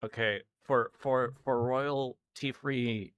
Okay, for royalty free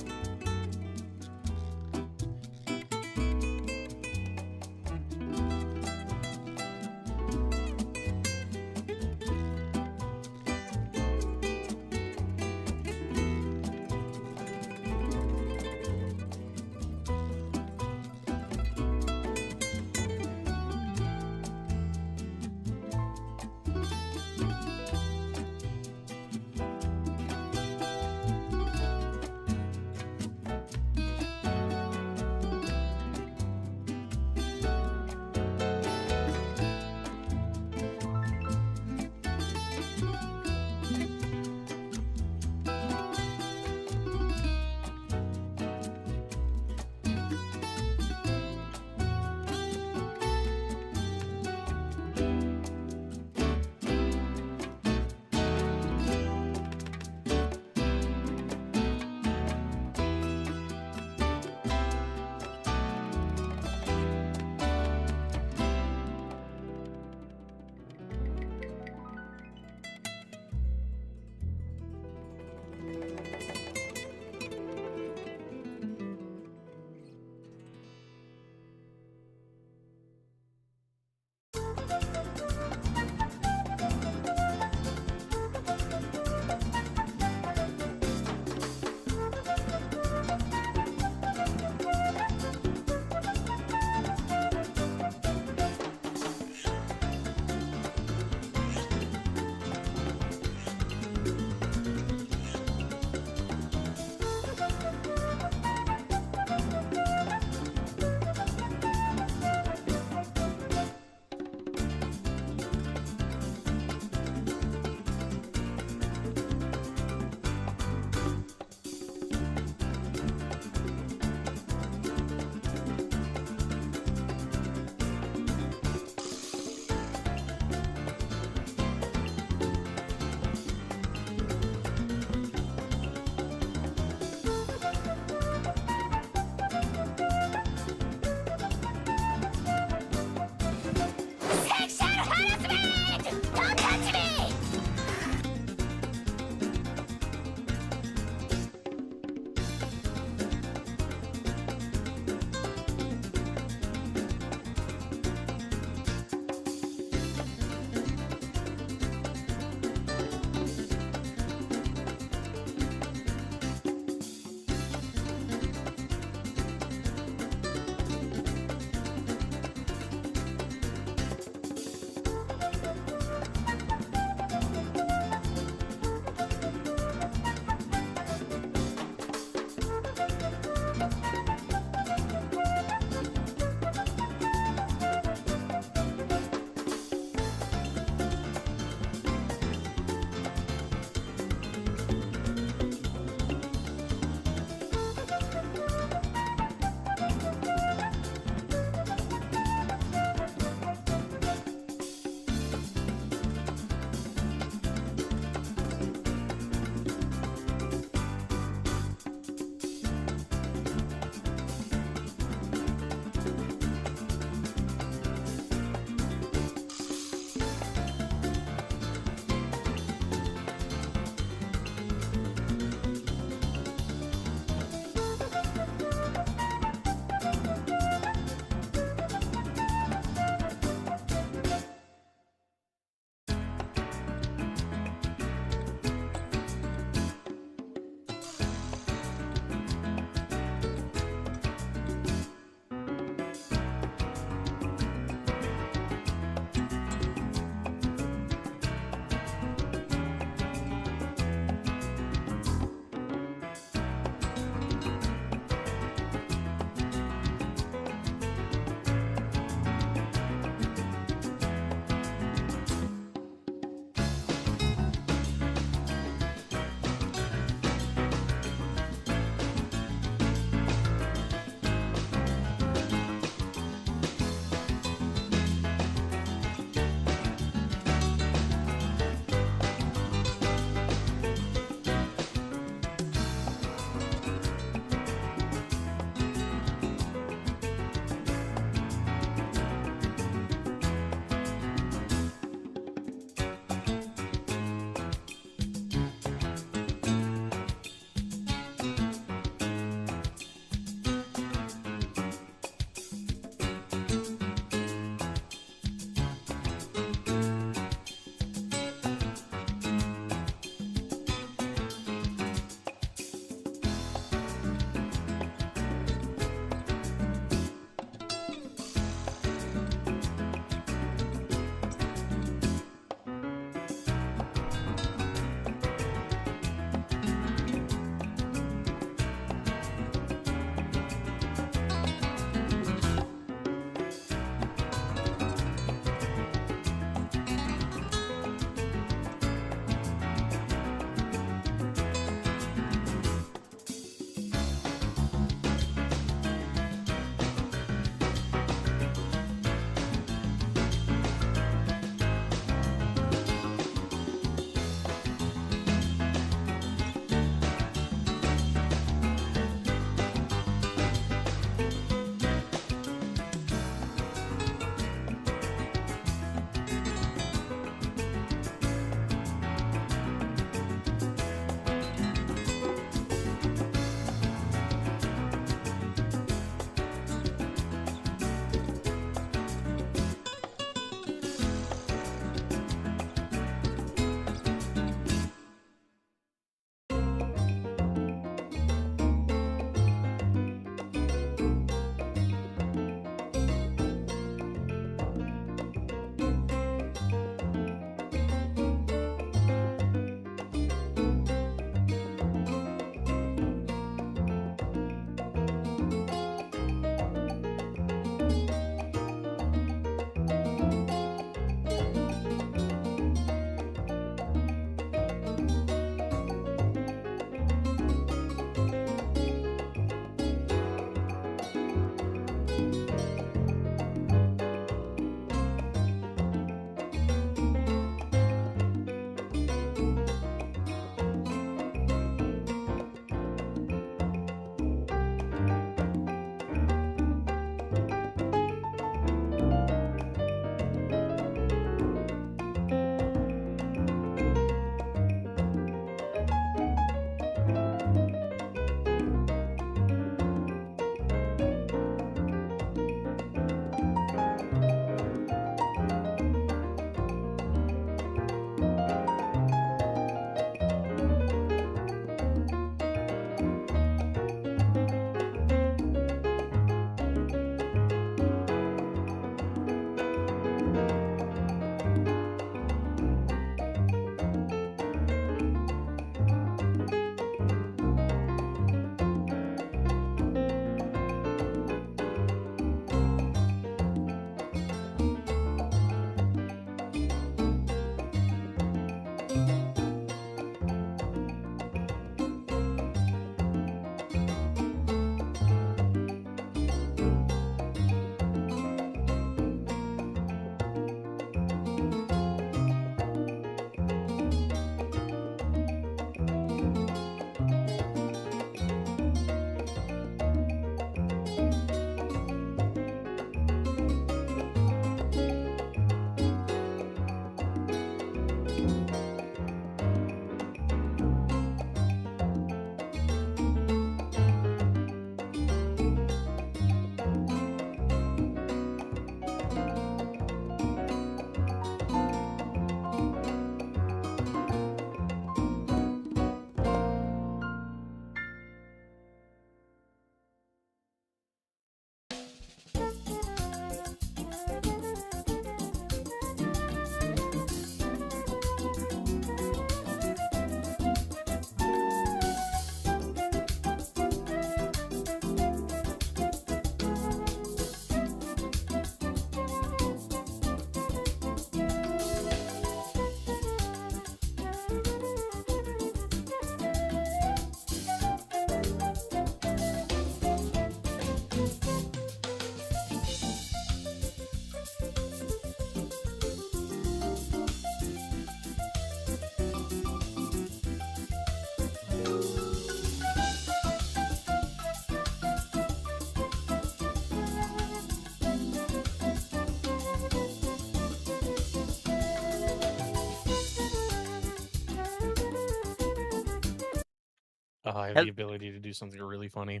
I have the ability to do something really funny.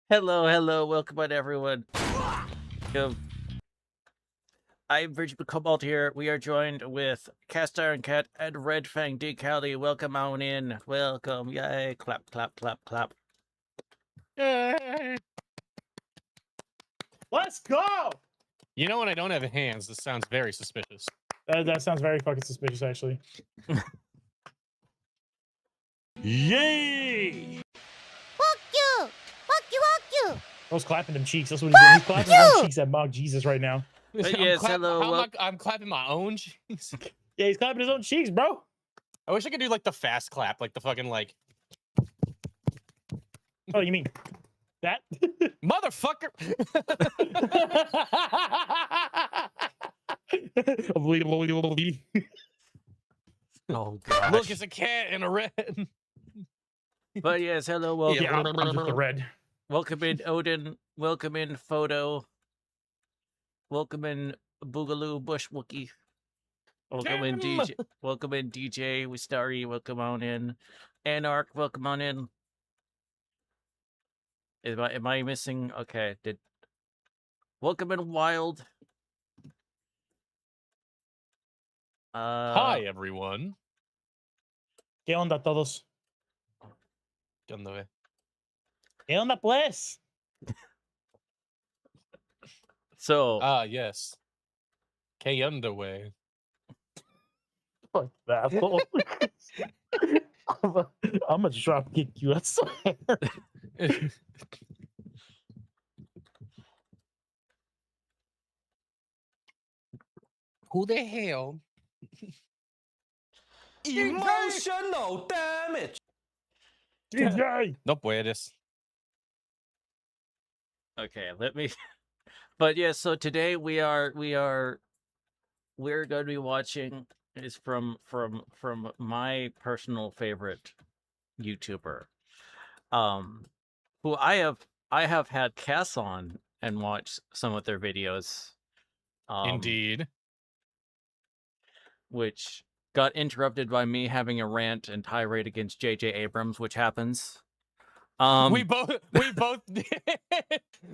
Hello, welcome on everyone. I'm Virgin Kobold here. We are joined with Cast Iron Cat and Red Fang Decali. Welcome on in. Welcome. Yay. Clap, clap, clap, clap. Yay! Let's go! You know when I don't have hands, this sounds very suspicious. That sounds very fucking suspicious, actually. Yay! Fuck you! Fuck you! Fuck you! I was clapping them cheeks. That's what he's doing. He's clapping his own cheeks at Mog Jesus right now. Yes, hello. I'm clapping my own cheeks. Yeah, he's clapping his own cheeks, bro. I wish I could do like the fast clap, like the fucking like. Oh, you mean that? Motherfucker! Oh, gosh. Look, it's a cat in a red. But yes, hello, welcome. Yeah, I'm just the red. Welcome in, Odin. Welcome in, Photo. Welcome in, Boogaloo Bush Wookie. Welcome in, DJ. Welcome in, DJ. We Starry. Welcome on in. Anarch. Welcome on in. Am I missing? Okay. Welcome in, Wild. Hi, everyone. ¿Qué onda, todos? ¿Qué onda, ve? ¿Qué onda, pues? So. Yes. K underway. Fuck that. I'm gonna drop kick you. I swear. Who the hell? Emotional damage. DJ. No puedes. Okay, let me. But yeah, so today we're going to be watching is from my personal favorite YouTuber, who I have had Cass on and watched some of their videos. Indeed. Which got interrupted by me having a rant and tirade against J.J. Abrams, which happens. We both did.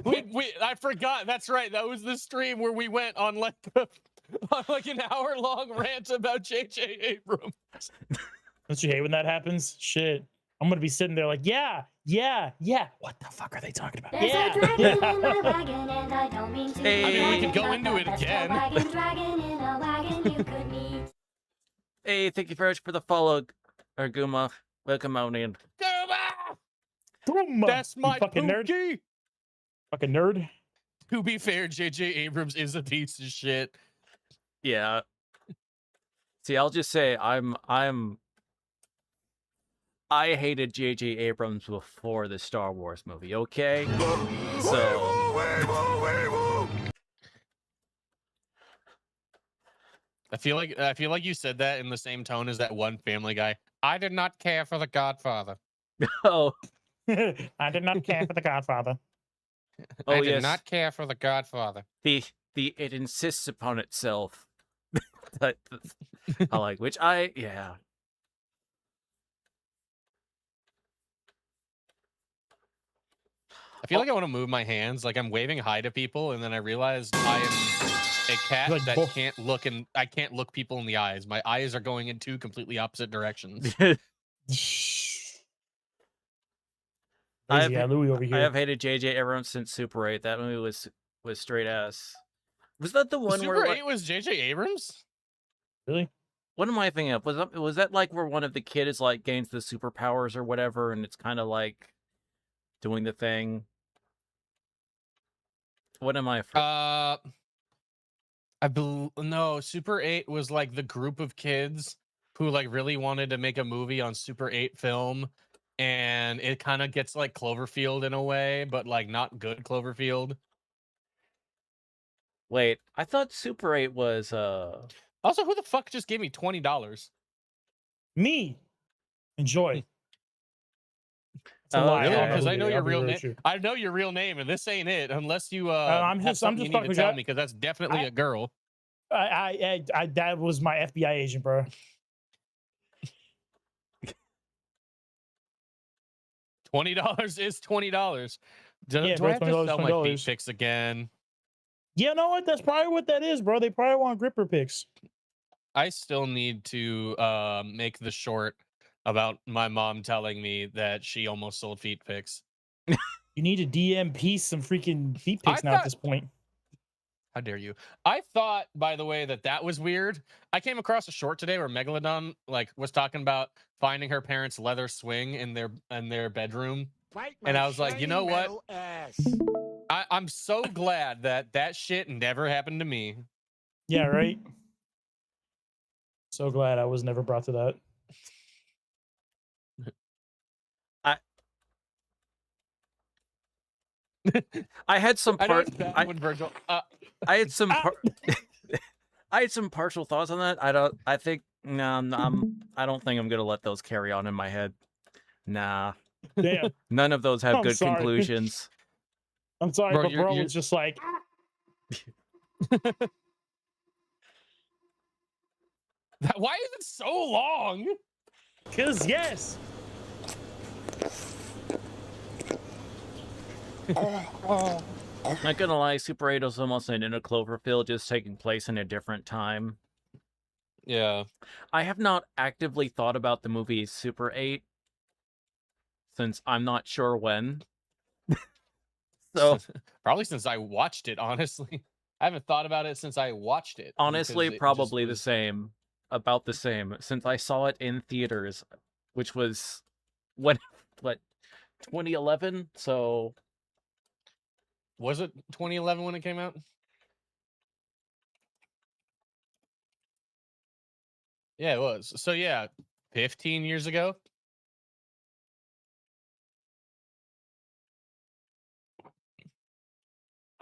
I forgot. That's right. That was the stream where we went on like an hour-long rant about J.J. Abrams. Don't you hate when that happens? Shit. I'm gonna be sitting there like, yeah. What the fuck are they talking about? There's a dragon in my wagon, and I don't mean to. Hey. I mean, we could go Dragon, into it that's the again. Dragon in a wagon you could meet. Hey, thank you very much for the follow, Arguma. Welcome on in. Boom. That's You my fucking nerd. Pookie. Fucking nerd. To be fair, J.J. Abrams is a piece of shit. Yeah. See, I'll just say I hated J.J. Abrams before the Star Wars movie, okay? So I feel like you said that in the same tone as that one Family Guy. I did not care for The Godfather. oh I did not care for The Godfather. I did yes. not care for The Godfather. It insists upon itself. I like, which yeah. I feel like I want to move my hands, like I'm waving hi to people, and then I realize I am a cat Like that both. I can't look people in the eyes. My eyes are going in two completely opposite directions. Yeah, Louis over here. I have hated J.J. Abrams since Super 8. That movie was straight ass. Was that the one Super where 8 was J.J. Abrams? Really? what am I thinking of? Was that like where one of the kids like gains the superpowers or whatever, and it's kind of like doing the thing? What am I? No, Super 8 was like the group of kids who like really wanted to make a movie on Super 8 film, and it kind of gets like Cloverfield in a way, but like not good Cloverfield. Wait, I thought Super 8 was Also, who the fuck just gave me $20? Me. Enjoy. It's a Oh, lie. really? don't Because who I did know it. your I'll be real real name. with you. I know your real name, and this ain't it unless you I'm have just something you need talking to tell about- me, because that's definitely a girl. I that was my FBI agent, bro. $20 is $20. Do Yeah, I bro, have to $20, sell my feet $20. pics again? You know what? That's probably what that is, bro. They probably want gripper pics. I still need to make the short about my mom telling me that she almost sold feet pics. You need to DM Peace some freaking feet I pics now at thought- this point. How dare you? I thought, by the way, that was weird. I came across a short today where Megalodon was talking about finding her parents' leather swing in their bedroom, and I was like, you know what? I'm so glad that shit never happened to me. Yeah, right. So glad I was never brought to that. I had some I know part. it's bad when Virgil. I had some. I had some partial thoughts on that. I think no. I don't think I'm gonna let those carry on in my head. Nah. Damn. None of those have I'm good sorry. conclusions. I'm sorry, Bro, but you're- bro you're- was just like, Why is it so long? cause yes. Not gonna lie, Super 8 is almost an inner Cloverfield, just taking place in a different time. Yeah. I have not actively thought about the movie Super 8 since I'm not sure when. So Probably since I watched it, honestly. I haven't thought about it since I watched it. honestly, because it probably just the was- same. About the same. Since I saw it in theaters, which was what 2011? So Was it 2011 when it came out? Yeah, it was. So yeah, 15 years ago.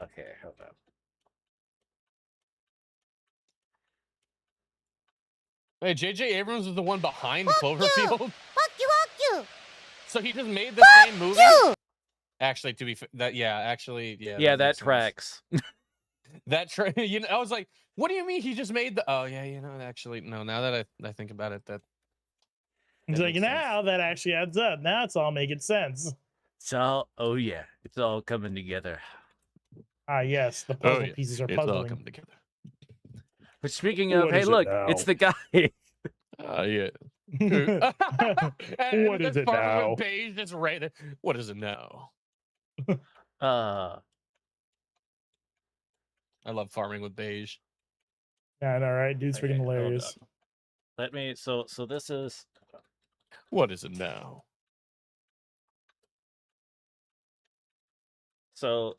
okay, hold up. Hey, J.J. Abrams is the one behind Fuck Cloverfield. Fuck you. So he just made the same movie. Actually, to be Yeah, that makes sense. tracks. That I was like, what do you mean he just made the? Oh yeah, actually, no. Now that I think about it, that He's that like, makes sense. now that actually adds up. Now it's all making sense. So, oh yeah, it's all coming together. Ah, yes, the puzzle yeah, pieces are it's all puzzling. coming together. But speaking of, What hey, is it look, now? it's the guy. Yeah. What is it now? Beige just right there. What is it now? uh, I love farming with beige. Yeah, I know, right? Dude's Okay, freaking hold hilarious. up. Let me. So this is. What is it now? So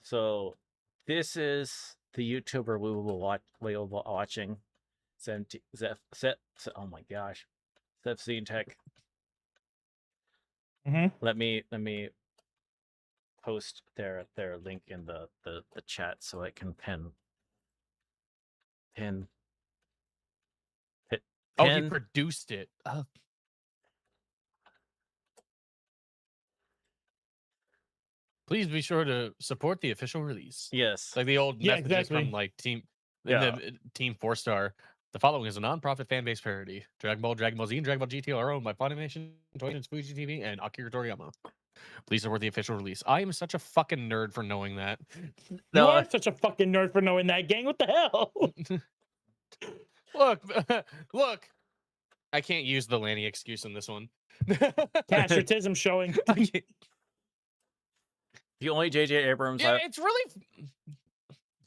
this is the YouTuber we will be watching. Oh my gosh, SsethTzeentach. Mhm. Let me post their link in the chat so I can pin. Oh, he produced it. Oh. Please be sure to support the official release. Yes. It's like the old Yeah, messages exactly. from like Team Yeah. the Team 4-Star. The following is a non-profit fan-based parody. Dragon Ball, Dragon Ball Z, and Dragon Ball GT are owned by Funimation, Toei and Fuji TV, and Akira Toriyama. Please support the official release. I am such a fucking nerd for knowing that. You No, are such a fucking nerd for knowing that, gang. What the hell? Look, look. I can't use the Lanny excuse in this one. Patriotism showing. I can't- the only J.J. Abrams. Yeah, it's really.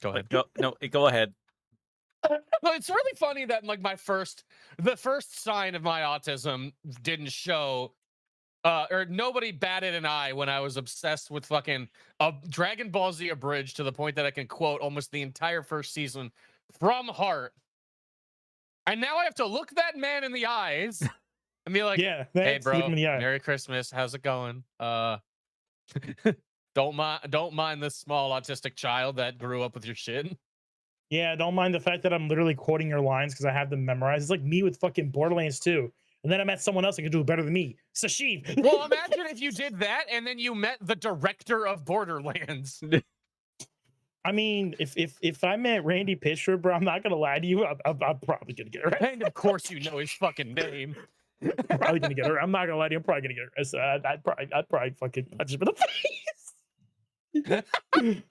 Go ahead. Go ahead. No, it's really funny that like the first sign of my autism didn't show, or nobody batted an eye when I was obsessed with fucking Dragon Ball Z abridged to the point that I can quote almost the entire first season from heart. And now I have to look that man in the eyes and be like, Yeah, "Hey, that's bro, look him in the eye. Merry Christmas. How's it going? Don't mind this small autistic child that grew up with your shit." Yeah, don't mind the fact that I'm literally quoting your lines because I have them memorized. It's like me with fucking Borderlands 2. And then I met someone else that could do it better than me. Sashiv. Well, imagine if you did that and then you met the director of Borderlands. I mean, if I met Randy Pitchford, bro, I'm not gonna lie to you. I'm probably gonna get it right. And of course you know his fucking name. I'm probably gonna get her. I'm not gonna lie to you. I'm probably gonna get her. I'd probably fucking punch him in the face.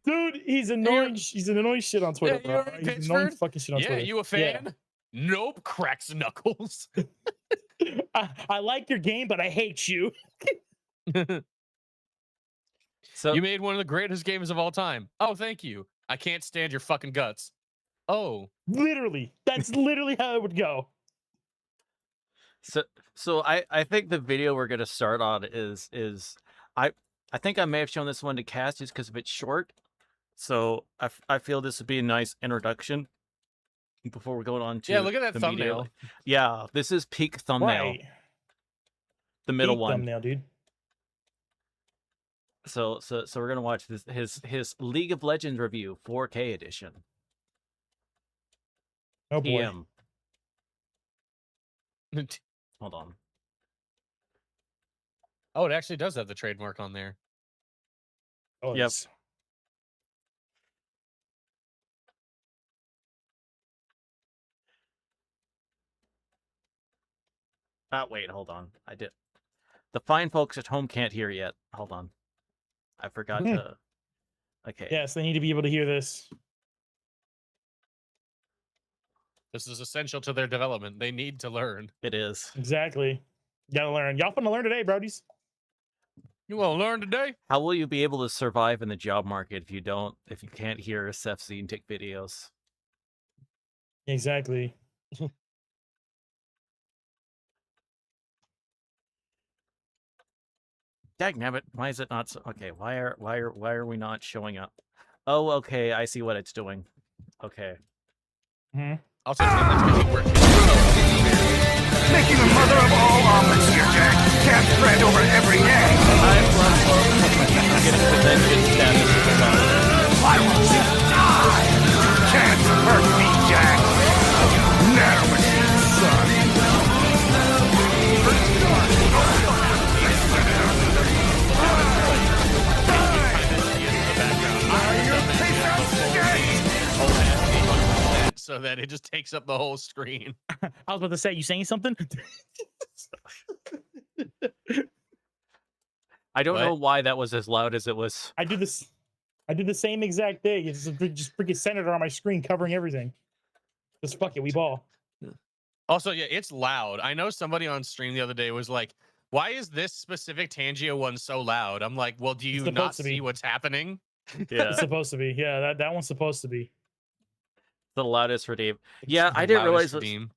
Dude, he's annoying. He's an annoying shit on Twitter, Yeah, bro. you're He's annoying Pittsford? fucking shit on Yeah, Twitter. you a fan? Nope, cracks knuckles. I like your game, but I hate you. So You made one of the greatest games of all time. Oh, thank you. I can't stand your fucking guts. Oh, Literally, that's literally how it would go. so I think the video we're gonna start on is I I think I may have shown this one to Cass just because of its short. So I feel this would be a nice introduction before we're going on to yeah, look at that the thumbnail. media. Yeah, this is peak thumbnail, Right. the middle Peak one. thumbnail, dude. So we're gonna watch his League of Legends review 4K edition. Oh boy. TM. Hold on. Oh, it actually does have the trademark on there. Oh, Yep. it's- Wait, hold on. I did. The fine folks at home can't hear yet. Hold on. I forgot to. Okay. Yes, they need to be able to hear this. This is essential to their development. They need to learn. It is. Exactly. Gotta learn. Y'all finna learn today, brodies. You want to learn today? How will you be able to survive in the job market if you can't hear SsethTzeentach videos? Exactly. Dagnabbit, why is it not so okay? Why are we not showing up? Oh, okay, I see what it's doing. Okay. Also, that's gonna be working. Making a mother of all omelets here, Jack. Can't spread over every egg. Getting the vengeance status of the song. I will die. Can't hurt me, Jack. Nanomachine, son. So that it just takes up the whole screen. I was about to say, you saying something? I don't know What? why that was as loud as it was. I do this. I do the same exact thing. It's just freaking senator on my screen covering everything. Just fuck it, we ball. Also, yeah, it's loud. I know somebody on stream the other day was like, why is this specific Tangia one so loud? I'm like, well, do you supposed not to be. see what's happening? Yeah, It's supposed to be. Yeah, that one's supposed to be. the loudest for Dave. Yeah, The I didn't realize. loudest Steam.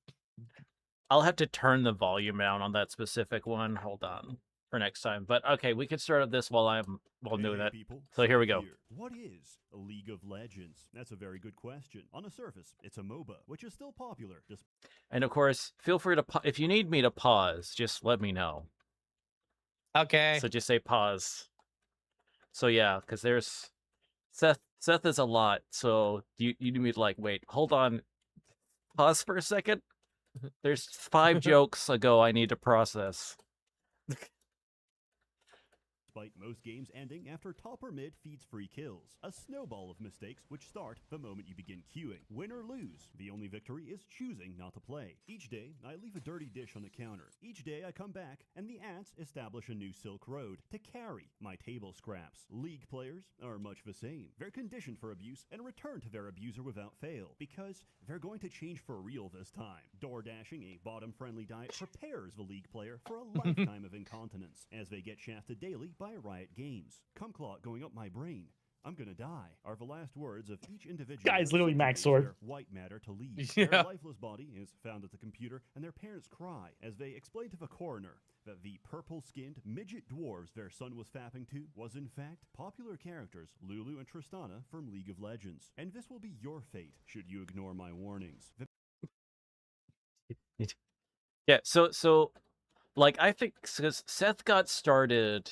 I'll have to turn the volume down on that specific one. Hold on for next time. But okay, we can start at this while I'm doing that. People, So here we go. What is a League of Legends? That's a very good question. On the surface, it's a MOBA, which is still popular. And of course, feel free to if you need me to pause, just let me know. Okay. So just say pause. So yeah, because there's Seth is a lot. So you need me to like wait, hold on, pause for a second. There's 5 jokes ago I need to process. Despite most games ending after top or mid feeds free kills. A snowball of mistakes which start the moment you begin queuing. Win or lose, the only victory is choosing not to play. Each day, I leave a dirty dish on the counter. Each day I come back, and the ants establish a new Silk Road to carry my table scraps. League players are much the same. They're conditioned for abuse and return to their abuser without fail, because they're going to change for real this time. Door dashing, a bottom-friendly diet, prepares the League player for a lifetime of incontinence, as they get shafted daily by Riot Games. Cum clot going up my brain. I'm gonna die are the last words of each individual. Guy's literally who Max subjugates Sword. their white matter to leave. Yeah. Their lifeless body is found at the computer, and their parents cry as they explain to the coroner that the purple-skinned midget dwarves their son was fapping to was in fact popular characters Lulu and Tristana from League of Legends. And this will be your fate should you ignore my warnings. Yeah, so like I think because Seth got started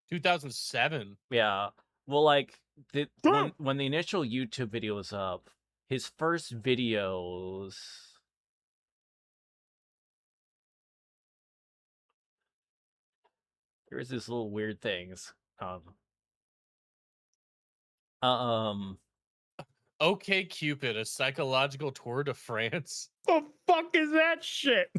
2007. yeah, well like when the initial YouTube video was up, his first videos here's these little weird things. Um OK Cupid, a psychological tour de France. The fuck is that shit?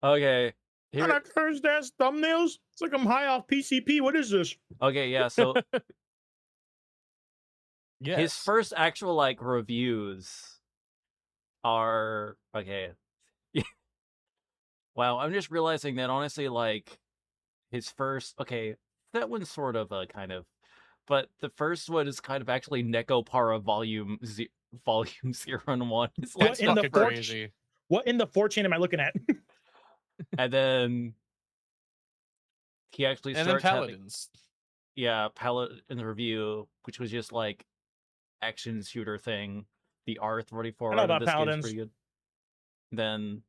Okay. Got Here. cursed ass thumbnails. It's like I'm high off PCP. What is this? Okay. Yeah. So Yes. his first actual like reviews are okay. Wow. I'm just realizing that honestly, like his first. Okay, that one's sort of a kind of, but the first one is kind of actually Nekopara Volume 0 and 1. It's like That's in the fucking fortune- crazy. What in the 4chan am I looking at? and then he actually And then starts having, Paladins. yeah, Paladin review, which was just like action shooter thing. The R34 I know out of about this game's Paladins. pretty good. Then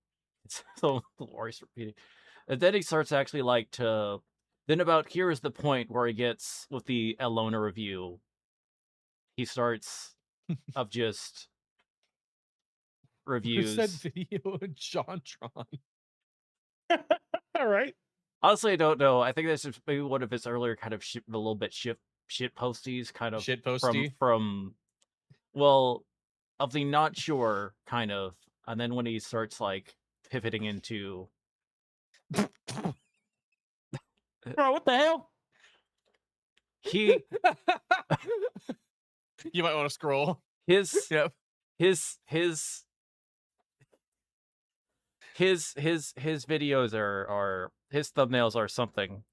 it's so glorious repeating. And then he starts actually like to. Then about here is the point where he gets with the Elona review. He starts of just Who's that reviews. video of JonTron? All right. Honestly, I don't know. I think that's just maybe one of his earlier kind of a little bit shit posties, kind of Shit posty. from well, of the not sure kind of, and then when he starts like pivoting into Bro, what the hell? he You might want to scroll. his Yep. his videos are his thumbnails are something.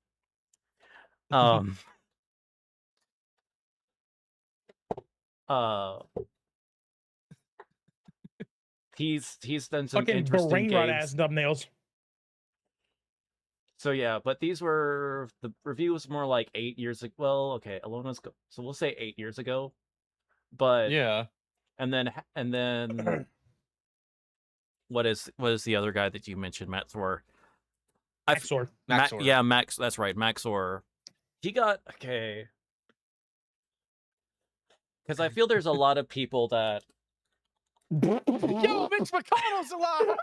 Uh he's done some Fucking interesting brain rot ass games. thumbnails. So yeah, but these were the review was more like 8 years ago. Well, okay, Alona's so we'll say 8 years ago. But Yeah. and then what is the other guy that you mentioned, Matt Thor? Maxor. Maxor. Yeah, Max. That's right, Maxor. He got okay. Because I feel there's a lot of people that Yo, Mitch McConnell's alive!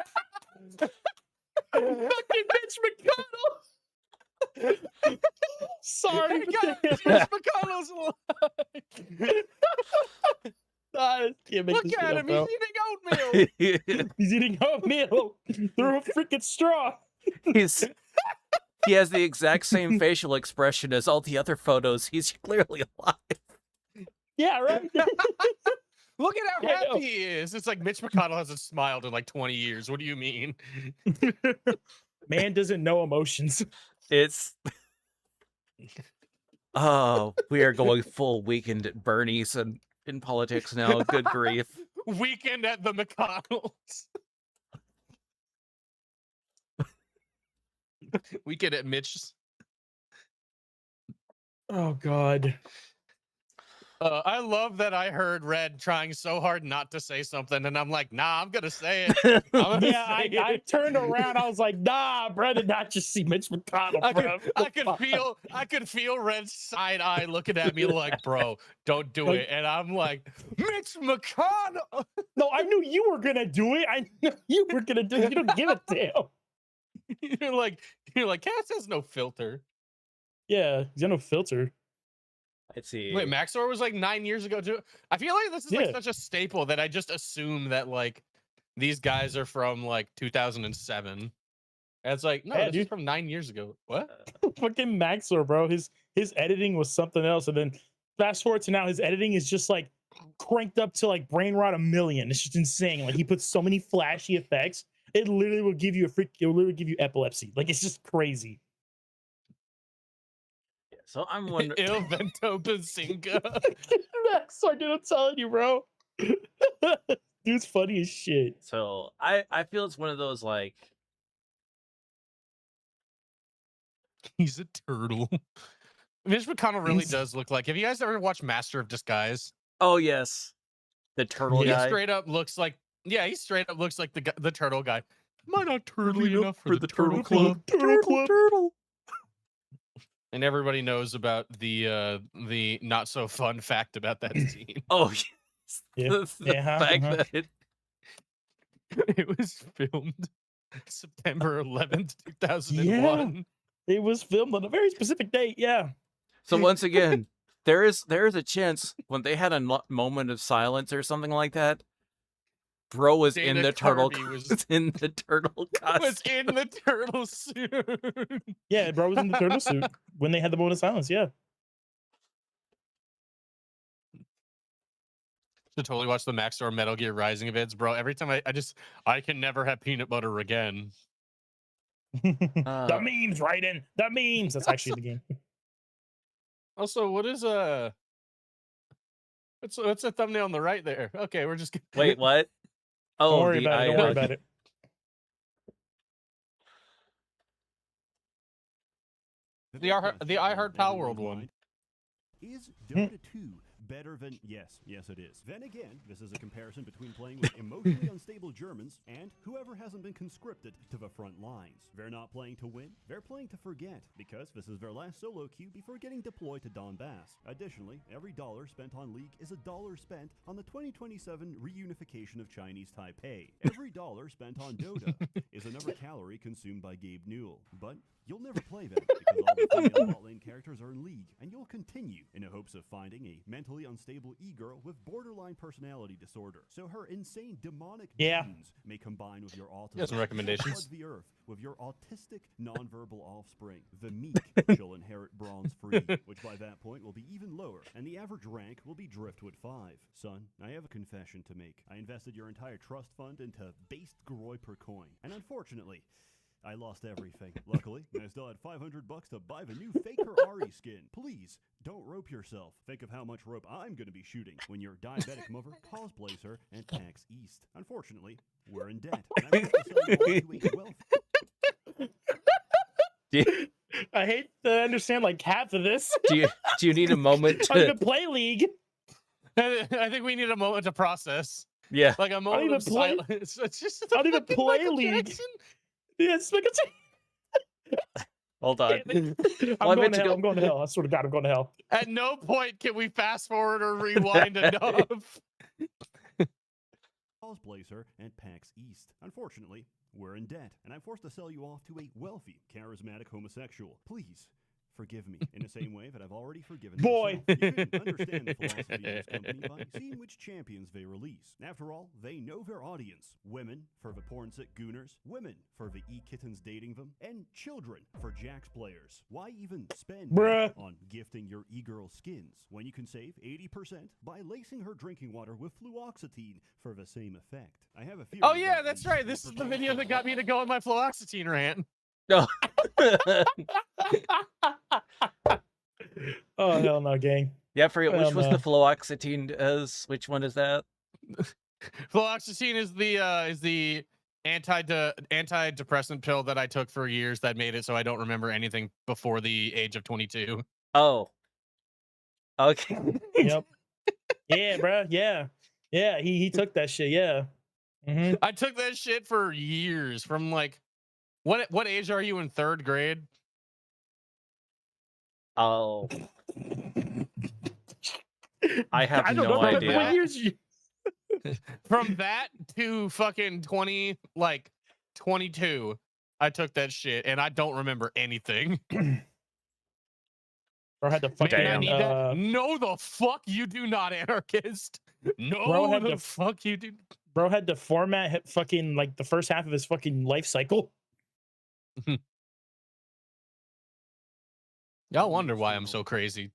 Fucking Mitch McConnell. Sorry, Hey but guys, damn. Mitch McConnell's alive! Can't make Look this at shit him, up, bro. he's eating oatmeal! He's eating oatmeal through a freaking straw. he has the exact same facial expression as all the other photos. He's clearly alive. Yeah, right. Look at how Yeah, I know. happy he is. It's like Mitch McConnell hasn't smiled in like 20 years. What do you mean? Man doesn't know emotions. It's oh, we are going full weekend at Bernie's and in politics now. Good grief. Weekend at the McConnells. Weekend at Mitch's. Oh God. I love that I heard Red trying so hard not to say something, and I'm like, nah, I'm gonna say it. I'm gonna Yeah, say I it. turned around. I was like, nah, bro, did not just see Mitch McConnell, bro. I could feel Red's side eye looking at me like, bro, don't do it. And I'm like, Mitch McConnell. No, I knew you were gonna do it. I knew you were gonna do it. You don't give a damn. You're like, Cass has no filter. Yeah, he's got no filter. Let's see. Wait, Maxor was like 9 years ago too. I feel like this is like Yeah. such a staple that I just assume that like these guys are from like 2007. And it's like, no, Yeah, this is dude. from 9 years ago. What? Fucking Maxor, bro. His editing was something else, and then fast forward to now, his editing is just like cranked up to like brain rot 1,000,000. It's just insane. Like he puts so many flashy effects. It literally will give you it will literally give you epilepsy. Like it's just crazy. So I'm wondering. Il Vento Bazinga. Maxor, dude, I'm telling you, bro. Dude's funny as shit. So I feel it's one of those like He's a turtle. Mitch McConnell really does look like. Have you guys ever watched Master of Disguise? oh yes, the turtle He guy. straight up looks like. Yeah, he straight up looks like the turtle guy. Am I not turtly enough for the turtle club? Turtle. And everybody knows about the not so fun fact about that scene. Oh yes. Yeah. The Yeah, fact uh-huh. that it It was filmed September 11th, 2001. It was filmed on a very specific date. Yeah. So once again, there is a chance when they had a moment of silence or something like that. Bro was in Dana the turtle. Kirby was- Was in the turtle costume. Was in the turtle suit. Yeah, bro was in the turtle suit when they had the moment of silence. Yeah. Should totally watch the Max or Metal Gear Rising events, bro. Every time I can never have peanut butter again. The memes, Raiden. The memes. That's actually the game. Also, what is what's the thumbnail on the right there? Okay, we're just Wait, what? Don't Oh, worry the about it. Don't worry about it. The iHeart Pal World one. Is Dota 2 better than... Yes, it is. Then again, this is a comparison between playing with emotionally unstable Germans and whoever hasn't been conscripted to the front lines. They're not playing to win, they're playing to forget, because this is their last solo queue before getting deployed to Donbass. Additionally, every dollar spent on League is a dollar spent on the 2027 reunification of Chinese Taipei. Every dollar spent on Dota is another calorie consumed by Gabe Newell. But you'll never play them, because all the female bot lane characters are in League, and you'll continue in the hopes of finding a mentally unstable e-girl with borderline personality disorder, so her insane demonic genes may combine with your autism. Got some recommendations. Flood the earth with your autistic non-verbal offspring. The meek shall inherit bronze free, which by that point will be even lower, and the average rank will be Driftwood 5. Son, I have a confession to make. I invested your entire trust fund into based Groy per coin, and unfortunately, I lost everything. Luckily, I still had $500 to buy the new Faker Ari skin. Please, don't rope yourself. Think of how much rope I'm going to be shooting when your diabetic mother cosplays her and PAX East. Unfortunately, we're in debt. And I have to sell you all to a wealth. I hate to understand like half of this. Do you need a moment I don't to? even play League. I think we need a moment to process. Yeah. Like a moment even of play- silence. It's just I don't even fucking play Michael League. Jackson. Yes, Hold on. I'm Well, I going meant to to hell. go- I'm going to hell. I swear to God, I'm going to hell. At no point can we fast forward or rewind enough. Cosplays her and PAX East. Unfortunately, we're in debt, and I'm forced to sell you off to a wealthy, charismatic homosexual. Please, forgive me in the same way that I've already forgiven Boy. myself. You can understand the philosophy of this company by seeing which champions they release. After all, they know their audience. Women for the porn-sick gooners, women for the e-kittens dating them, and children for Jax players. Why even spend Bruh. on gifting your e-girl skins when you can save 80% by lacing her drinking water with fluoxetine for the same effect? I have a theory. Oh yeah, about that's these right. This is the video that got me to go on my fluoxetine rant. No. Oh hell no, gang. Yeah, I forget which Hell was no. the fluoxetine as. Which one is that? Fluoxetine is the antidepressant pill that I took for years that made it so I don't remember anything before the age of 22. Oh. Okay. Yep. Yeah, bro. Yeah. Yeah. He took that shit. Yeah. Mm-hmm. I took that shit for years from like what age are you in 3rd grade? Oh. I have don't no know what idea. years you. From that to fucking 22, I took that shit and I don't remember anything. Bro had to Man, I fucking. need that. No, the fuck you do not, anarchist. No, Bro had the to- fuck you do. Bro had to format fucking like the first half of his fucking life cycle. Y'all wonder why I'm so crazy.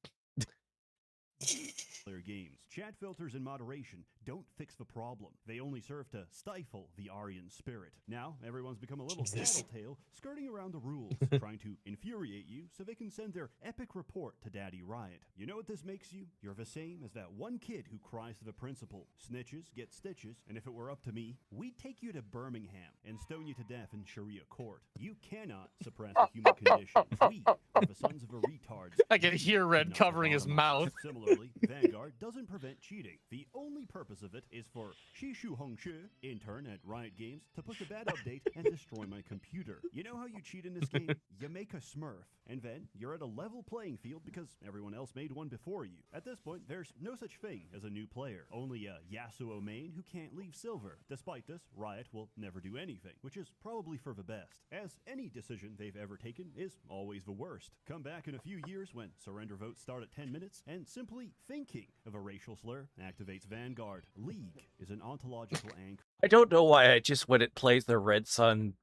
Player games. Chat filters in moderation don't fix the problem. They only serve to stifle the Aryan spirit. Now, everyone's become a little Jesus. tattletale, skirting around the rules, trying to infuriate you so they can send their epic report to Daddy Riot. You know what this makes you? You're the same as that one kid who cries to the principal. Snitches get stitches, and if it were up to me, we'd take you to Birmingham and stone you to death in Sharia court. You cannot suppress the human condition. We are the sons of the retards. I can hear Red Not the covering his bottom mouth. line. Similarly, Vanguard doesn't prevent prevent cheating. The only purpose of it is for Shishu Hongshu, intern at Riot Games, to push a bad update and destroy my computer. You know how you cheat in this game? You make a smurf, and then you're at a level playing field because everyone else made one before you. At this point, there's no such thing as a new player, only a Yasuo main who can't leave silver. Despite this, Riot will never do anything, which is probably for the best, as any decision they've ever taken is always the worst. Come back in a few years when surrender votes start at 10 minutes, and simply thinking of a racial slur activates Vanguard. League is an ontological anchor. I don't know why I just, when it plays the Red Sun,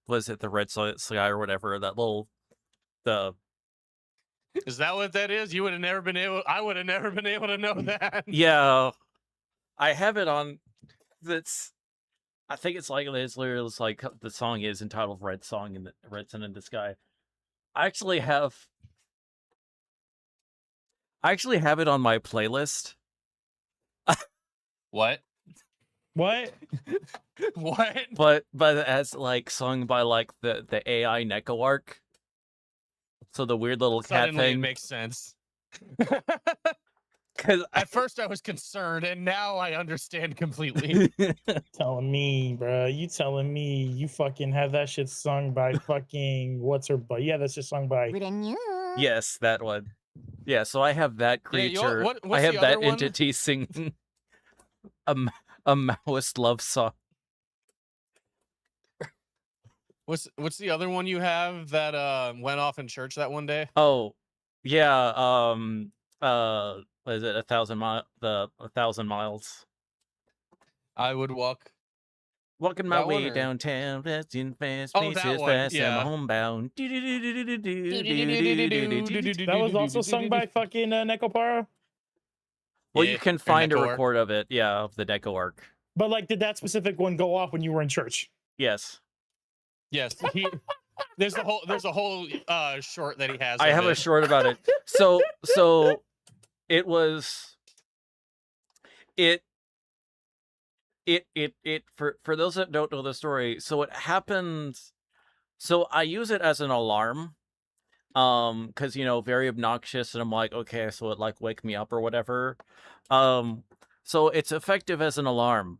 was it the Red Sun Sky or whatever, that little, Is that what that is? You would have never been able. I would have never been able to know that. yeah, I have it on, I think it's like, it's literally like, the song is entitled Red Sun in the Sky. I actually have it on my playlist. What? What? What? But as like sung by like the AI Neko arc. So the weird little cat Suddenly thing. it makes sense. Because At first I was concerned, and now I understand completely. Telling me, bro. You telling me you fucking have that shit sung by fucking what's her butt? Yeah, that's just sung by. yes, that one. Yeah, so I have that Yeah, you know creature. what's I have the that other one? entity singing a Maoist love song. What's the other one you have that went off in church that one day? Oh, yeah. What is it? 1,000 miles. I would walk. Walking my That one way or- downtown, fast and fast, Oh, paces that one, fast, yeah. I'm homebound. That was also sung by fucking Nekopara. Well, Yeah, you can or find a Neko arc. record of it, yeah, of the Deco arc. But like, did that specific one go off when you were in church? Yes. Yes, there's a whole short that he has. I of have a it. short about it. So it was for those that don't know the story, so it happened, so I use it as an alarm, because very obnoxious, and I'm like, okay, so it like wake me up or whatever. So it's effective as an alarm.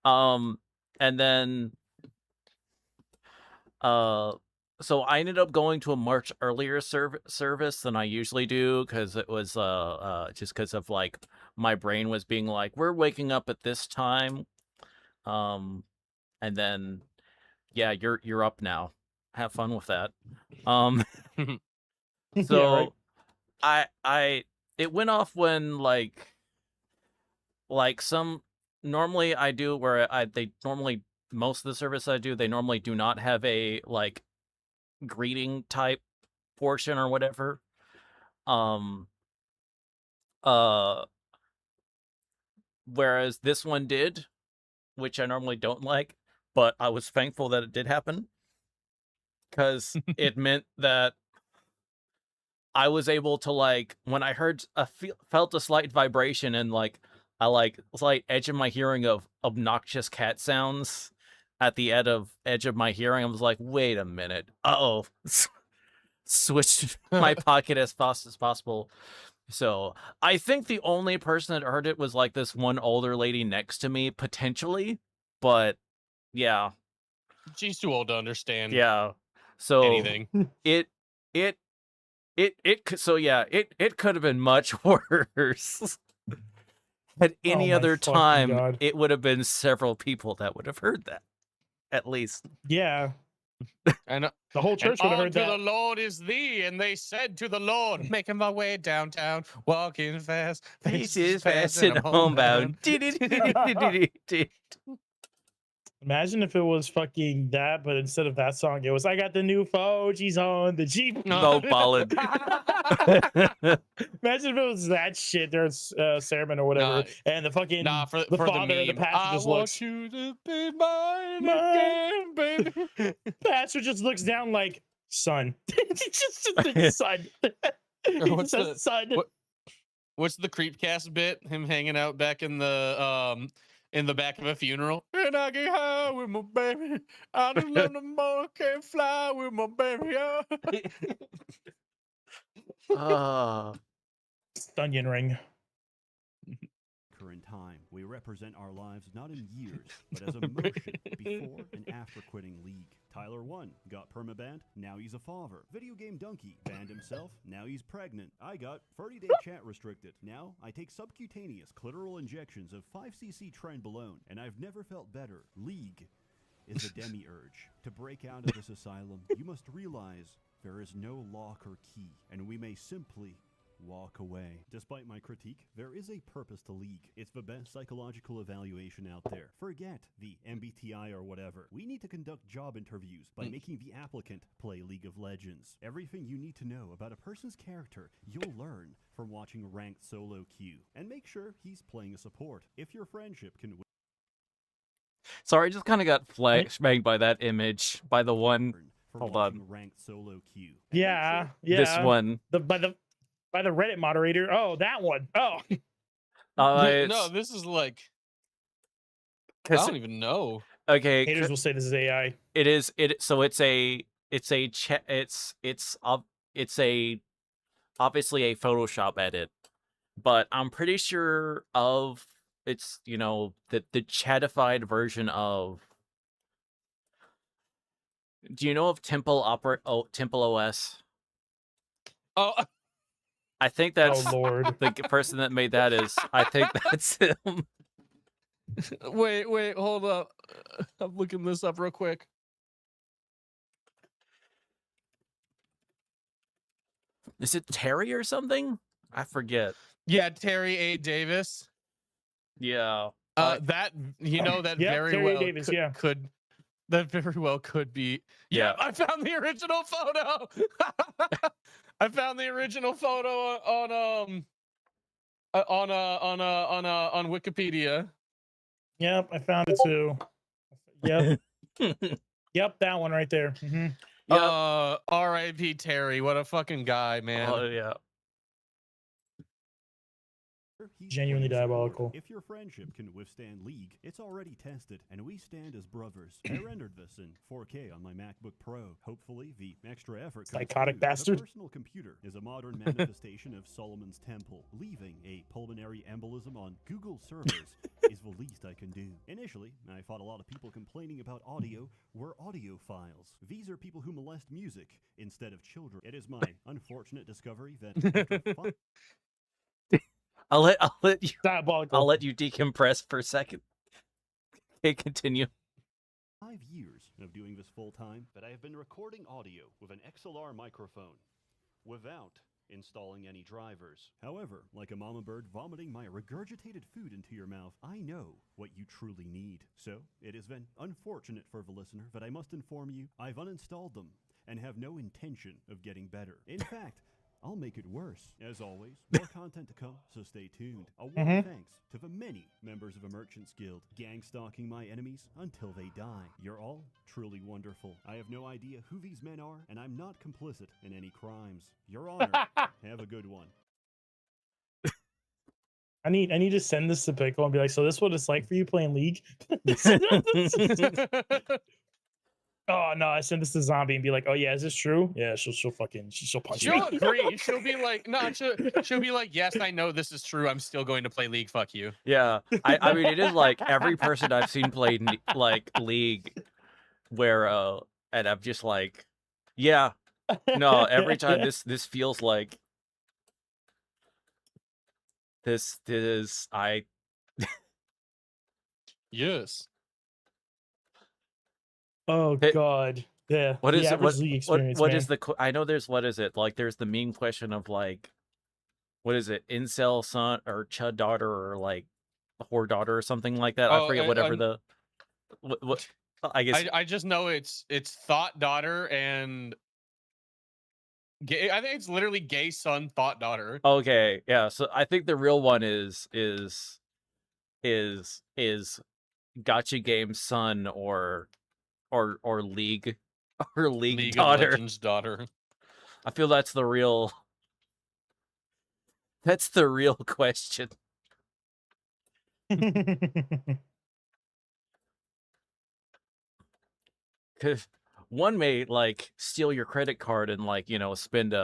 And then so I ended up going to a much earlier service than I usually do, because it was just because of like my brain was being like, we're waking up at this time, and then yeah, you're up now, have fun with that. So right. I it went off when like some, normally I do where they normally, most of the service I do, they normally do not have a like greeting type portion or whatever. Whereas this one did, which I normally don't like, but I was thankful that it did happen, because it meant that I was able to, like, when I heard felt a slight vibration, and like I like slight edge of my hearing of obnoxious cat sounds at the edge of my hearing, I was like, wait a minute. Uh-oh. Switched my pocket as fast as possible. So I think the only person that heard it was like this one older lady next to me, potentially. But yeah. She's too old to understand. Yeah. So Anything. it could have been much worse. At any my other fucking time, God. it would have been several people that would have heard that, at least. Yeah, And the whole church would have heard to that. the Lord is thee, and they said to the Lord, making my way downtown, walking fast, Faces fast and homebound. Imagine if it was fucking that, but instead of that song, it was "I got the new Fogies on the Jeep." No ballad. Imagine if it was that shit during sermon or whatever, Nah, and the fucking for the the father of the meme. pastor I just want looks. you to be mine Mine. again, baby. Pastor just looks down like son. just thinks son. He What's says the- son. What's the Creepcast bit? Him hanging out back in the back of a funeral. And I get high with my baby. I just love the more, can't fly with my baby. Ah. Onion ring. in time. We represent our lives not in years, but as a motion before and after quitting League. Tyler 1 got permabanned, now he's a father. Video Game Donkey banned himself, now he's pregnant. I got 30-day chat restricted. Now I take subcutaneous clitoral injections of 5cc trenbolone, and I've never felt better. League is a demiurge. To break out of this asylum, you must realize there is no lock or key, and we may simply walk away. Despite my critique, there is a purpose to League. It's the best psychological evaluation out there. Forget the MBTI or whatever. We need to conduct job interviews by making the applicant play League of Legends. Everything you need to know about a person's character, you'll learn from watching ranked solo queue. And make sure he's playing a support. If your friendship can Sorry, I just kind of got flashbanged by that image, by the one. Hold on. Ranked solo queue. Yeah, yeah. This one. By the Reddit moderator. Oh, that one. Oh. No, this is like I don't even know. Okay. Haters will say this is AI. It is. So it's obviously a Photoshop edit, but I'm pretty sure it's the chatified version of. Do you know of Temple OS? Oh, I think that's Oh Lord. the person that made that is. I think that's him. wait, hold up. I'm looking this up real quick. Is it Terry or something? I forget. Yeah, Terry A. Davis. Yeah. That that Yeah, very Terry A. well Davis, could, yeah. could that very well could be. Yeah. I found the original photo. I found the original photo on Wikipedia. Yep, I found it too. Yep. Yep, that one right there. Mm-hmm. Yep. R.I.P. Terry. What a fucking guy, man. Oh yeah. Genuinely diabolical. If your friendship can withstand League, it's already tested, and we stand as brothers. I rendered this in 4K on my MacBook Pro. Hopefully, the extra effort comes Psychotic through. bastard. The personal computer is a modern manifestation of Solomon's Temple. Leaving a pulmonary embolism on Google servers is the least I can do. Initially, I thought a lot of people complaining about audio were audiophiles. These are people who molest music instead of children. It is my unfortunate discovery that after I'll let you Diabolical. I'll let you decompress for a second. Okay, continue. 5 years of doing this full time that I have been recording audio with an XLR microphone without installing any drivers. However, like a mama bird vomiting my regurgitated food into your mouth, I know what you truly need. So, it has been unfortunate for the listener that I must inform you I've uninstalled them and have no intention of getting better. In fact, I'll make it worse. As always, more content to come, so stay tuned. A warm thanks to the many members of a Merchant's Guild, gang stalking my enemies until they die. You're all truly wonderful. I have no idea who these men are, and I'm not complicit in any crimes. Your Honor, have a good one. I need to send this to Pickle and be like, so this is what it's like for you playing League? Oh no, I send this to Zombie and be like, oh yeah, is this true? Yeah, she'll punch She'll me. agree. She'll be like, no, she'll be like, yes, I know this is true. I'm still going to play League. Fuck you. Yeah, I mean, it is like every person I've seen play like League, where and I'm just like, yeah, no, every time this feels like this Yes. Oh Hey, god. Yeah. what is the it? average League experience, What man. is the? I know there's what is it like? There's the meme question of like, what is it? Incel son or chud daughter or like whore daughter or something like that. I forget whatever the. What I guess I just know it's thought daughter and gay. I think it's literally gay son thought daughter. Okay, yeah. So I think the real one is gotcha game son or league or league League of daughter. Legends daughter. I feel that's the real question. Cause one may like steal your credit card and like, spend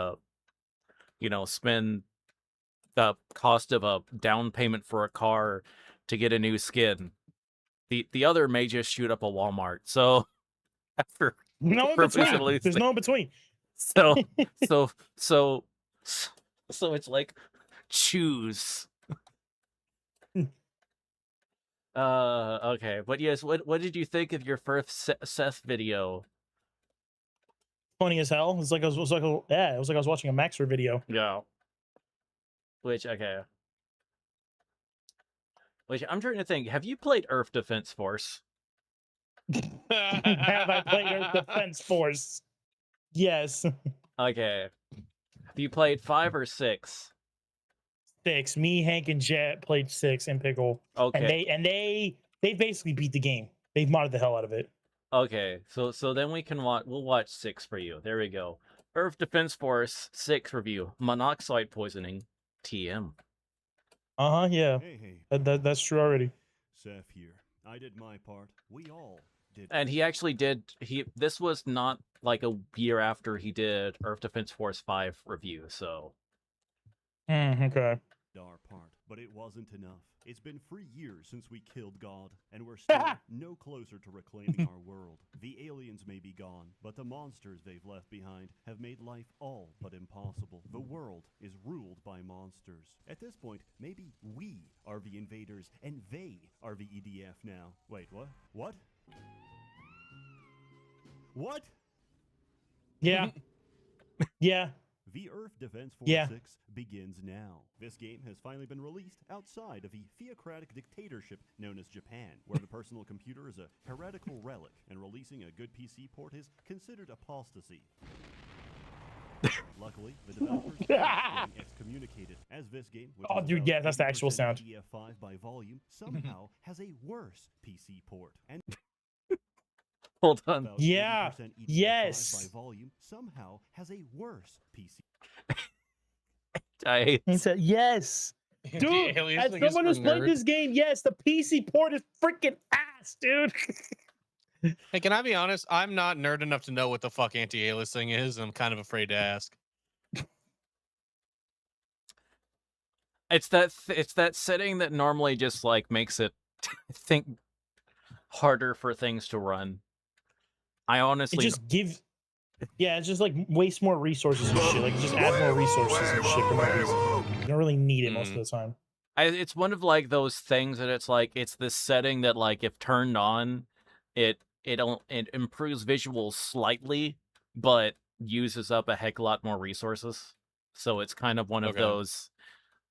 the cost of a down payment for a car to get a new skin. The other may just shoot up a Walmart. So after No in purpose of between. losing- There's no in between. so so it's like choose. Okay, but yes, what did you think of your first Seth video? Funny as hell. It was like I was watching a Maxer video. Yeah. Which I'm trying to think. Have you played Earth Defense Force? Have I played Earth Defense Force? Yes. Okay. Have you played 5 or 6? 6. Me, Hank, and Jet played 6 in Pickle. Okay. And they basically beat the game. They've modded the hell out of it. Okay. So then we can we'll watch 6 for you. There we go. Earth Defense Force 6 review. Monoxide poisoning. TM. Yeah. Hey, That's true already. Seth here. I did my part. We all did. And he actually did. This was not like a year after he did Earth Defense Force 5 review. So Okay. our part, but it wasn't enough. It's been 3 years since we killed God, and we're still no closer to reclaiming our world. The aliens may be gone, but the monsters they've left behind have made life all but impossible. The world is ruled by monsters. At this point, maybe we are the invaders, and they are the EDF now. Wait, what? What? What? Yeah. Yeah. The Earth Defense Force Yeah. 6 begins now. This game has finally been released outside of the theocratic dictatorship known as Japan, where the personal computer is a heretical relic, and releasing a good PC port is considered apostasy. Luckily, the developers are getting excommunicated, as this game, which Oh, is dude, about yeah, that's the actual 80% sound. DF5 by volume, somehow has a worse PC port. And hold on. about Yeah. 80% EDF5 Yes. by volume somehow has a worse PC. He said, yes. The Dude, aliens as think it's someone for who's played nerds. this game, yes, the PC port is freaking ass, dude. Hey, can I be honest? I'm not nerd enough to know what the fuck anti-aliasing is, and I'm kind of afraid to ask. It's that setting that normally just like makes it think harder for things to run. I It honestly just gives, it's just like waste more resources and shit. Like, it just adds more resources and shit for no reason. You don't really need it most of the time. it's one of like those things that it's like it's this setting that like if turned on, it improves visuals slightly, but uses up a heck of a lot more resources. So it's kind of one of Okay. those.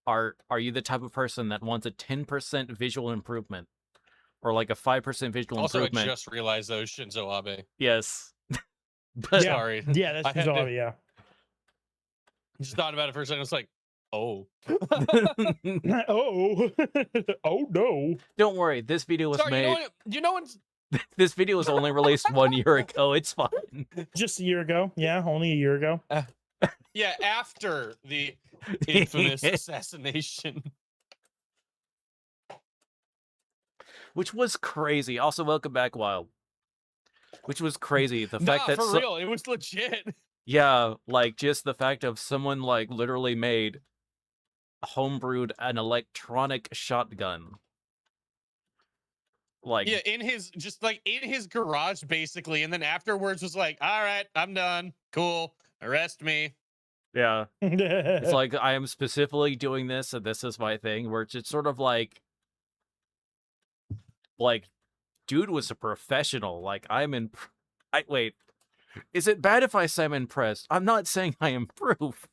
Are you the type of person that wants a 10% visual improvement, or like a 5% visual Also, I improvement? just realized those Shinzo Abe. Yes, but Yeah. Sorry. Yeah, that's I had just all, to- yeah. Just thought about it for a second. It's like, oh. Oh. Oh, no. don't worry. This video was Sorry, made. you know when This video was only released 1 year ago. It's fine. Just a year ago. Yeah, only a year ago. Yeah, after the infamous assassination. Which was crazy. Also, welcome back, Wild. Which was crazy. The fact Nah, that for real, it was legit. yeah, like just the fact of someone like literally made homebrewed an electronic shotgun. Like Yeah, in his garage basically, and then afterwards was like, all right, I'm done. Cool. Arrest me. yeah. It's like I am specifically doing this and this is my thing, where it's just sort of like dude was a professional. Like wait. Is it bad if I say I'm impressed? I'm not saying I approve.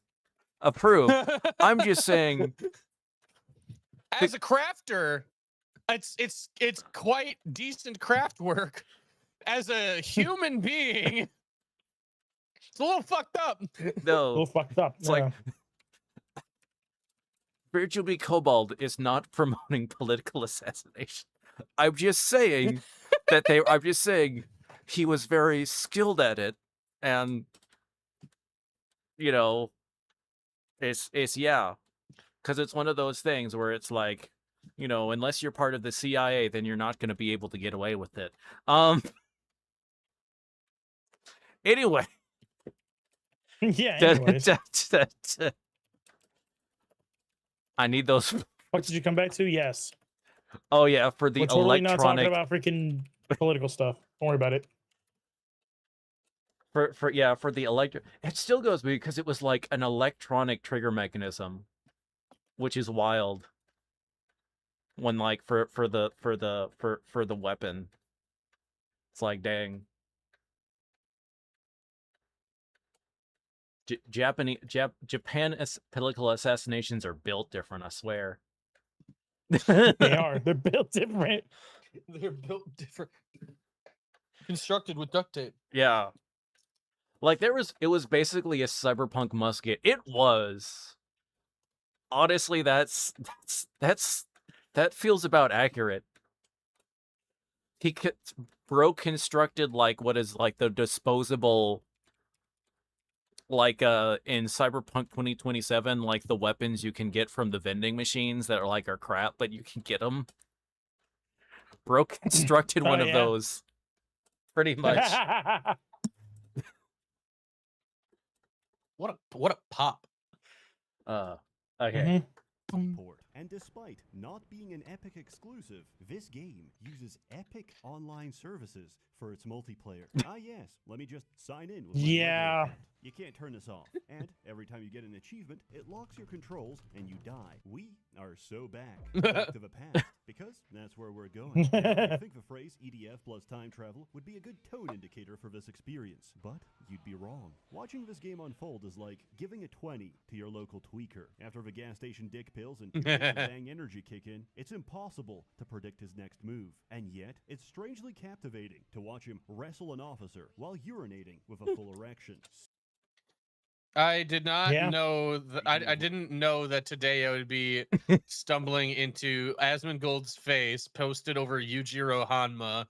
I'm just saying As a crafter, it's quite decent craft work. As a human being, it's a little fucked up. A no. little fucked up. It's like Virtually Kobold is not promoting political assassination. I'm just saying I'm just saying he was very skilled at it, and you know, it's yeah, because it's one of those things where it's like, you know, unless you're part of the CIA, then you're not going to be able to get away with it. Anyway. Yeah, anyways. I need those. What did you come back to? Yes. Oh yeah, for the We're totally not talking electronic. about freaking political stuff. Don't worry about it. For the electric. It still goes because it was like an electronic trigger mechanism, which is wild. When like for the weapon, it's like dang. Japan political assassinations are built different, I swear. They are. They're built different. They're built different. Constructed with duct tape. Yeah. Like it was basically a cyberpunk musket. It was. Honestly, that feels about accurate. Bro constructed like what is like the disposable, like in Cyberpunk 2027, like the weapons you can get from the vending machines that are crap, but you can get them. Bro constructed one of those, pretty much. What a pop. Okay. Port. And despite not being an Epic exclusive, this game uses Epic online services for its multiplayer. Yes, let me just sign in with my Yeah. account. You can't turn this off. And every time you get an achievement, it locks your controls and you die. We are so back to the past, because that's where we're going. I think the phrase EDF plus time travel would be a good tone indicator for this experience, but you'd be wrong. Watching this game unfold is like giving a 20 to your local tweaker. After the gas station dick pills and 2 minutes of bang energy kick in, it's impossible to predict his next move. And yet, it's strangely captivating to watch him wrestle an officer while urinating with a full erection. I did not Yeah. know that. I didn't know that today I would be stumbling into Asmongold's face posted over Yujiro Hanma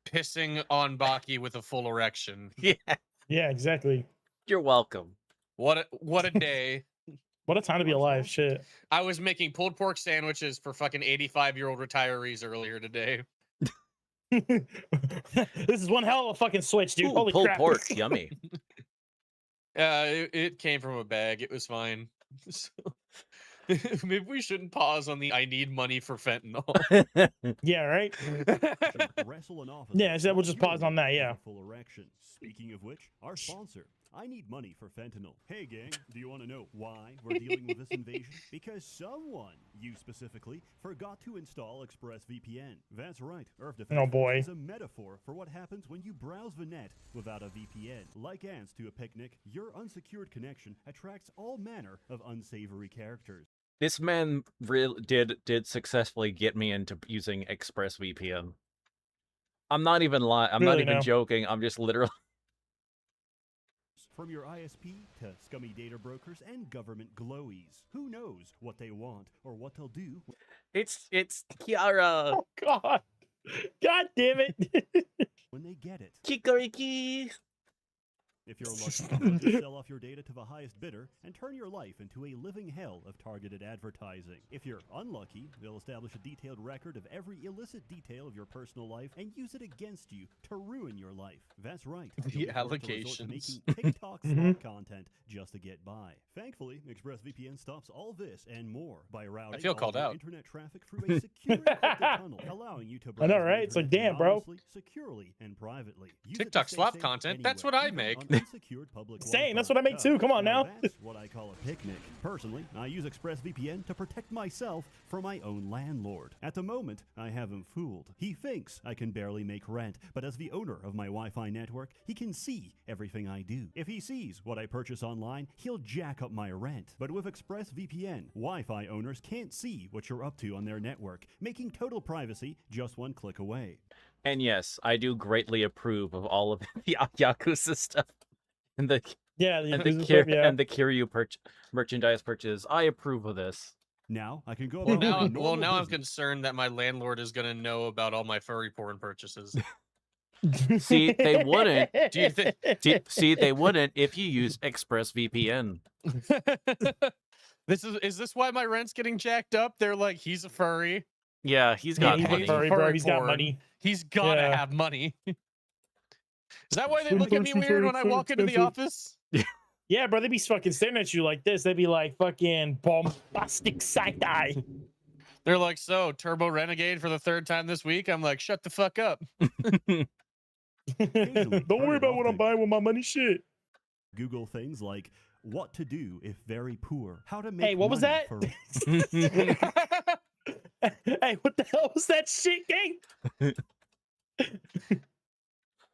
pissing on Baki with a full erection. Yeah. Yeah, exactly. You're welcome. What a day. What a time to be alive. Shit. I was making pulled pork sandwiches for fucking 85-year-old retirees earlier today. This is one hell of a fucking switch, dude. Ooh, Holy pulled crap. pork, yummy. It came from a bag. It was fine. So, maybe we shouldn't pause on the I need money for fentanyl. Yeah, right? Wrestle an officer Yeah, so we'll while just pause on that, urinating yeah. with a full erection. Speaking of which, our sponsor. I need money for fentanyl. Hey gang, do you want to know why we're dealing with this invasion? Because someone, you specifically, forgot to install ExpressVPN. That's right, Earth Defense Oh, boy. is a metaphor for what happens when you browse the net without a VPN. Like ants to a picnic, your unsecured connection attracts all manner of unsavory characters. This man really did successfully get me into using ExpressVPN. I'm not even lying. I'm not Really, even no. joking. I'm just literally. From your ISP to scummy data brokers and government glowies. Who knows what they want or what they'll do It's Kiara. Oh, God. God damn it. when they get it. Kikoriki. If you're lucky, they'll just sell off your data to the highest bidder and turn your life into a living hell of targeted advertising. If you're unlucky, they'll establish a detailed record of every illicit detail of your personal life and use it against you to ruin your life. That's right. The you'll be forced to resort to allegations. making TikTok slop content just to get by. Thankfully, ExpressVPN stops all this and more by routing feel all called of your out. internet traffic through a secure encrypted tunnel, allowing you to browse know, the right? It's like, internet damn, bro. anonymously, securely, and privately. Use it to TikTok stay slop safe content, that's anywhere, what I even make. on unsecured public Same, that's Wi-Fi. what I make too. Come on now. That's what I call a picnic. Personally, I use ExpressVPN to protect myself from my own landlord. At the moment, I have him fooled. He thinks I can barely make rent, but as the owner of my Wi-Fi network, he can see everything I do. If he sees what I purchase online, he'll jack up my rent. But with ExpressVPN, Wi-Fi owners can't see what you're up to on their network, making total privacy just one click away. And yes, I do greatly approve of all of the Yakuza stuff and the Yeah, and the Yakuza stuff, yeah. and the Kiryu merchandise purchase. I approve of this. Now I can go Well, about my now, normal I'm business. concerned that my landlord is going to know about all my furry porn purchases. See, they wouldn't. Do you think? See, they wouldn't if you use ExpressVPN. Is this why my rent's getting jacked up? They're like, he's a furry. Yeah, he's Yeah, got he's a money. furry, bro. Furry He's got porn. money. He's gotta Yeah. have money. Is that why they look at me weird when I walk into the office? Yeah, bro, they'd be fucking staring at you like this. They'd be like fucking bombastic side eye. They're like, so Turbo Renegade for the 3rd time this week. I'm like, shut the fuck up. Don't worry about what I'm buying with my money. Shit. Google things like what to do if very poor, how to make Hey, what was money that? for Hey, what the hell was that shit, gang?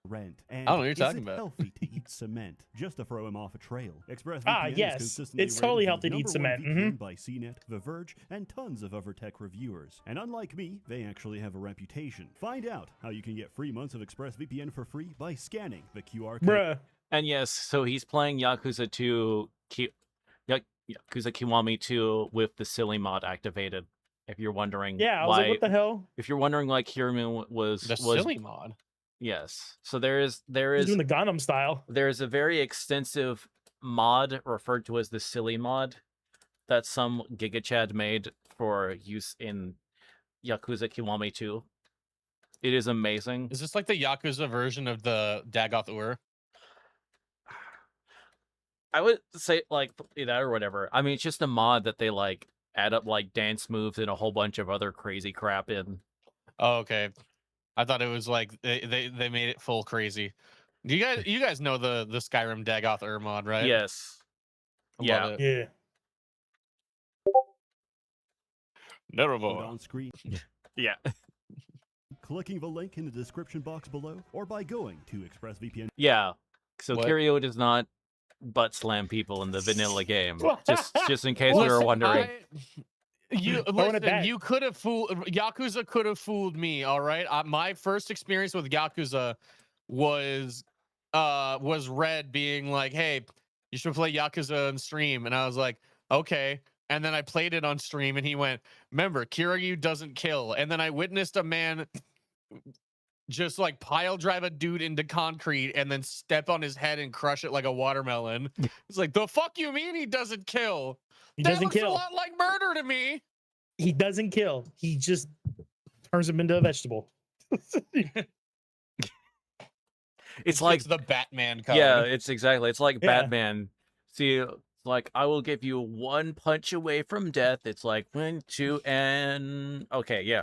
rent, I and don't know what you're is talking it about. healthy to eat cement just to throw him off a trail? ExpressVPN Ah, is yes. consistently It's totally rated the healthy to eat #1 cement. VPN by CNET, The Verge, and tons of other tech reviewers. And unlike me, they actually have a reputation. Find out how you can get 3 months of ExpressVPN for free by scanning the QR code. Bruh. And yes, so he's playing Yakuza 2, Yakuza Kiwami 2 with the silly mod activated. If you're wondering, Yeah, I was why, like, what the hell? if you're wondering, like Kirimu was The silly mod. yes. So there is He's doing the Gundam style. there's a very extensive mod referred to as the silly mod that some Giga Chad made for use in Yakuza Kiwami 2. It is amazing. Is this like the Yakuza version of the Dagoth Ur? I would say like that or whatever. I mean, it's just a mod that they like add up like dance moves and a whole bunch of other crazy crap in. Oh, okay. I thought it was like they made it full crazy. Do you guys know the Skyrim Dagoth Ur mod, right? Yes. I love Yeah. it. Yeah. Nevermore. On screen, Yeah. clicking the link in the description box below, or by going to ExpressVPN. Yeah. So What? Kiryu does not butt slam people in the vanilla game. Just in case you were Listen, wondering. Throwing it back. You could have fooled Yakuza. Could have fooled me. All right. My first experience with Yakuza was Red being like, "Hey, you should play Yakuza on stream," and I was like, "Okay." And then I played it on stream, and he went, "Remember, Kiryu doesn't kill." And then I witnessed a man just like pile drive a dude into concrete and then step on his head and crush it like a watermelon. It's like, the fuck you mean he doesn't kill? He That doesn't looks a kill. lot like murder to me. He doesn't kill. He just turns him into a vegetable. It's like It's the Batman code. yeah, it's exactly. It's like Yeah. Batman. See, it's like I will give you one punch away from death. It's like 1, 2, and okay, yeah.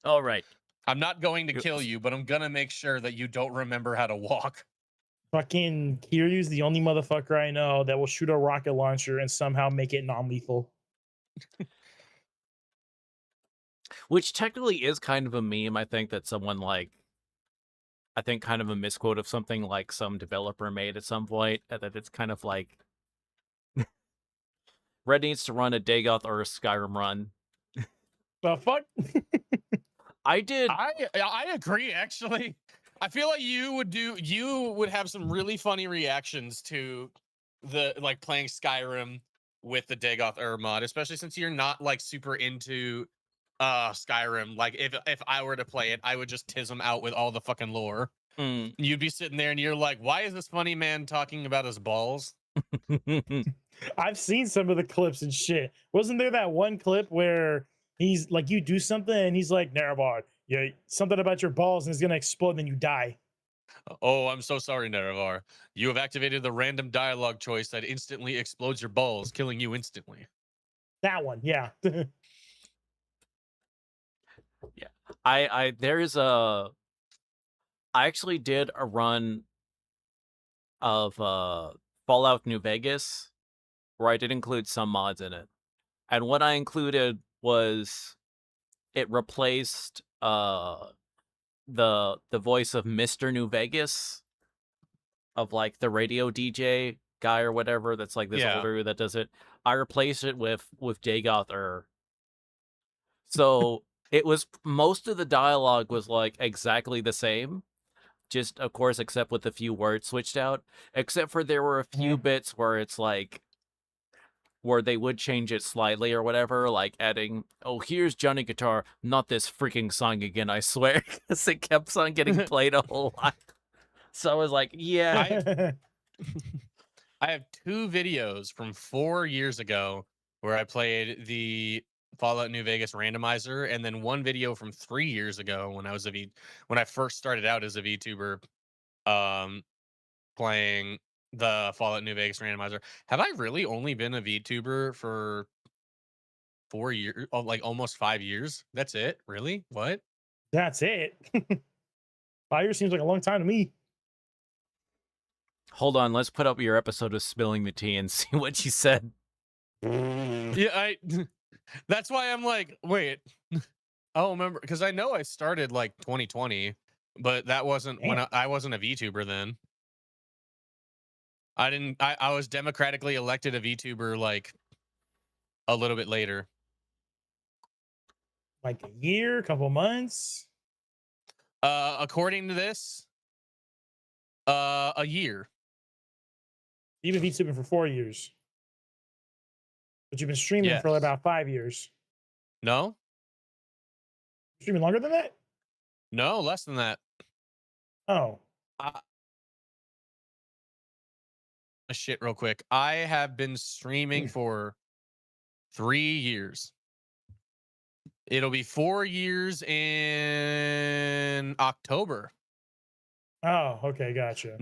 All right. I'm not going to kill you, but I'm gonna make sure that you don't remember how to walk. Fucking Kiryu's the only motherfucker I know that will shoot a rocket launcher and somehow make it non-lethal. Which technically is kind of a meme, I think, that someone like I think kind of a misquote of something like some developer made at some point, that it's kind of like Red needs to run a Dagoth or a Skyrim run. The fuck? I did I agree, actually. I feel like you would have some really funny reactions to the like playing Skyrim with the Dagoth Ur mod, especially since you're not like super into Skyrim. Like if I were to play it, I would just tism out with all the fucking lore. Mm. You'd be sitting there and you're like, why is this funny man talking about his balls? I've seen some of the clips and shit. Wasn't there that one clip where he's like, you do something and he's like, Nerevar, yeah, something about your balls and it's gonna explode and then you die. Oh, I'm so sorry, Nerevar. You have activated the random dialogue choice that instantly explodes your balls, killing you instantly. That one, yeah. I actually did a run of Fallout New Vegas where I did include some mods in it. And what I included was it replaced the voice of Mr. New Vegas, of like the radio DJ guy or whatever that's like this Yeah. older that does it. I replaced it with Dagoth Ur. So it was most of the dialogue was like exactly the same, just of course except with a few words switched out, except for there were a few bits where it's like where they would change it slightly or whatever, like adding, oh, here's Johnny Guitar, not this freaking song again, I swear, because it kept on getting played a whole lot. So I was like, yeah. I have 2 videos from 4 years ago where I played the Fallout New Vegas randomizer, and then 1 video from 3 years ago when I first started out as a VTuber, playing the Fallout New Vegas randomizer. Have I really only been a VTuber for 4 years? Oh, like almost 5 years? That's it? Really? What? That's it. 5 years seems like a long time to me. Hold on, let's put up your episode of Spilling the Tea and see what you said. Yeah, that's why I'm like, wait. I'll remember because I know I started like 2020, but that wasn't when I wasn't a VTuber then. I was democratically elected a VTuber like a little bit later. Like a year, couple months. According to this, a year. You've been VTubing for 4 years. But you've been streaming for Yes. about 5 years. No, Streaming longer than that? no, less than that. Oh. Shit, real quick. I have been streaming for 3 years. It'll be 4 years in October. Oh, okay, gotcha.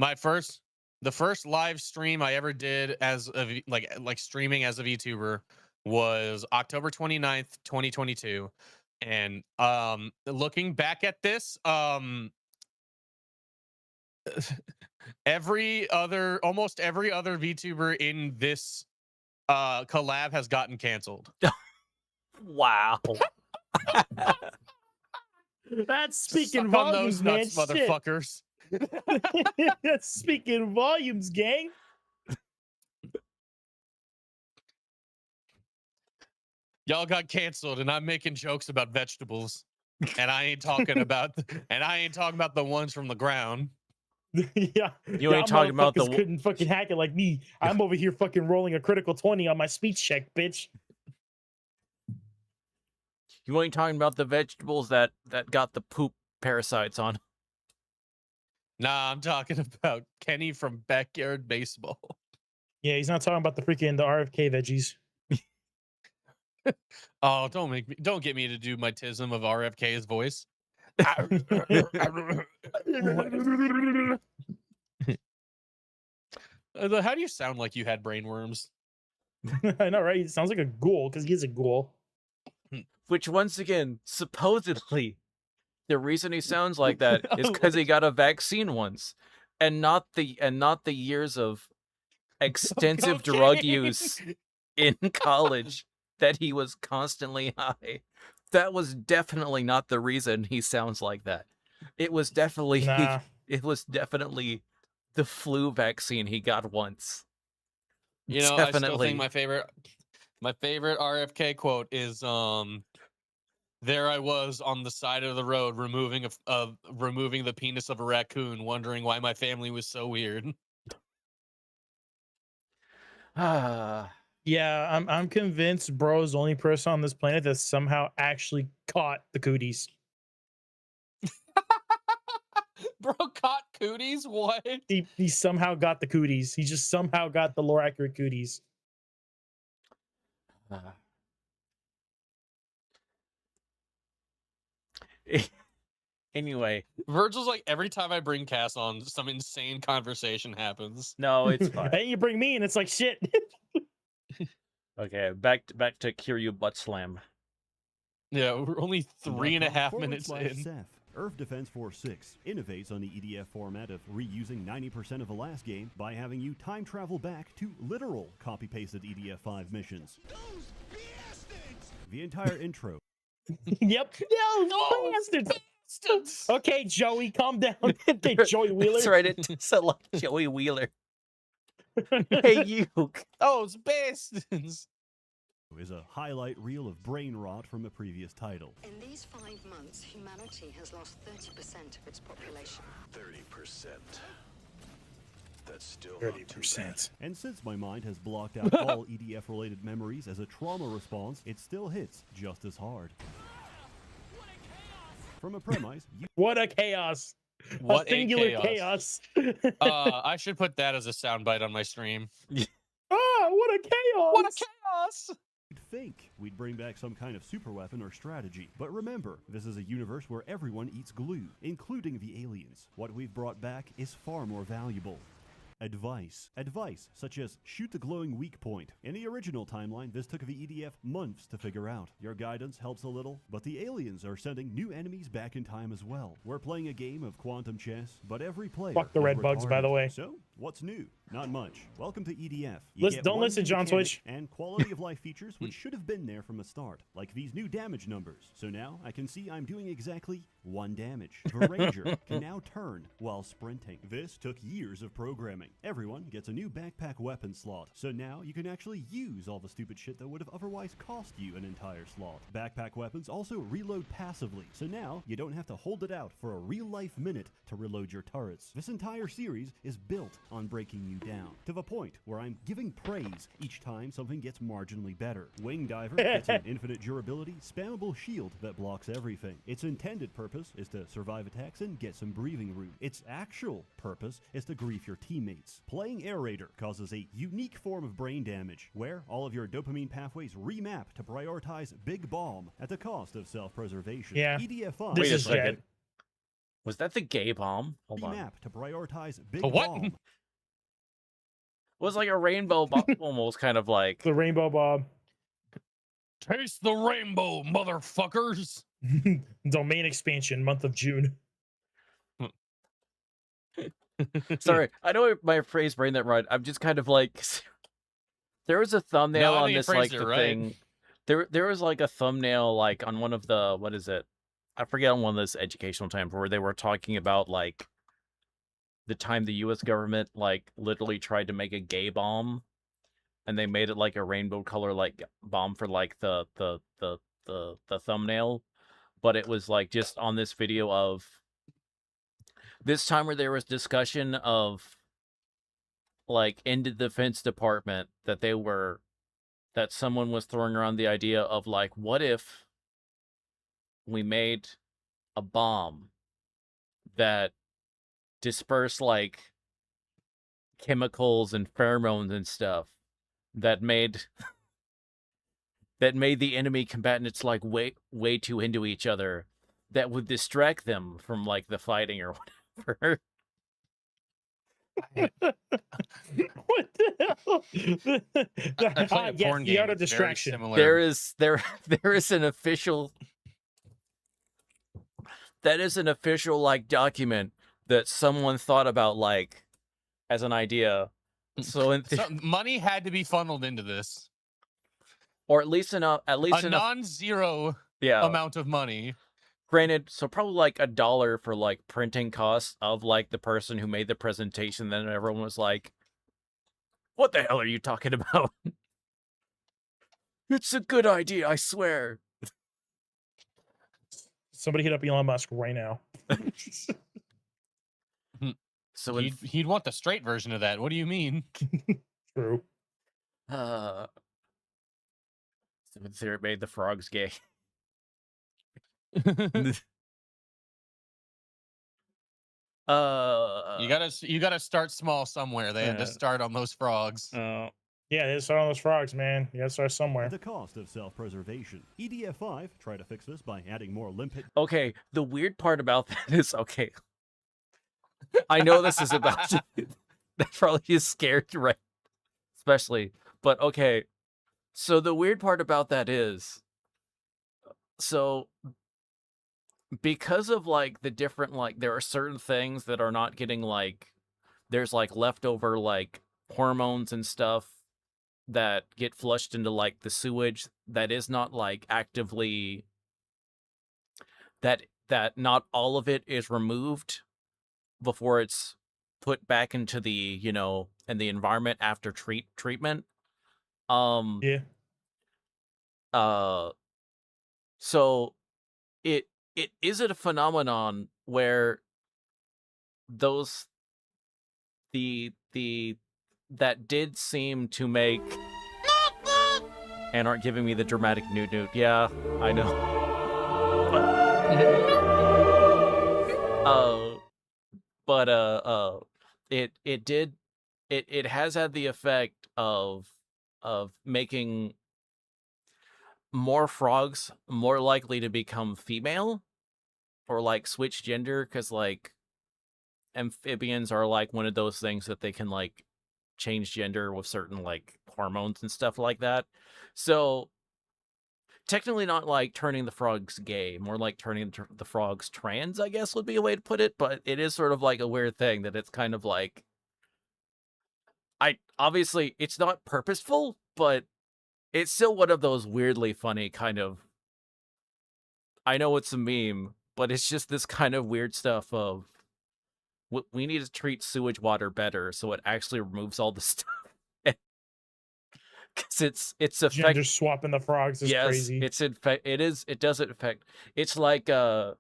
The first live stream I ever did as a like streaming as a VTuber was October 29th, 2022. And looking back at this, almost every other VTuber in this collab has gotten canceled. Wow. That's speaking Suck on volumes, those man. nuts, Shit. motherfuckers. That's speaking volumes, gang. Y'all got canceled, and I'm making jokes about vegetables, and I ain't talking about the ones from the ground. Yeah, You ain't talking about the couldn't fucking hack it like me. I'm over here fucking rolling a critical 20 on my speech check, bitch. You ain't talking about the vegetables that got the poop parasites on. Nah, I'm talking about Kenny from Backyard Baseball. Yeah, he's not talking about the RFK veggies. Oh, don't get me to do my tism of RFK's voice. I How do you sound like you had brainworms? know, right? He sounds like a ghoul because he's a ghoul. Which, once again, supposedly, the reason he sounds like that is because he got a vaccine once, and not the years of extensive drug use in college that he was constantly high. That was definitely not the reason he sounds like that. It was definitely Nah. it was definitely the flu vaccine he got once. You know, I still think my favorite RFK quote is there I was on the side of the road removing the penis of a raccoon, wondering why my family was so weird. Yeah, I'm convinced bro is the only person on this planet that somehow actually caught the cooties. Bro caught cooties? What? He somehow got the cooties. He just somehow got the lore accurate cooties. Anyway, Virgil's like, every time I bring Cass on, some insane conversation happens. no, it's fine. And you bring me and it's like shit. Okay, back to Kiryu Butt Slam. Yeah, we're only 3.5 minutes in. Seth, Earth Defense Force 6 innovates on the EDF format of reusing 90% of the last game by having you time travel back to literal copy-pasted EDF 5 missions. The entire intro. Yep. No, bastards. Okay, Joey, calm down. Okay, Joey Wheeler. That's right, it's a like Joey Wheeler. Hey, you. Oh, it's bastards. Is a highlight reel of brain rot from a previous title. In these 5 months, humanity has lost 30% of its population. 30%. That's still 30%. And since my mind has blocked out all EDF-related memories as a trauma response, it still hits just as hard. From a premise, What a chaos. What a singular chaos. I should put that as a soundbite on my stream. Ah, what a chaos. What a chaos! you'd think we'd bring back some kind of super weapon or strategy. But remember, this is a universe where everyone eats glue, including the aliens. What we've brought back is far more valuable. Advice. Advice, such as shoot the glowing weak point. In the original timeline, this took the EDF months to figure out. Your guidance helps a little, but the aliens are sending new enemies back in time as well. We're playing a game of quantum chess, but every player Fuck the is red bugs, by the retarded. way. So, what's new? Not much. Welcome to EDF. Don't one listen, new John mechanic Switch. and quality of life features which should have been there from the start, like these new damage numbers. So now I can see I'm doing exactly 1 damage. The Ranger can now turn while sprinting. This took years of programming. Everyone gets a new backpack weapon slot, so now you can actually use all the stupid shit that would have otherwise cost you an entire slot. Backpack weapons also reload passively, so now you don't have to hold it out for a real-life minute to reload your turrets. This entire series is built on breaking you down, to the point where I'm giving praise each time something gets marginally better. Wing Diver gets an infinite durability, spammable shield that blocks everything. Its intended purpose is to survive attacks and get some breathing room. Its actual purpose is to grief your teammates. Playing Aerator causes a unique form of brain damage, where all of your dopamine pathways remap to prioritize Big Bomb at the cost of self-preservation. Yeah. EDF5 This Wait a is second. Jet. Was that the gay bomb? Hold on. remap to prioritize Big A what? Bomb. It was like a rainbow bomb, almost kind of like. The Rainbow Bob. Taste the rainbow, motherfuckers. Domain expansion, month of June. Sorry, I know my phrase brain that right. I'm just kind of like. There was a thumbnail No, I on think you this like phrased it the right. thing. There was like a thumbnail like on one of the what is it? I forget on one of those educational times where they were talking about like the time the U.S. government like literally tried to make a gay bomb, and they made it like a rainbow color like bomb for like the thumbnail, but it was like just on this video of this time where there was discussion of like in the Defense Department that someone was throwing around the idea of like, what if we made a bomb that dispersed like chemicals and pheromones and stuff that made the enemy combatants like way too into each other, that would distract them from like the fighting or whatever. What the hell? I play a Yes, porn the game. art of It's very distraction. similar. There is an official like document that someone thought about like as an idea. So money had to be funneled into this. or at least enough Non-zero yeah. amount of money. Granted, so probably like $1 for like printing costs of like the person who made the presentation. Then everyone was like, "What the hell are you talking about?" It's a good idea, I swear. Somebody hit up Elon Musk right now. So He'd want the straight version of that. What do you mean? True. so in theory, it made the frogs gay. You gotta start small somewhere. They had to Yeah. start on those frogs. Yeah, they start on those frogs, man. You gotta start somewhere. At the cost of self-preservation. EDF5 tried to fix this by adding more limpet. Okay, the weird part about that is, okay, I know this is about to, that probably is scared, right? Especially, but okay, so the weird part about that is, so because of like the different, like there are certain things that are not getting like, there's like leftover like hormones and stuff that get flushed into like the sewage that is not like actively, that not all of it is removed before it's put back into the, you know, in the environment after treatment. Yeah. So it is it a phenomenon where those that did seem to make and aren't giving me the dramatic newt. Yeah, I know. It has had the effect of making more frogs more likely to become female or like switch gender, because like amphibians are like one of those things that they can like change gender with certain like hormones and stuff like that. So technically not like turning the frogs gay, more like turning the frogs trans, I guess would be a way to put it. But it is sort of like a weird thing that it's kind of like, obviously it's not purposeful, but it's still one of those weirdly funny kind of, I know it's a meme, but it's just this kind of weird stuff of, we need to treat sewage water better so it actually removes all the stuff. Because it's Gender swapping the frogs is crazy. It doesn't affect. It's like I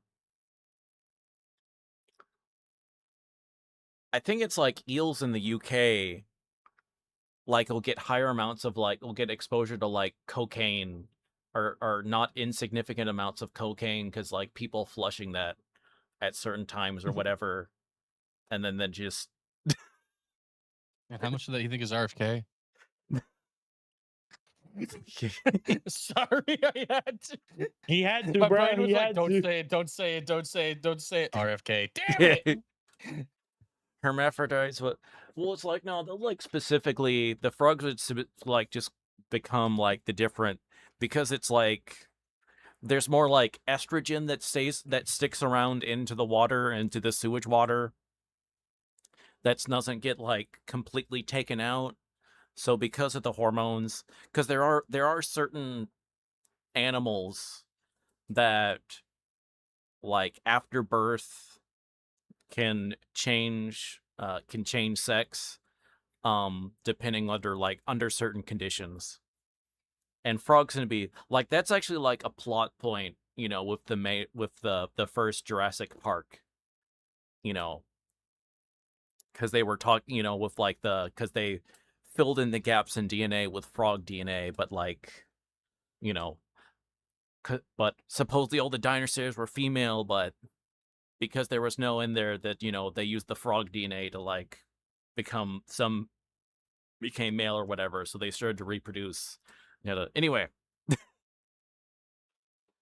think it's like eels in the UK, like will get higher amounts of like, will get exposure to like cocaine or not insignificant amounts of cocaine because like people flushing that at certain times or whatever, and then just And how much of that you think is RFK? Sorry, I had to. He had to, My bro. brain was He like, had don't to. say it, don't say it, don't say it, don't say it. RFK. Damn it. hermaphrodites. Well, it's like, no, they'll like specifically the frogs would like just become like the different, because it's like there's more like estrogen that sticks around into the water, into the sewage water, that doesn't get like completely taken out. So because of the hormones, because there are certain animals that like after birth can change sex depending under certain conditions. And frogs gonna be like, that's actually like a plot point, with the first Jurassic Park, because they were talking, with like because they filled in the gaps in DNA with frog DNA, but like, but supposedly all the dinosaurs were female, but because there was no in there that, they used the frog DNA to like some became male or whatever, so they started to reproduce. Anyway.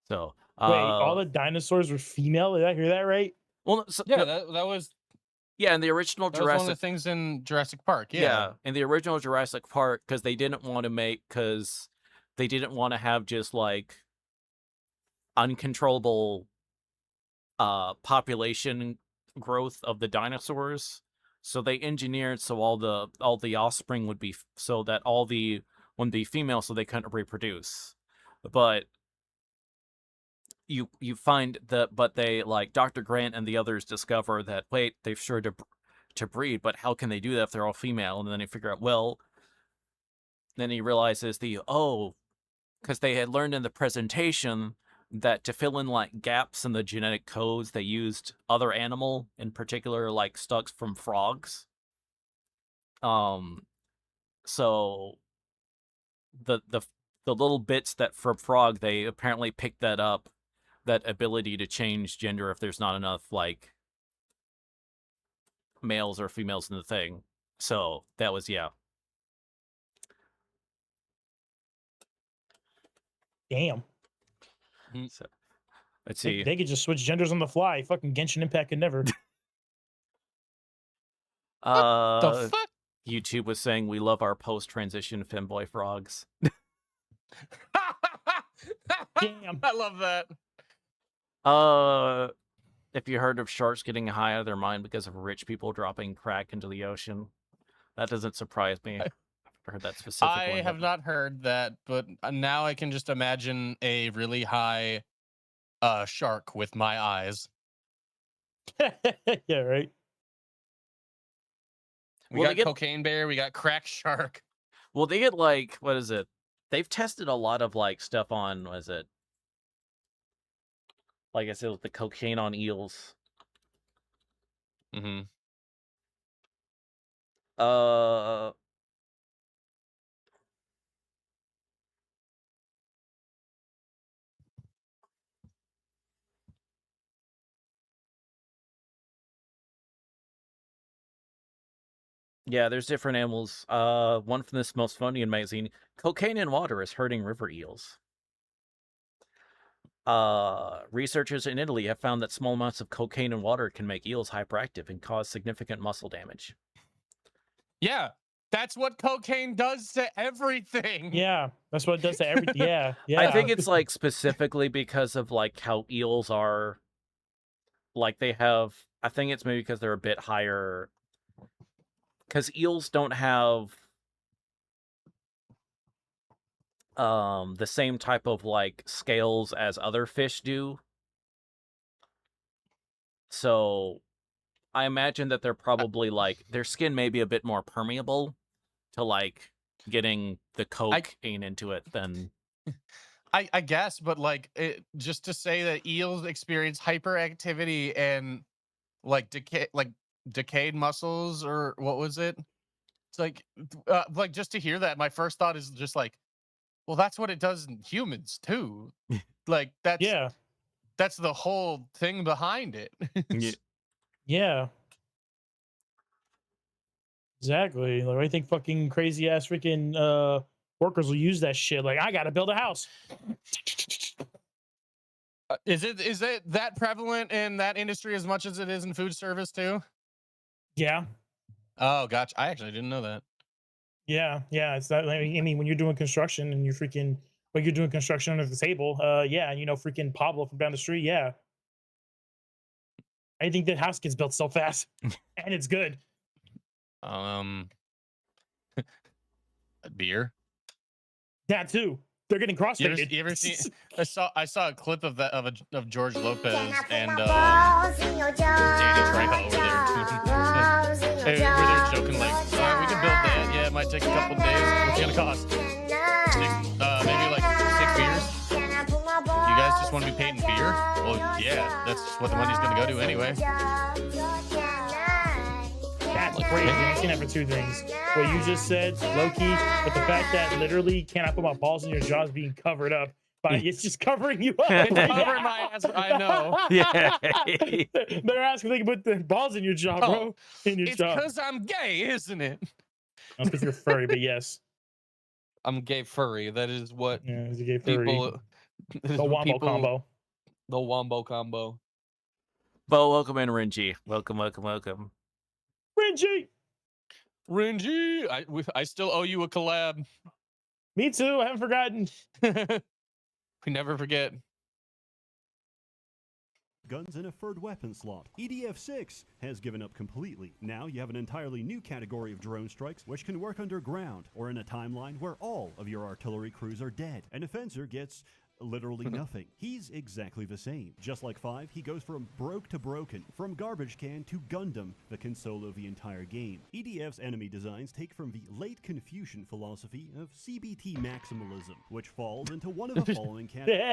So Wait, all the dinosaurs were female? Did I hear that right? well, Yeah, that was in the original that was one of the Jurassic things in Jurassic Park. Yeah. in the original Jurassic Park, because they didn't want to have just like uncontrollable population growth of the dinosaurs, so they engineered so all the offspring would be wouldn't be female, so they couldn't reproduce. But you find that, but they like Dr. Grant and the others discover that, wait, they've sure to breed, but how can they do that if they're all female? And then they figure out, well, then he realizes because they had learned in the presentation that to fill in like gaps in the genetic codes, they used other animal, in particular like stuck from frogs. So the little bits that from frog, they apparently picked that up, that ability to change gender if there's not enough like males or females in the thing. So that was, yeah. Damn. So let's see. They could just switch genders on the fly. Fucking Genshin Impact could never. The fuck? YouTube was saying we love our post-transition femboy frogs. Damn. I love that. If you heard of sharks getting high out of their mind because of rich people dropping crack into the ocean, that doesn't surprise me. I've heard that specifically. I have not heard that, but now I can just imagine a really high shark with my eyes. Yeah, right. We got cocaine bear, we got crack shark. Well, they get like, what is it? They've tested a lot of like stuff on, what is it? Like I said, with the cocaine on eels. Mm-hmm. Yeah, there's different animals. One from the Smithsonian magazine. Cocaine in water is hurting river eels. Researchers in Italy have found that small amounts of cocaine and water can make eels hyperactive and cause significant muscle damage. Yeah, that's what cocaine does to everything. Yeah, that's what it does to everything. Yeah, yeah. I think it's like specifically because of like how eels are, like they have. I think it's maybe because they're a bit higher. Because eels don't have the same type of like scales as other fish do. So I imagine that they're probably like their skin may be a bit more permeable to like getting the cocaine into it than I guess, but like just to say that eels experience hyperactivity and like decayed muscles, or what was it? It's like just to hear that, my first thought is just like, well, that's what it does in humans too. Like that's the whole thing behind it. Yeah. Exactly. Like I think fucking crazy ass freaking workers will use that shit. Like I gotta build a house. Is it that prevalent in that industry as much as it is in food service too? Yeah. Oh, gotcha. I actually didn't know that. Yeah. It's that. I mean, when you're doing construction and you're doing construction under the table, yeah, and freaking Pablo from down the street, yeah. I think that house gets built so fast, and it's good. Beer. That too. They're getting crossfaded. You ever seen? I saw a clip of that of George Lopez and Danny Trejo over there. Where they're joking like, all right, we can build that. Yeah, it might take a couple days. What's it gonna cost? Maybe like 6 beers. You guys just want to be paid in beer? Well, yeah, that's what the money's gonna go to anyway. That's crazy. I've seen that for two things. What you just said, low-key, but the fact that literally can I put my balls in your jaws being covered up by it's just covering you up. It's covering my ass. I know. Yeah. They're asking if they can put the balls in your jaw, bro. In your jaw. It's because I'm gay, isn't it? That's because you're furry, but yes. I'm gay furry. That is what he's a gay furry. people. The wombo combo. The wombo combo. Bo, welcome in, Renji. Welcome. Renji! I still owe you a collab. Me too. I haven't forgotten. We never forget. Guns and a third weapon slot. EDF 6 has given up completely. Now you have an entirely new category of drone strikes which can work underground or in a timeline where all of your artillery crews are dead. An offender gets literally nothing. He's exactly the same. Just like 5, he goes from broke to broken, from garbage can to Gundam that can solo the entire game. EDF's enemy designs take from the late Confucian philosophy of CBT maximalism, which falls into one of the following categories.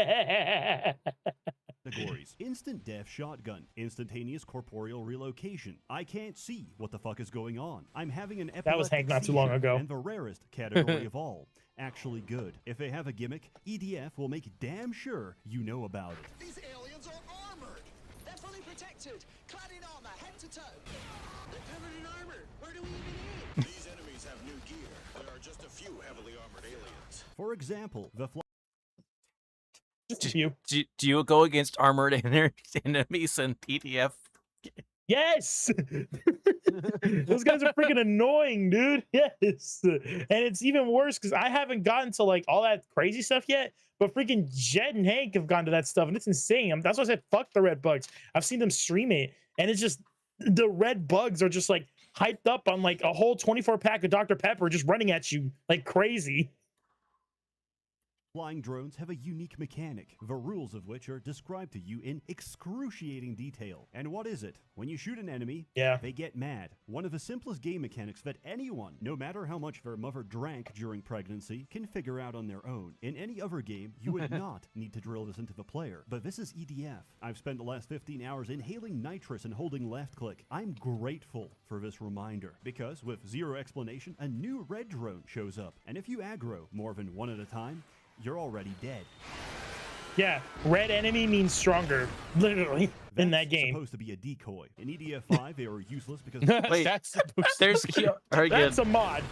Instant death shotgun, instantaneous corporeal relocation. I can't see what the fuck is going on. I'm having an epileptic That was Hank not too long ago. And the rarest category of all. Actually good. If they have a gimmick, EDF will make damn sure you know about it. These aliens are armored. They're fully protected, clad in armor, head to toe. They're covered in armor. Where do we even aim? These enemies have new gear. There are just a few heavily armored aliens. For example, the Just a few. Do you go against armored enemies in PDF? Yes! Those guys are freaking annoying, dude. Yes. And it's even worse because I haven't gotten to like all that crazy stuff yet, but freaking Jed and Hank have gone to that stuff and it's insane. That's why I said fuck the red bugs. I've seen them stream it and it's just the red bugs are just like hyped up on like a whole 24 pack of Dr. Pepper just running at you like crazy. Flying drones have a unique mechanic, the rules of which are described to you in excruciating detail. And what is it? When you shoot an enemy, they get mad. One of the simplest game mechanics that anyone, no matter how much their mother drank during pregnancy, can figure out on their own. In any other game, you would not need to drill this into the player, but this is EDF. I've spent the last 15 hours inhaling nitrous and holding left click. I'm grateful for this reminder, because with zero explanation, a new red drone shows up. And if you aggro more than one at a time, you're already dead. Yeah, red enemy means stronger, literally, in that game. Supposed to be a decoy. In EDF 5, they are useless because wait, that's there's that's a mod.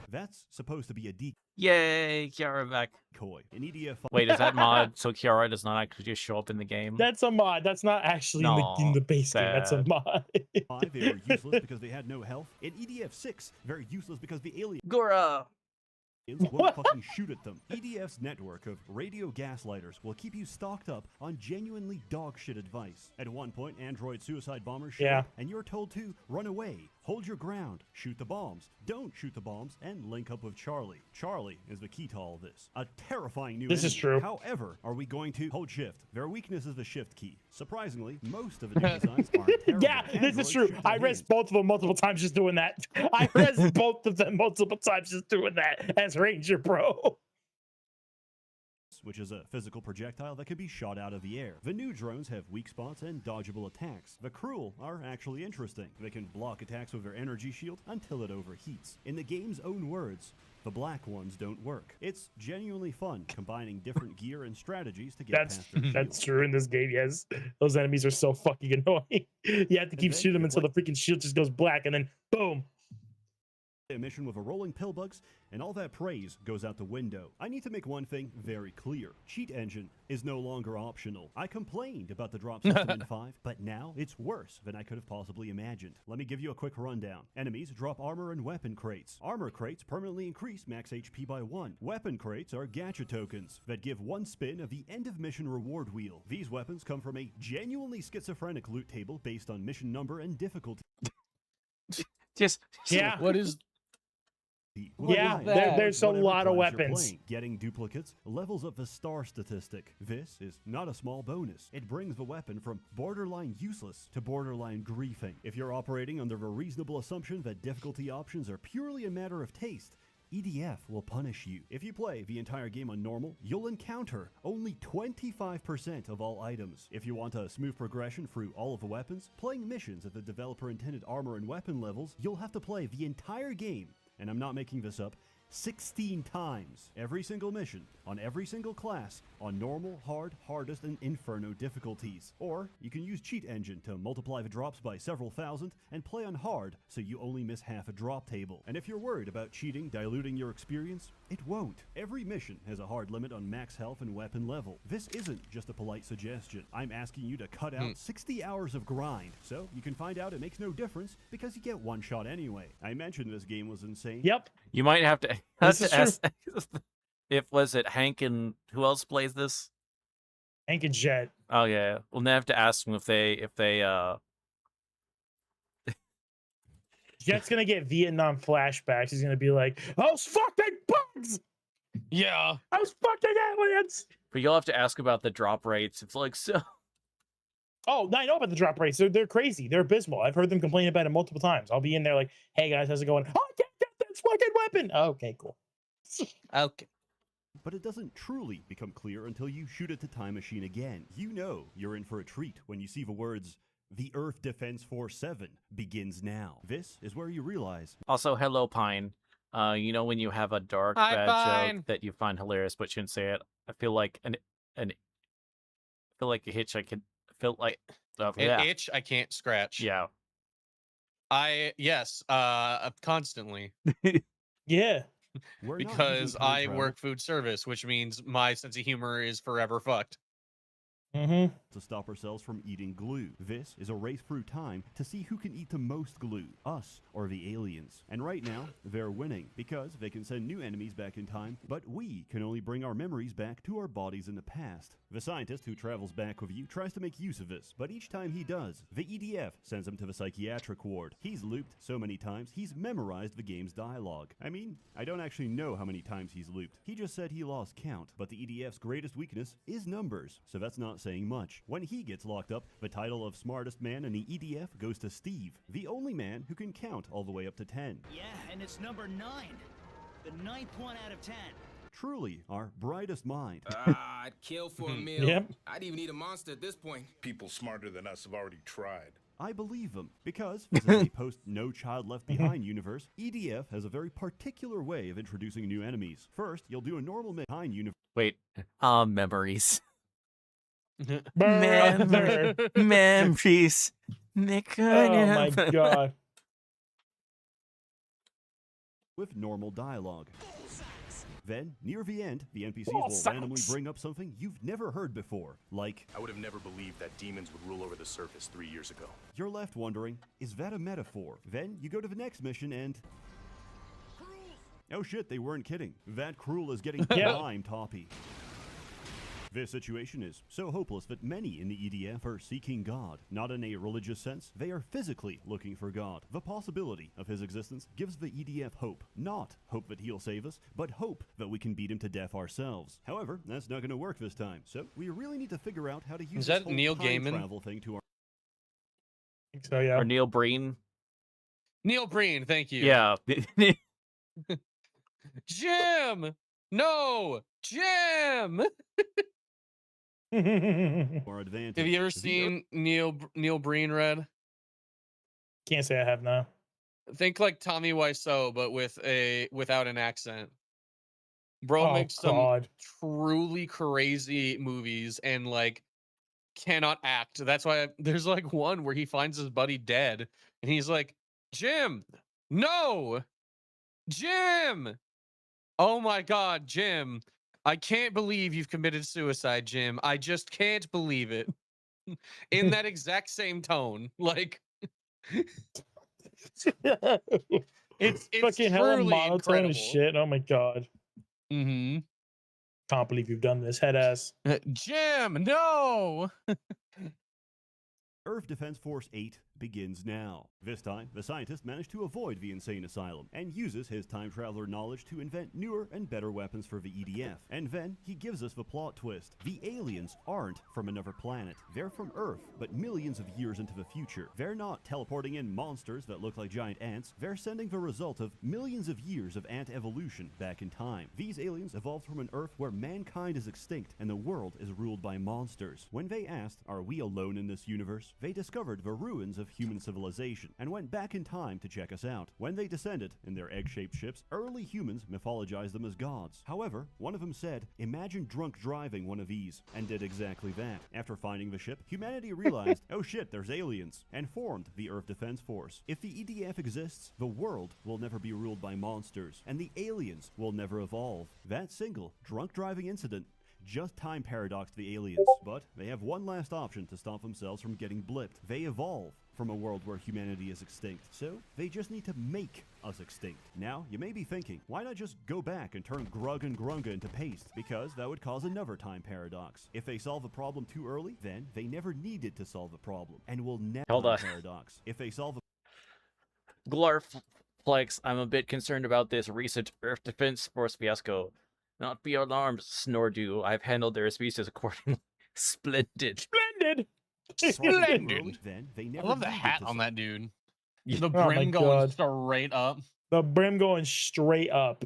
That's supposed to be a Yay, Kiara back. decoy. In EDF, Wait, is that mod so Kiara does not actually just show up in the game? That's a mod. That's not actually in No, the base game. That's a sad. mod. 5, they were useless because they had no health. In EDF 6, very useless because the aliens Gura! won't fucking shoot at them. EDF's network of radio gaslighters will keep you stocked up on genuinely dog shit advice. At one point, android suicide bombers show Yeah. up, and you're told to run away, hold your ground, shoot the bombs, don't shoot the bombs, and link up with Charlie. Charlie is the key to all this. A terrifying new This is enemy. true. However, are we going to hold shift? Their weakness is the shift key. Surprisingly, most of the new designs are terrible. Yeah, this is Androids true. shoot their I hands. read both of them multiple times just doing that. I read both of them multiple times just doing that as Ranger, bro. Which is a physical projectile that can be shot out of the air. The new drones have weak spots and dodgeable attacks. The cruel are actually interesting. They can block attacks with their energy shield until it overheats. In the game's own words, the black ones don't work. It's genuinely fun, combining different gear and strategies to get past their That's shields. true in this game. Yes, those enemies are so fucking annoying. You have to keep then shooting them it's until the freaking shield just goes black, and then boom. A mission with a rolling pillbugs, and all that praise goes out the window. I need to make one thing very clear. Cheat engine is no longer optional. I complained about the drop system in 5, but now it's worse than I could have possibly imagined. Let me give you a quick rundown. Enemies drop armor and weapon crates. Armor crates permanently increase max HP by 1. Weapon crates are gacha tokens that give 1 spin of the end of mission reward wheel. These weapons come from a genuinely schizophrenic loot table based on mission number and difficulty. Just Yeah. What is Yeah, is that? there's a Whatever lot of class you're weapons. playing. Getting duplicates levels up the star statistic. This is not a small bonus. It brings the weapon from borderline useless to borderline griefing. If you're operating under the reasonable assumption that difficulty options are purely a matter of taste, EDF will punish you. If you play the entire game on normal, you'll encounter only 25% of all items. If you want a smooth progression through all of the weapons, playing missions at the developer intended armor and weapon levels, you'll have to play the entire game, and I'm not making this up, 16 times. Every single mission, on every single class, on normal, hard, hardest, and inferno difficulties. Or you can use Cheat Engine to multiply the drops by several thousand and play on hard so you only miss half a drop table. And if you're worried about cheating diluting your experience, it won't. Every mission has a hard limit on max health and weapon level. This isn't just a polite suggestion. I'm asking you to cut out 60 hours of grind, so you can find out it makes no difference because you get one shot anyway. I mentioned this game was insane. Yep. you might have to, This is ask if was it Hank and who else plays this? Hank and Jet. Oh yeah, we'll have to ask them if they Jet's gonna get Vietnam flashbacks. He's gonna be like, "Those fucking bugs! Yeah. Those fucking aliens!" but you'll have to ask about the drop rates. It's like so. Oh, I know about the drop rates. They're crazy. They're abysmal. I've heard them complain about it multiple times. I'll be in there like, "Hey guys, how's it going? Oh, I can't get this fucking weapon." Oh, okay, cool. Okay. But it doesn't truly become clear until you shoot at the time machine again. You know you're in for a treat when you see the words, "The Earth Defense Force 7 begins now." This is where you realize Also, hello Pine. You know when you have a dark Hi, bad Pine. joke that you find hilarious but shouldn't say it. I feel like I feel like a hitch. I feel like An itch I can't scratch. yeah. Yes, constantly. Yeah. we're not using Because time I travel work food service, which means my sense of humor is forever fucked. Mm-hmm. to stop ourselves from eating glue. This is a race through time to see who can eat the most glue, us or the aliens. And right now, they're winning because they can send new enemies back in time, but we can only bring our memories back to our bodies in the past. The scientist who travels back with you tries to make use of this, but each time he does, the EDF sends him to the psychiatric ward. He's looped so many times, he's memorized the game's dialogue. I mean, I don't actually know how many times he's looped. He just said he lost count, but the EDF's greatest weakness is numbers, so that's not saying much. When he gets locked up, the title of smartest man in the EDF goes to Steve, the only man who can count all the way up to 10. Yeah, and it's number 9. The 9th one out of 10. Truly, our brightest mind. I'd kill for a meal. Yep. I'd even eat a monster at this point. People smarter than us have already tried. I believe them, because this is a post-No Child Left Behind universe. EDF has a very particular way of introducing new enemies. First, you'll do a normal behind universe. Wait, memories. Brother. Memories. Oh my god. with normal dialogue. Then, near the end, the NPCs Ball will randomly sacks. bring up something you've never heard before, like, I would have never believed that demons would rule over the surface 3 years ago. you're left wondering, is that a metaphor? Then you go to the next mission and... Oh shit, they weren't kidding. That Cruel is getting prime toppy. This situation is so hopeless that many in the EDF are seeking God. Not in a religious sense, they are physically looking for God. The possibility of his existence gives the EDF hope. Not hope that he'll save us, but hope that we can beat him to death ourselves. However, that's not going to work this time, so we really need to figure out how to use Is this that whole Neil time Gaiman? travel thing to our... So yeah. Or Neil Breen. Neil Breen, thank you. Yeah. Jim! No! Jim! our advantage. Have you ever The seen Neil Breen, Red? Can't say I have now. Think like Tommy Wiseau, but without an accent. Bro Oh, makes some God. truly crazy movies and like cannot act. That's why there's like one where he finds his buddy dead and he's like, Jim, no, Jim. Oh my God, Jim. I can't believe you've committed suicide, Jim. I just can't believe it. In that exact same tone. Like it's fucking hella truly monotone incredible. as shit. Oh my God. Mm-hmm. Can't believe you've done this, head ass. Jim, no. Earth Defense Force 8 begins now. This time, the scientist managed to avoid the insane asylum and uses his time traveler knowledge to invent newer and better weapons for the EDF. And then he gives us the plot twist. The aliens aren't from another planet. They're from Earth, but millions of years into the future. They're not teleporting in monsters that look like giant ants. They're sending the result of millions of years of ant evolution back in time. These aliens evolved from an Earth where mankind is extinct and the world is ruled by monsters. When they asked, are we alone in this universe? They discovered the ruins of human civilization and went back in time to check us out. When they descended in their egg-shaped ships, early humans mythologized them as gods. However, one of them said, imagine drunk driving one of these, and did exactly that. After finding the ship, humanity realized, oh shit, there's aliens, and formed the Earth Defense Force. If the EDF exists, the world will never be ruled by monsters, and the aliens will never evolve. That single drunk driving incident just time paradoxed the aliens, but they have one last option to stop themselves from getting blipped. They evolve from a world where humanity is extinct, so they just need to make us extinct. Now, you may be thinking, why not just go back and turn Grug and Grunga into paste? Because that would cause another time paradox. If they solve the problem too early, then they never needed to solve the problem, and will never paradox. If they solve a Glarflex, I'm a bit concerned about this recent Earth Defense Force fiasco. Not be alarmed, Snordu. I've handled their species accordingly. Splendid. Splendid. Splendid. Then they I never love the needed hat to on that dude. Yeah. The Oh my brim going God. straight up. The brim going straight up.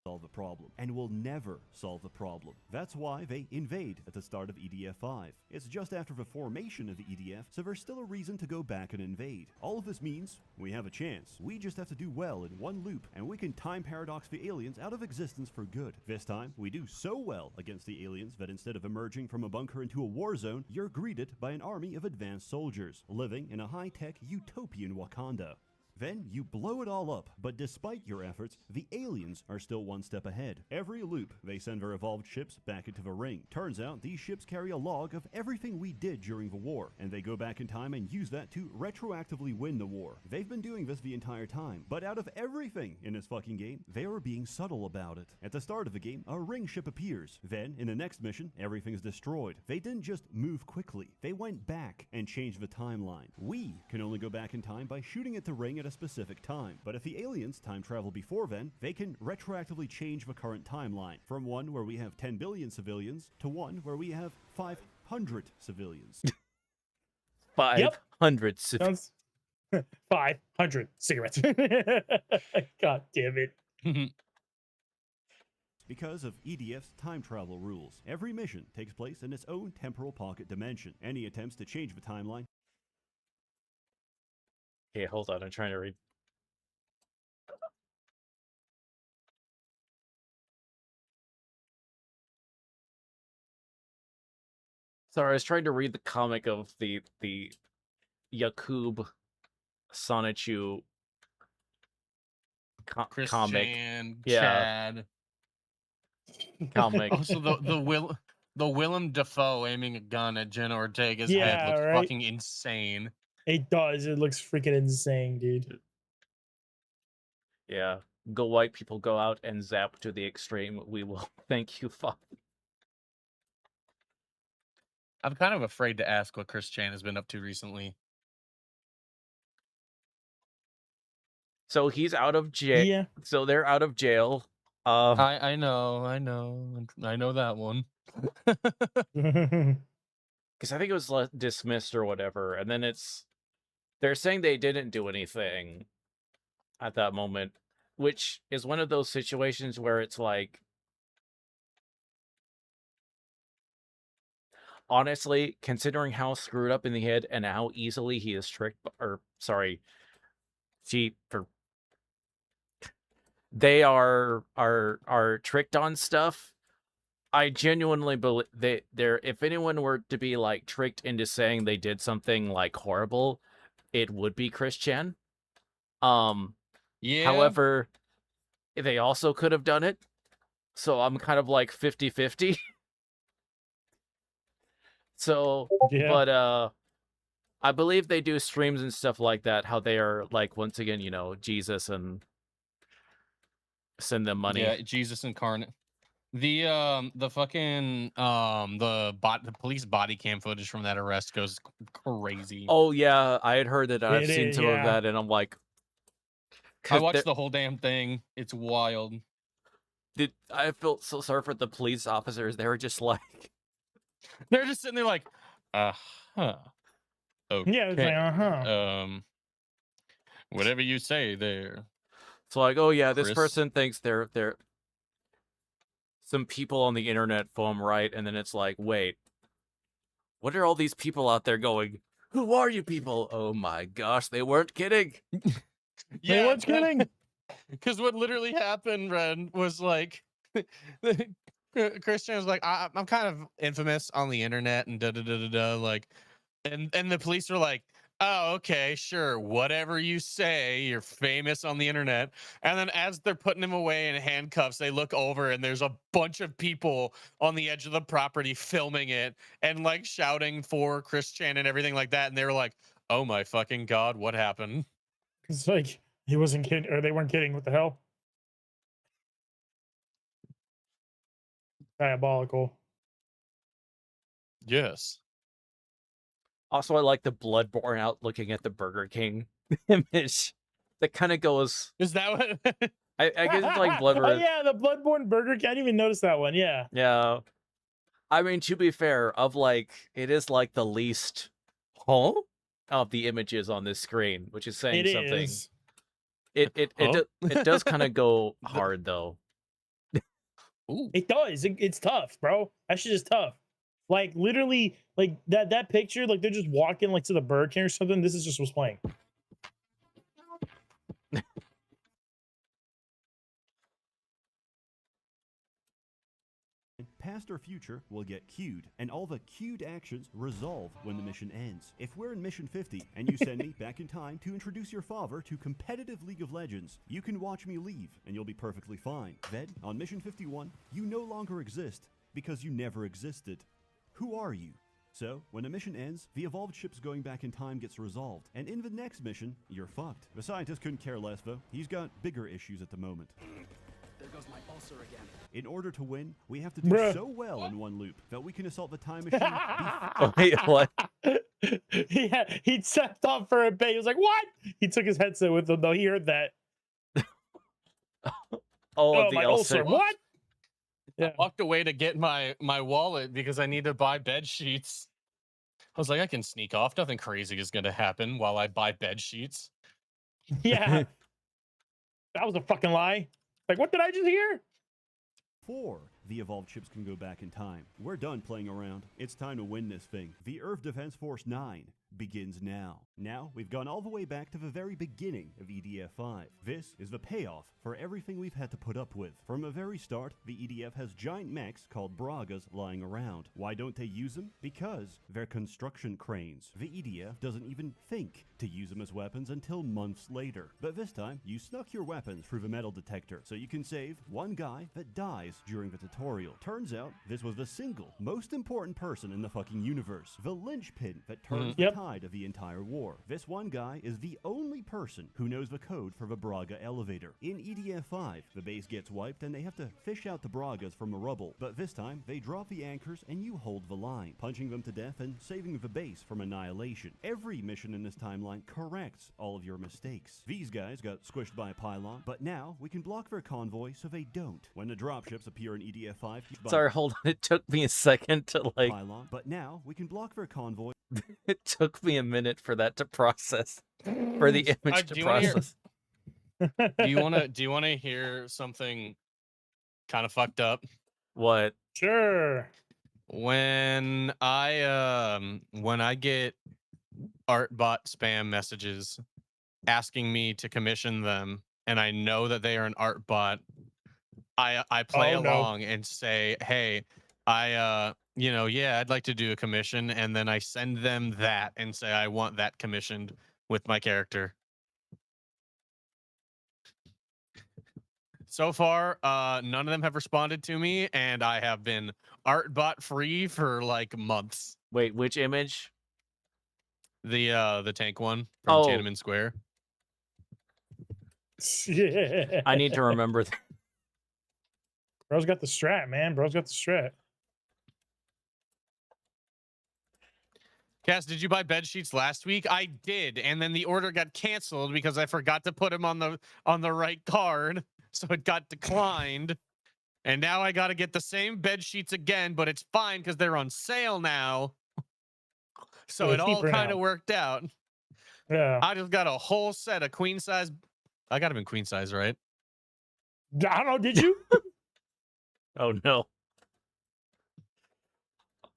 solve the problem, and will never solve the problem. That's why they invade at the start of EDF 5. It's just after the formation of the EDF, so there's still a reason to go back and invade. All of this means we have a chance. We just have to do well in one loop, and we can time paradox the aliens out of existence for good. This time, we do so well against the aliens that instead of emerging from a bunker into a war zone, you're greeted by an army of advanced soldiers, living in a high-tech utopian Wakanda. Then you blow it all up, but despite your efforts, the aliens are still one step ahead. Every loop, they send their evolved ships back into the ring. Turns out these ships carry a log of everything we did during the war, and they go back in time and use that to retroactively win the war. They've been doing this the entire time, but out of everything in this fucking game, they are being subtle about it. At the start of the game, a ring ship appears. Then, in the next mission, everything's destroyed. They didn't just move quickly. They went back and changed the timeline. We can only go back in time by shooting at the ring at a specific time. But if the aliens time travel before then, they can retroactively change the current timeline from one where we have 10 billion civilians to one where we have 500 civilians. 500 Sounds 500 cigarettes. God damn it. Because of EDF's time travel rules, every mission takes place in its own temporal pocket dimension. Any attempts to change the timeline. Okay, hold on. I'm trying to read. Sorry, I was trying to read the comic of the Ytuber SsethTzeentach Chris comic. Chan, Yeah. Chad. Comic. Also, the Willem Dafoe aiming a gun at Jenna Ortega's head Yeah, looks right? fucking insane. It does. It looks freaking insane, dude. Yeah. Go white people go out and zap to the extreme. We will thank you, Father. I'm kind of afraid to ask what Chris Chan has been up to recently. So he's out of jail. Yeah. So they're out of jail. I know that one. Because I think it was dismissed or whatever, and then they're saying they didn't do anything at that moment, which is one of those situations where it's like, honestly, considering how screwed up in the head and how easily he is tricked, they are tricked on stuff. I genuinely believe if anyone were to be like tricked into saying they did something like horrible, it would be Chris Chan. Yeah. However, they also could have done it. So I'm kind of like 50-50. So, Yeah. but I believe they do streams and stuff like that, how they are like, once again, Jesus and send them money. Yeah, Jesus incarnate. The fucking the police body cam footage from that arrest goes crazy. Oh yeah, I had heard that. I've It seen is, some of yeah. that, and I'm like, I watched the whole damn thing. It's wild. I felt so sorry for the police officers. They were just like, they're just sitting there like, huh. Okay. Yeah, it's like, Whatever you say there. It's like, oh yeah, this Chris. person thinks they're some people on the internet foam right, and then it's like, wait, what are all these people out there going? Who are you people? Oh my gosh, they weren't kidding. They weren't kidding. Because what literally happened, Ren, was like, Christian was like, I'm kind of infamous on the internet and like, and the police were like, oh, okay, sure, whatever you say, you're famous on the internet. And then as they're putting him away in handcuffs, they look over and there's a bunch of people on the edge of the property filming it and like shouting for Chris Chan and everything like that. And they were like, oh my fucking God, what happened? It's like he wasn't kidding, or they weren't kidding. What the hell? Diabolical. Yes. Also, I like the Bloodborne out looking at the Burger King image. That kind of goes. Is that what? I guess it's like Bloodborne. Oh yeah, the Bloodborne Burger King. I didn't even notice that one. Yeah. Yeah. I mean, to be fair, it is like the least of the images on this screen, which is saying It something. is. It does kind of go hard though. Ooh. It does. It's tough, bro. That shit is tough. Like literally, like that picture, like they're just walking like to the Burger King or something. This is just what's playing. Past or future will get queued, and all the queued actions resolve when the mission ends. If we're in Mission 50 and you send me back in time to introduce your father to competitive League of Legends, you can watch me leave and you'll be perfectly fine. Then, on Mission 51, you no longer exist because you never existed. Who are you? So, when a mission ends, the evolved ship's going back in time gets resolved, and in the next mission, you're fucked. The scientist couldn't care less though. He's got bigger issues at the moment. There goes my ulcer again. In order to win, we have to do Bruh. so well in one loop that we can assault the time machine. Oh, wait, what? He stepped off for a bit. He was like, "What?" He took his headset with him though. He heard that. Oh, the my ulcer. What? I walked away to get my wallet because I need to buy bed sheets. I was like, I can sneak off. Nothing crazy is going to happen while I buy bed sheets. Yeah. That was a fucking lie. Like, what did I just hear? 4. The evolved ships can go back in time. We're done playing around. It's time to win this thing. The Earth Defense Force 9. begins now. Now, we've gone all the way back to the very beginning of EDF 5. This is the payoff for everything we've had to put up with. From the very start, the EDF has giant mechs called Bragas lying around. Why don't they use them? Because they're construction cranes. The EDF doesn't even think to use them as weapons until months later. But this time, you snuck your weapons through the metal detector, so you can save one guy that dies during the tutorial. Turns out, this was the single most important person in the fucking universe. The linchpin that turns the tide of the entire war. This one guy is the only person who knows the code for the Braga elevator. In EDF 5, the base gets wiped and they have to fish out the Bragas from the rubble. But this time, they drop the anchors and you hold the line, punching them to death and saving the base from annihilation. Every mission in this timeline corrects all of your mistakes. These guys got squished by a pylon, but now we can block their convoy so they don't. When the dropships appear in EDF 5... Sorry, hold on. It took me a second to, like... Pylon, but now we can block their convoy... It took me a minute for that to process. For the image to process. Do you want to hear something kind of fucked up? What? Sure. When I get Artbot spam messages asking me to commission them, and I know that they are an Artbot, I play along and say, hey, I'd like to do a commission, and then I send them that and say I want that commissioned with my character. So far, none of them have responded to me, and I have been Artbot free for like months. Wait, which image? The tank one from Tiananmen Square. Yeah. I need to remember. Bro's got the strat, man. Bro's got the strat. Cass, did you buy bed sheets last week? I did, and then the order got canceled because I forgot to put them on the right card, so it got declined. And now I got to get the same bed sheets again, but it's fine because they're on sale now. So it all kind of worked out. Yeah. I just got a whole set of queen size. I got them in queen size, right? I don't know. Did you? Oh no.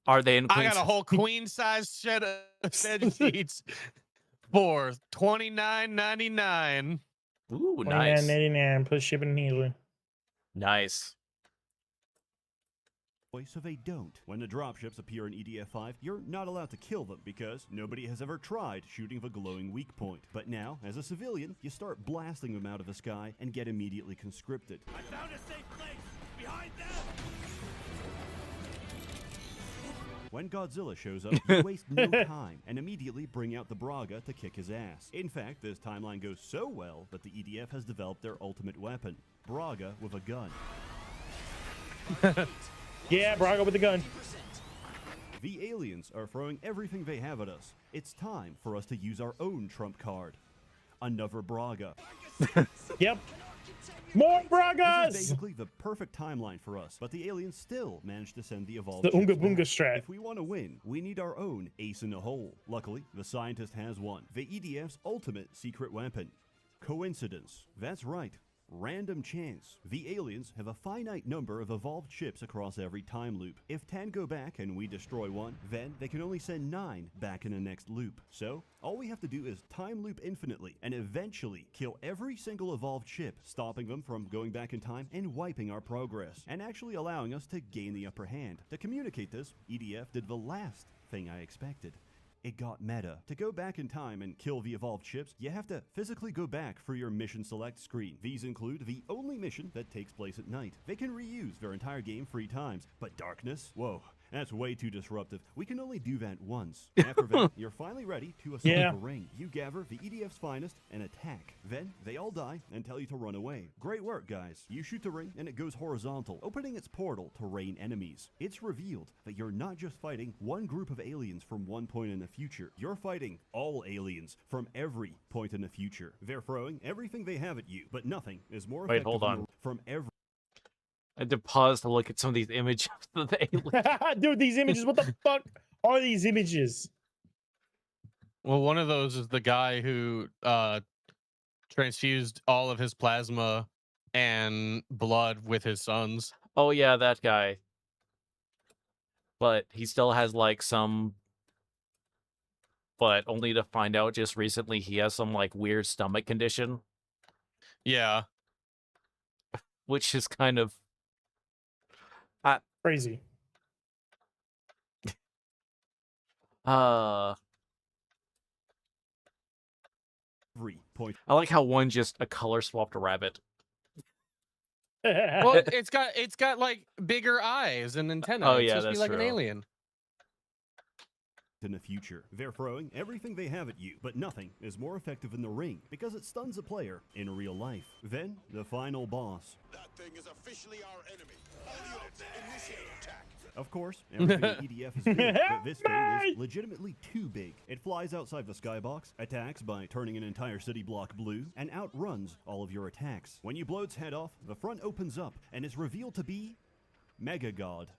Are they in queen? I got a whole queen size set of bed sheets for $29.99. Ooh, nice. $29.99 plus shipping and handling. Nice. So they don't. When the dropships appear in EDF 5, you're not allowed to kill them because nobody has ever tried shooting the glowing weak point. But now, as a civilian, you start blasting them out of the sky and get immediately conscripted. I found a safe place! Behind them! When Godzilla shows up, you waste no time and immediately bring out the Braga to kick his ass. In fact, this timeline goes so well that the EDF has developed their ultimate weapon, Braga with a gun. Yeah, Braga with the gun. The aliens are throwing everything they have at us. It's time for us to use our own trump card. Another Braga. Yep. More Bragas! This is basically the perfect timeline for us, but the aliens still managed to send the evolved The Oonga ships Boonga back. strat. If we want to win, we need our own ace in the hole. Luckily, the scientist has one. The EDF's ultimate secret weapon. Coincidence. That's right. Random chance. The aliens have a finite number of evolved ships across every time loop. If 10 go back and we destroy one, then they can only send 9 back in the next loop. So, all we have to do is time loop infinitely and eventually kill every single evolved ship, stopping them from going back in time and wiping our progress, and actually allowing us to gain the upper hand. To communicate this, EDF did the last thing I expected. It got meta. To go back in time and kill the evolved ships, you have to physically go back for your mission select screen. These include the only mission that takes place at night. They can reuse their entire game 3 times, but darkness? Whoa. That's way too disruptive. We can only do that once. After that, you're finally ready to assault the ring. You gather the EDF's finest and attack. Then, they all die and tell you to run away. Great work, guys. You shoot the ring and it goes horizontal, opening its portal to rain enemies. It's revealed that you're not just fighting one group of aliens from one point in the future. You're fighting all aliens from every point in the future. They're throwing everything they have at you, but nothing is more effective hold on. from every... I had to pause to look at some of these images of the aliens. Dude, these images, what the fuck are these images? Well, one of those is the guy who transfused all of his plasma and blood with his sons. Oh yeah, that guy. But he still has like some but only to find out just recently he has some like weird stomach condition, Yeah. which is kind of Crazy. I like how one just a color swapped a rabbit. Well, it's got like bigger eyes and antennae. Oh, It's yeah, supposed to be that's like an true. alien. In the future, they're throwing everything they have at you, but nothing is more effective in the ring because it stuns a player in real life. Then, the final boss. That thing is officially our enemy. All units, initiate attack. Of course, everything in EDF is big, but this thing is legitimately too big. It flies outside the skybox, attacks by turning an entire city block blue, and outruns all of your attacks. When you blow its head off, the front opens up and is revealed to be Mega God.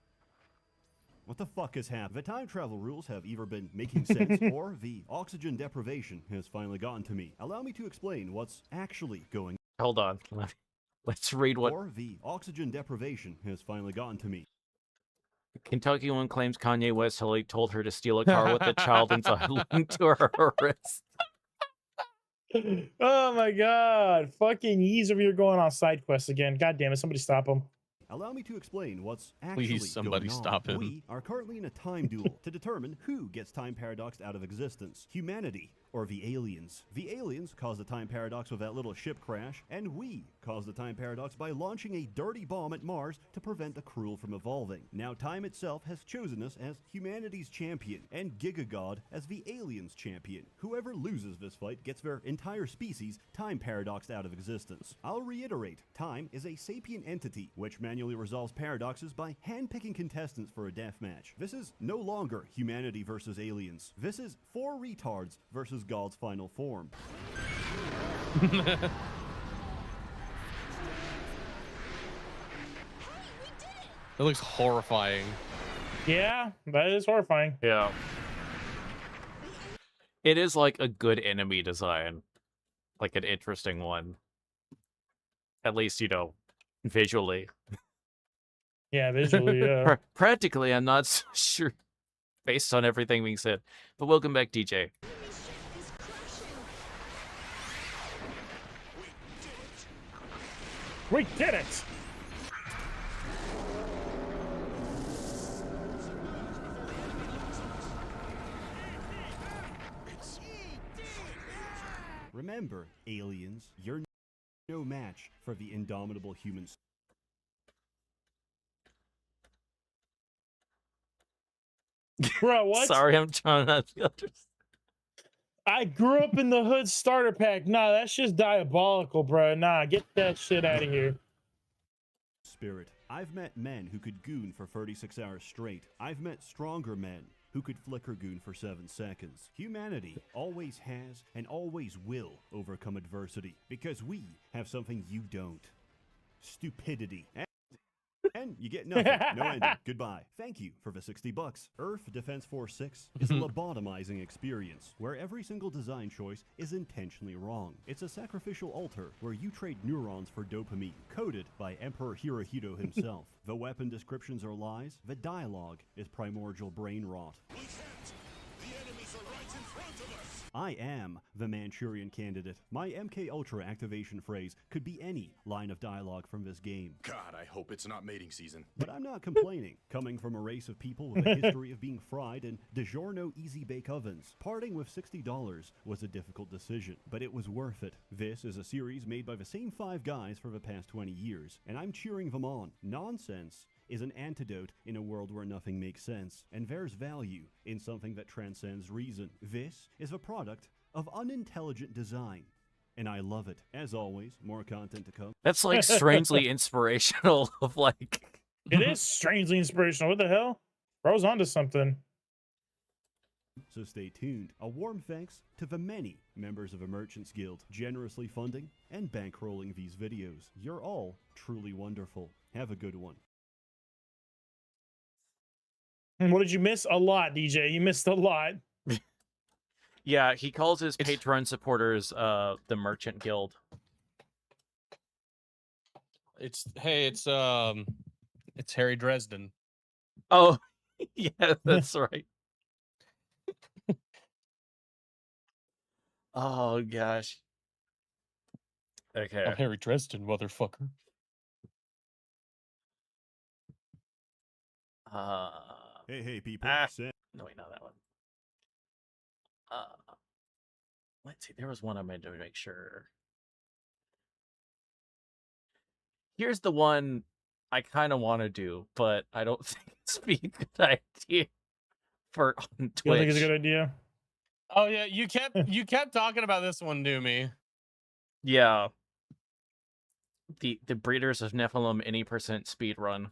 What the fuck has happened? The time travel rules have either been making sense or the oxygen deprivation has finally gotten to me. Allow me to explain what's actually going on. Hold on. Let's read what Or the oxygen deprivation has finally gotten to me. Kentucky one claims Kanye West told her to steal a car with a child inside linked to her wrist. Oh my god. Fucking Yeez over here going on side quests again. God damn it. Somebody stop him. Allow me to explain what's actually Please, somebody going on. stop him. We are currently in a time duel to determine who gets time paradoxed out of existence. Humanity or the aliens. The aliens caused the time paradox with that little ship crash, and we caused the time paradox by launching a dirty bomb at Mars to prevent the Cruel from evolving. Now time itself has chosen us as humanity's champion, and Giga God as the aliens champion. Whoever loses this fight gets their entire species time paradoxed out of existence. I'll reiterate, time is a sapient entity which manually resolves paradoxes by handpicking contestants for a deathmatch. This is no longer humanity versus aliens. This is 4 retards versus God's final form. It looks horrifying. Yeah, that is horrifying. Yeah. It is like a good enemy design. Like an interesting one. At least, you know, visually. Yeah, visually, yeah. Practically, I'm not so sure based on everything being said. But welcome back, DJ. We did it! Remember, aliens, you're no match for the indomitable humans. Bro, what? Sorry, I'm trying not to understand. I grew up in the hood starter pack. Nah, that's just diabolical, bro. Nah, get that shit out of here. Spirit. I've met men who could goon for 36 hours straight. I've met stronger men who could flicker goon for 7 seconds. Humanity always has and always will overcome adversity because we have something you don't. Stupidity. And you get nothing. No ending. Goodbye. Thank you for the $60. Earth Defense Force 6 is a lobotomizing experience where every single design choice is intentionally wrong. It's a sacrificial altar where you trade neurons for dopamine, coded by Emperor Hirohito himself. The weapon descriptions are lies. The dialogue is primordial brain rot. We can't. The enemies are right in front of us. I am the Manchurian Candidate. My MK Ultra activation phrase could be any line of dialogue from this game. God, I hope it's not mating season. But I'm not complaining. Coming from a race of people with a history of being fried in DiGiorno easy bake ovens, parting with $60 was a difficult decision, but it was worth it. This is a series made by the same 5 guys for the past 20 years, and I'm cheering them on. Nonsense is an antidote in a world where nothing makes sense, and there's value in something that transcends reason. This is a product of unintelligent design, and I love it. As always, more content to come. That's like strangely inspirational of like... It is strangely inspirational. What the hell? Bro's onto something. So stay tuned. A warm thanks to the many members of the Merchants Guild generously funding and bankrolling these videos. You're all truly wonderful. Have a good one. What did you miss? A lot, DJ. You missed a lot. Yeah, he calls his Patreon supporters the Merchant Guild. It's Harry Dresden. Oh, yeah, that's right. Oh gosh. Okay. I'm Harry Dresden, motherfucker. Hey, people. No, wait, not that one. Let's see. There was one I meant to make sure. Here's the one I kind of want to do, but I don't think it's be a good idea for on You don't Twitch. think it's a good idea? Oh yeah, you kept talking about this one, Doomy. Yeah. The Breeders of Nephilim any percent speed run.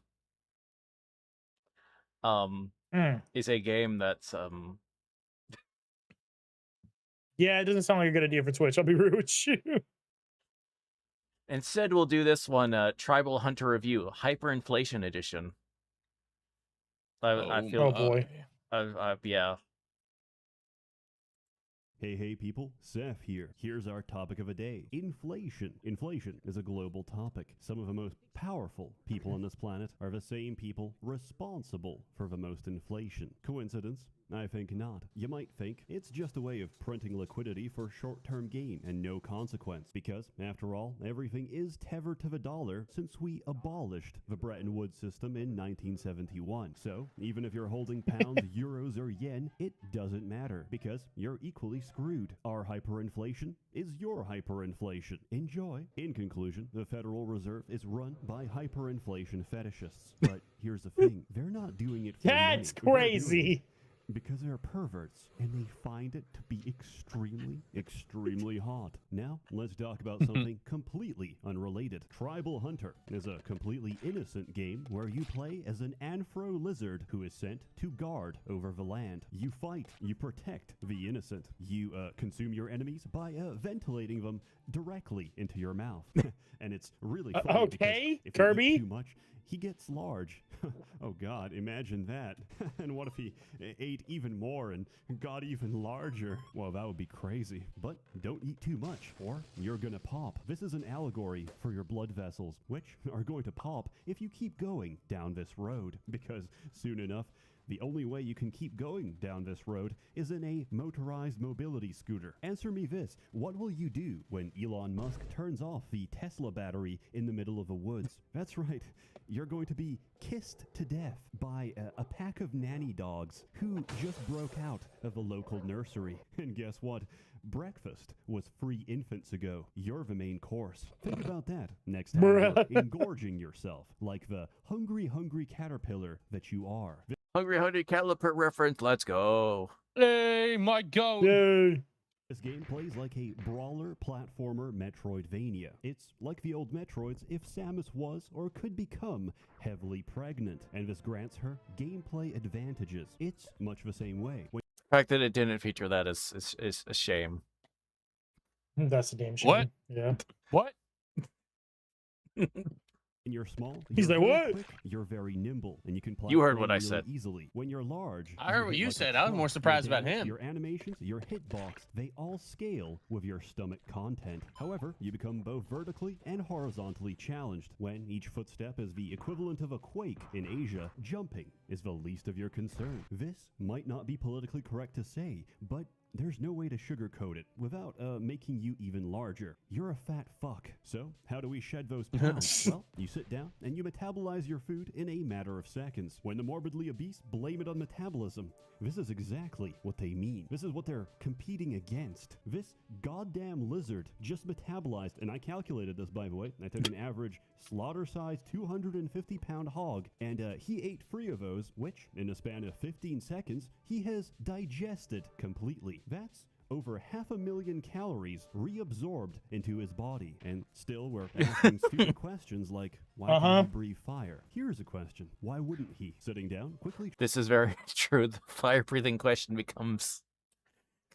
Is a game that's Yeah, it doesn't sound like a good idea for Twitch. I'll be rude with you. Instead, we'll do this one, Tribal Hunter Review, Hyperinflation Edition. I feel. Oh boy. Yeah. Hey, people. Seth here. Here's our topic of the day. Inflation. Inflation is a global topic. Some of the most powerful people on this planet are the same people responsible for the most inflation. Coincidence? I think not. You might think it's just a way of printing liquidity for short-term gain and no consequence, because, after all, everything is tethered to the dollar since we abolished the Bretton Woods system in 1971. So, even if you're holding pounds, euros, or yen, it doesn't matter, because you're equally screwed. Our hyperinflation is your hyperinflation. Enjoy. In conclusion, the Federal Reserve is run by hyperinflation fetishists. But here's the thing, they're not doing it for That's money. They're doing crazy. it because they're perverts, and they find it to be extremely hot. Now, let's talk about something completely unrelated. Tribal Hunter is a completely innocent game where you play as an anthro lizard who is sent to guard over the land. You fight, you protect the innocent. You consume your enemies by ventilating them directly into your mouth. And it's really funny okay, because if Kirby? you eat too much, he gets large. Oh God, imagine that. And what if he ate even more and got even larger? Well, that would be crazy. But don't eat too much or you're gonna pop. This is an allegory for your blood vessels, which are going to pop if you keep going down this road. Because soon enough, the only way you can keep going down this road is in a motorized mobility scooter. Answer me this. What will you do when Elon Musk turns off the Tesla battery in the middle of the woods? That's right. You're going to be kissed to death by a pack of nanny dogs who just broke out of a local nursery. And guess what? Breakfast was free infants ago. You're the main course. Think about that next time you're engorging yourself like the hungry caterpillar that you are. Hungry Caliper reference. Let's go. Hey, my goat. Yay. This game plays like a brawler platformer Metroidvania. It's like the old Metroids if Samus was or could become heavily pregnant, and this grants her gameplay advantages. It's much the same way. The fact that it didn't feature that is a shame. That's a damn shame. What? Yeah. What? When you're small, He's you're like, very what? quick, you're very nimble, and you can You heard platform what I really said. easily. When you're large, I heard you what hit you like a said. I was more truck. surprised Your about damage, him. Your animations, your hitbox, they all scale with your stomach content. However, you become both vertically and horizontally challenged. When each footstep is the equivalent of a quake in Asia, jumping is the least of your concern. This might not be politically correct to say, but there's no way to sugarcoat it without making you even larger. You're a fat fuck. So, how do we shed those pounds? Well, you sit down and you metabolize your food in a matter of seconds. When the morbidly obese blame it on metabolism, this is exactly what they mean. This is what they're competing against. This goddamn lizard just metabolized, and I calculated this, by the way. I took an average slaughter-sized 250-pound hog, and he ate 3 of those, which, in a span of 15 seconds, he has digested completely. That's over 500,000 calories reabsorbed into his body. And still, we're asking stupid questions like, why can't he breathe fire? Here's a question. Why wouldn't he? Sitting down, quickly... This is very true. The fire breathing question becomes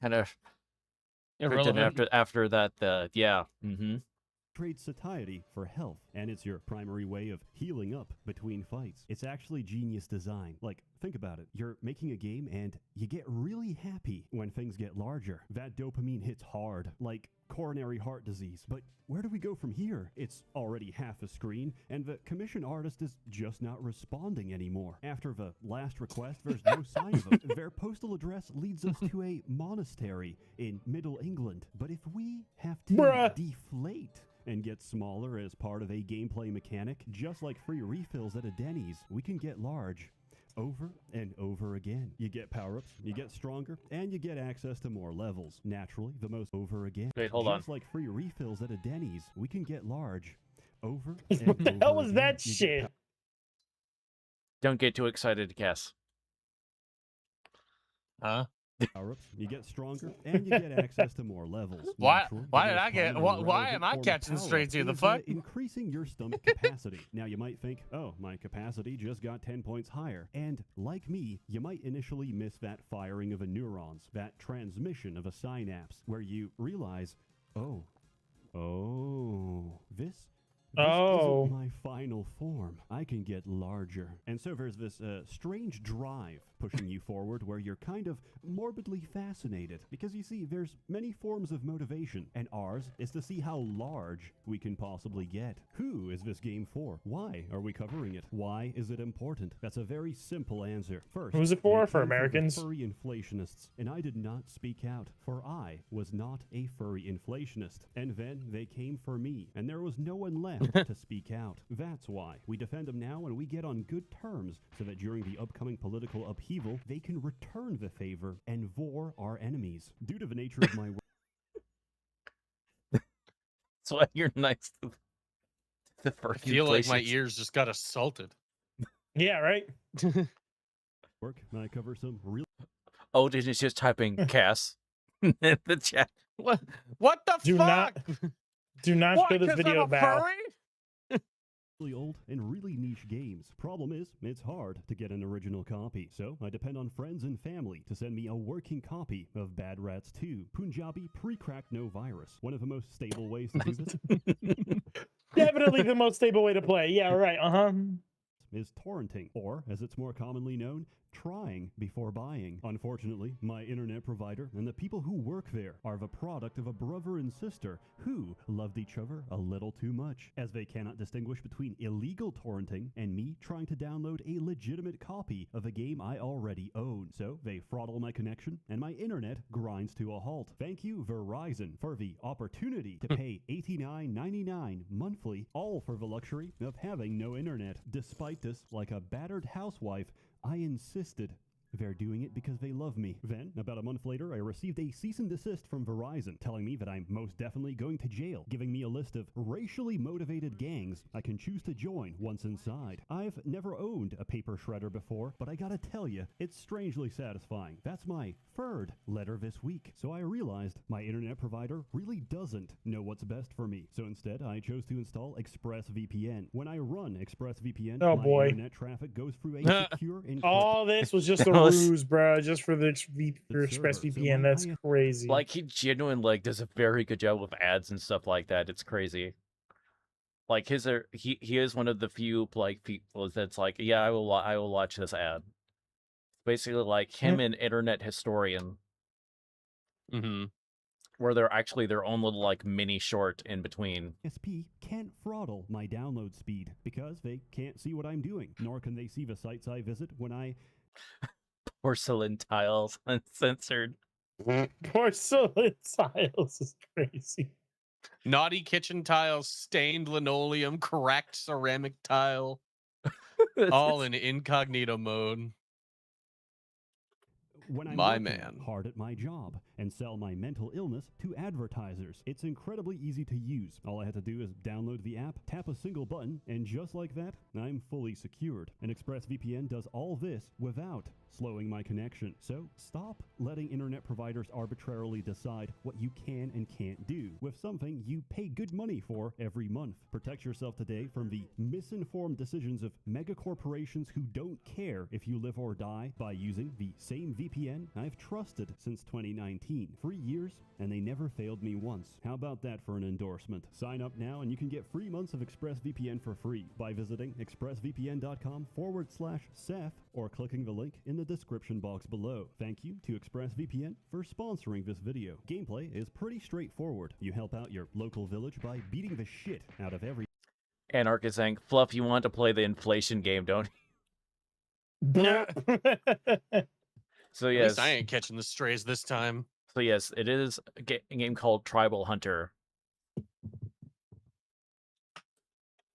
kind of irrelevant after that. Yeah. Trade satiety for health. and it's your primary way of healing up between fights. It's actually genius design. Like, think about it. You're making a game and you get really happy when things get larger. That dopamine hits hard, like coronary heart disease. But where do we go from here? It's already half a screen, and the commission artist is just not responding anymore. After the last request, there's no sign of them. Their postal address leads us to a monastery in Middle England. But if we have to deflate and get smaller as part of a gameplay mechanic, just like free refills at a Denny's, we can get large over and over again. You get power-ups, you get stronger, and you get access to more levels. Naturally, the most over again. Wait, hold on. Just like free refills at a Denny's, we can get large over and What the over hell was again. that You get shit? Don't get too excited, Cass. Huh? Power-ups, you get stronger, and you get access to more levels. Why? Naturally, the Why did most I get? common and Why relevant am I form of catching power-up straight to the is, fuck? increasing your stomach capacity. Now you might think, oh, my capacity just got 10 points higher. And like me, you might initially miss that firing of a neurons, that transmission of a synapse, where you realize, this isn't my final form. I can get larger. And so there's this strange drive pushing you forward where you're kind of morbidly fascinated. Because you see, there's many forms of motivation, and ours is to see how large we can possibly get. Who is this game for? Why are we covering it? Why is it important? That's a very simple answer. First, Who's it they for? came For the Americans? furry inflationists, and I did not speak out, for I was not a furry inflationist. And then they came for me, and there was no one left to speak out. That's why we defend them now, and we get on good terms, so that during the upcoming political upheaval, they can return the favor and vor our enemies. Due to the nature of my work. That's why you're nice to the I feel like my ears just got assaulted. Yeah, right? I cover some real. Odin is just typing Cass in the chat. What the Do fuck? Do not What, show this 'cause video I'm a about. furry? Really old and really niche games. Problem is, it's hard to get an original copy, so I depend on friends and family to send me a working copy of Bad Rats 2, Punjabi pre-cracked no virus. One of the most stable ways to do this Definitely the most stable way to play. Yeah, right. is torrenting, or as it's more commonly known, trying before buying. Unfortunately, my internet provider and the people who work there are the product of a brother and sister who loved each other a little too much, as they cannot distinguish between illegal torrenting and me trying to download a legitimate copy of a game I already own. So they throttle my connection and my internet grinds to a halt. Thank you, Verizon, for the opportunity to pay $89.99 monthly, all for the luxury of having no internet. Despite this, like a battered housewife, I insisted. They're doing it because they love me. Then, about a month later, I received a cease and desist from Verizon, telling me that I'm most definitely going to jail, giving me a list of racially motivated gangs I can choose to join once inside. I've never owned a paper shredder before, but I gotta tell you, it's strangely satisfying. That's my third letter this week. So I realized my internet provider really doesn't know what's best for me. So instead, I chose to install ExpressVPN. When I run ExpressVPN, my internet traffic goes through a secure and all this was just a ruse, bro, just for the ExpressVPN. That's crazy. Like, he genuinely like does a very good job with ads and stuff like that. It's crazy. Like he is one of the few like people that's like, yeah, I will watch this ad. Basically, like him and Internet Historian, where they're actually their own little like mini short in between. SP can't throttle my download speed because they can't see what I'm doing, nor can they see the sites I visit when I. Porcelain tiles uncensored. Porcelain tiles is crazy. Naughty kitchen tiles, stained linoleum, cracked ceramic tile. All in incognito mode. When I'm my working man. hard at my job and sell my mental illness to advertisers. It's incredibly easy to use. All I have to do is download the app, tap a single button, and just like that, I'm fully secured. And ExpressVPN does all this without slowing my connection. So stop letting internet providers arbitrarily decide what you can and can't do with something you pay good money for every month. Protect yourself today from the misinformed decisions of mega corporations who don't care if you live or die by using the same VPN I've trusted since 2019. 2018. 3 years, and they never failed me once. How about that for an endorsement? Sign up now and you can get 3 months of ExpressVPN for free by visiting expressvpn.com/Seth or clicking the link in the description box below. Thank you to ExpressVPN for sponsoring this video. Gameplay is pretty straightforward. You help out your local village by beating the shit out of every... Anarch is saying, Fluff, you want to play the inflation game, don't you? So At yes, least I ain't catching the strays this time. so yes, it is a game called Tribal Hunter.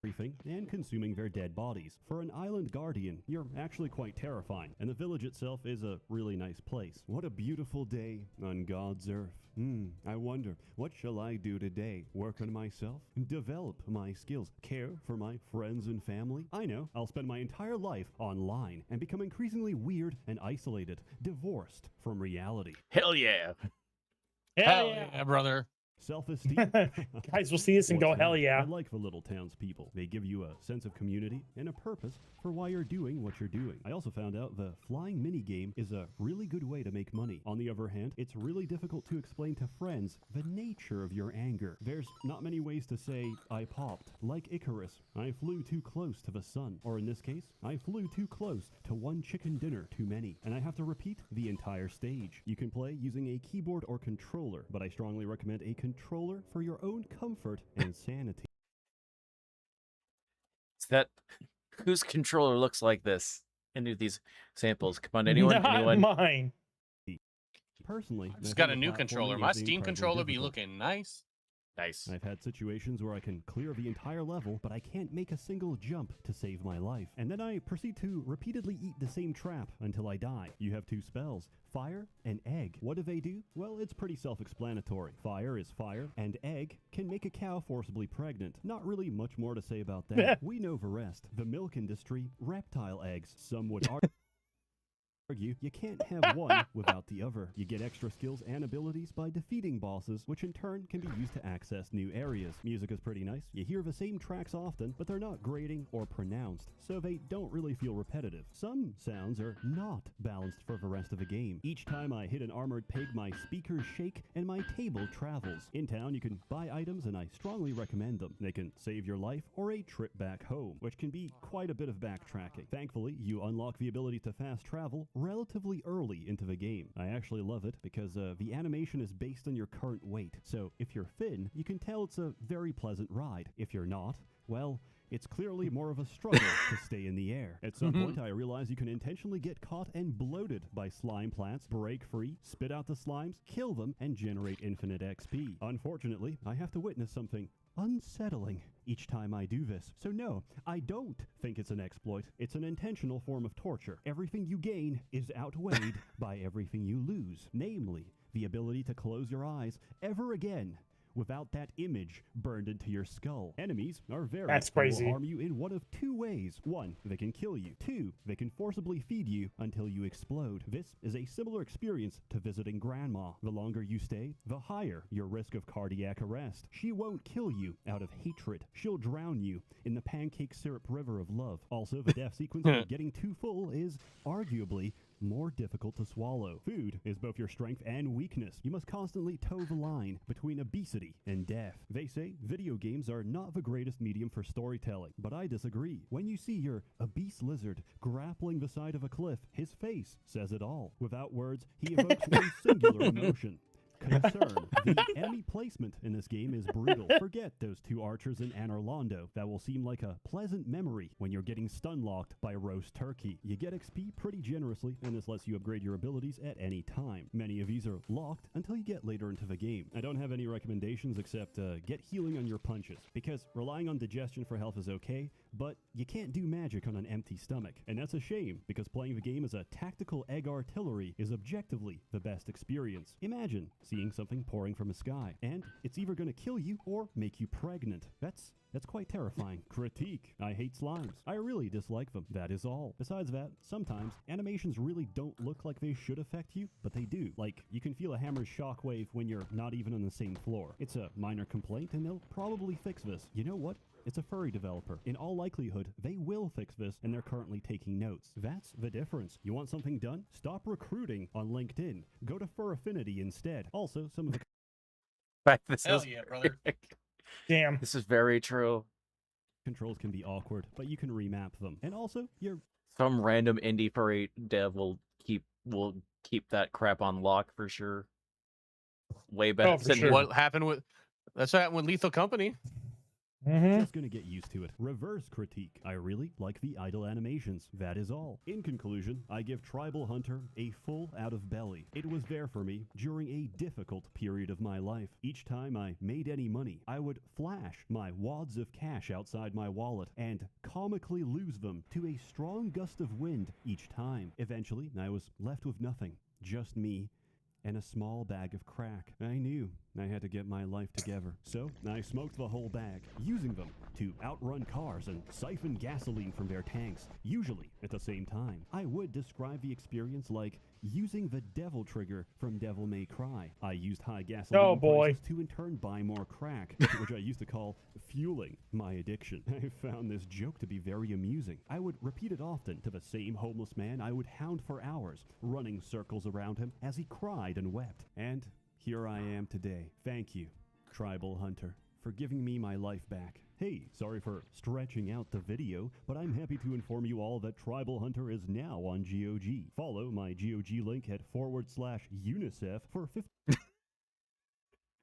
Everything and consuming their dead bodies. For an island guardian, you're actually quite terrifying, and the village itself is a really nice place. What a beautiful day on God's earth. I wonder, what shall I do today? Work on myself? Develop my skills? Care for my friends and family? I know, I'll spend my entire life online and become increasingly weird and isolated, divorced from reality. Hell yeah. Hell yeah, brother. Self-esteem. Guys will see this and go, hell yeah. I like the little townspeople. They give you a sense of community and a purpose for why you're doing what you're doing. I also found out the flying minigame is a really good way to make money. On the other hand, it's really difficult to explain to friends the nature of your anger. There's not many ways to say, I popped. Like Icarus, I flew too close to the sun. Or in this case, I flew too close to one chicken dinner too many. And I have to repeat the entire stage. You can play using a keyboard or controller, but I strongly recommend a controller for your own comfort and sanity. Is that whose controller looks like this? Any of these samples? Come on, anyone? Not Anyone? mine. Personally, I just got a new controller. My Steam controller be looking nice. Nice. I've had situations where I can clear the entire level, but I can't make a single jump to save my life. And then I proceed to repeatedly eat the same trap until I die. You have two spells, fire and egg. What do? Well, it's pretty self-explanatory. Fire is fire, and egg can make a cow forcibly pregnant. Not really much more to say about that. We know the rest. The milk industry, reptile eggs. Some would argue you can't have one without the other. You get extra skills and abilities by defeating bosses, which in turn can be used to access new areas. Music is pretty nice. You hear the same tracks often, but they're not grating or pronounced, so they don't really feel repetitive. Some sounds are not balanced for the rest of the game. Each time I hit an armored pig, my speakers shake and my table travels. In town, you can buy items, and I strongly recommend them. They can save your life or a trip back home, which can be quite a bit of backtracking. Thankfully, you unlock the ability to fast travel relatively early into the game. I actually love it because the animation is based on your current weight. So if you're thin, you can tell it's a very pleasant ride. If you're not, well, it's clearly more of a struggle to stay in the air. At some point, I realized you can intentionally get caught and bloated by slime plants, break free, spit out the slimes, kill them, and generate infinite XP. Unfortunately, I have to witness something unsettling each time I do this. So no, I don't think it's an exploit. It's an intentional form of torture. Everything you gain is outweighed by everything you lose, namely the ability to close your eyes ever again without that image burned into your skull. Enemies are very That's crazy. Will harm you in one of two ways. One, they can kill you. Two, they can forcibly feed you until you explode. This is a similar experience to visiting grandma. The longer you stay, the higher your risk of cardiac arrest. She won't kill you out of hatred. She'll drown you in the pancake syrup river of love. Also, the death sequence of getting too full is arguably more difficult to swallow. Food is both your strength and weakness. You must constantly toe the line between obesity and death. They say video games are not the greatest medium for storytelling, but I disagree. When you see your obese lizard grappling the side of a cliff, his face says it all. Without words, he evokes one singular emotion. Concern. The enemy placement in this game is brutal. Forget those two archers in Anor Londo. That will seem like a pleasant memory when you're getting stun-locked by roast turkey. You get XP pretty generously, and this lets you upgrade your abilities at any time. Many of these are locked until you get later into the game. I don't have any recommendations except get healing on your punches, because relying on digestion for health is okay, but you can't do magic on an empty stomach. And that's a shame, because playing the game as a tactical egg artillery is objectively the best experience. Imagine seeing something pouring from the sky, and it's either going to kill you or make you pregnant. That's quite terrifying. Critique. I hate slimes. I really dislike them. That is all. Besides that, sometimes animations really don't look like they should affect you, but they do. Like, you can feel a hammer's shockwave when you're not even on the same floor. It's a minor complaint, and they'll probably fix this. You know what? It's a furry developer. In all likelihood, they will fix this, and they're currently taking notes. That's the difference. You want something done? Stop recruiting on LinkedIn. Go to Fur Affinity instead. Also, some of the This Hell is yeah, brother. Damn. this is very true. controls can be awkward, but you can remap them. And also, you're Some random indie furry dev will keep that crap on lock for sure. Way better for than sure. What happened with that's what happened with Lethal Company. just gonna get used to it. Reverse critique. I really like the idle animations. That is all. In conclusion, I give Tribal Hunter a full out of belly. It was there for me during a difficult period of my life. Each time I made any money, I would flash my wads of cash outside my wallet and comically lose them to a strong gust of wind each time. Eventually, I was left with nothing. Just me and a small bag of crack. I knew I had to get my life together, so I smoked the whole bag, using them to outrun cars and siphon gasoline from their tanks, usually at the same time. I would describe the experience like using the devil trigger from Devil May Cry. I used high gasoline prices to in turn buy more crack, which I used to call fueling my addiction. I found this joke to be very amusing. I would repeat it often to the same homeless man I would hound for hours, running circles around him as he cried and wept. And here I am today. Thank you, Tribal Hunter, for giving me my life back. Hey, sorry for stretching out the video, but I'm happy to inform you all that Tribal Hunter is now on GOG. Follow my GOG link at /UNICEF for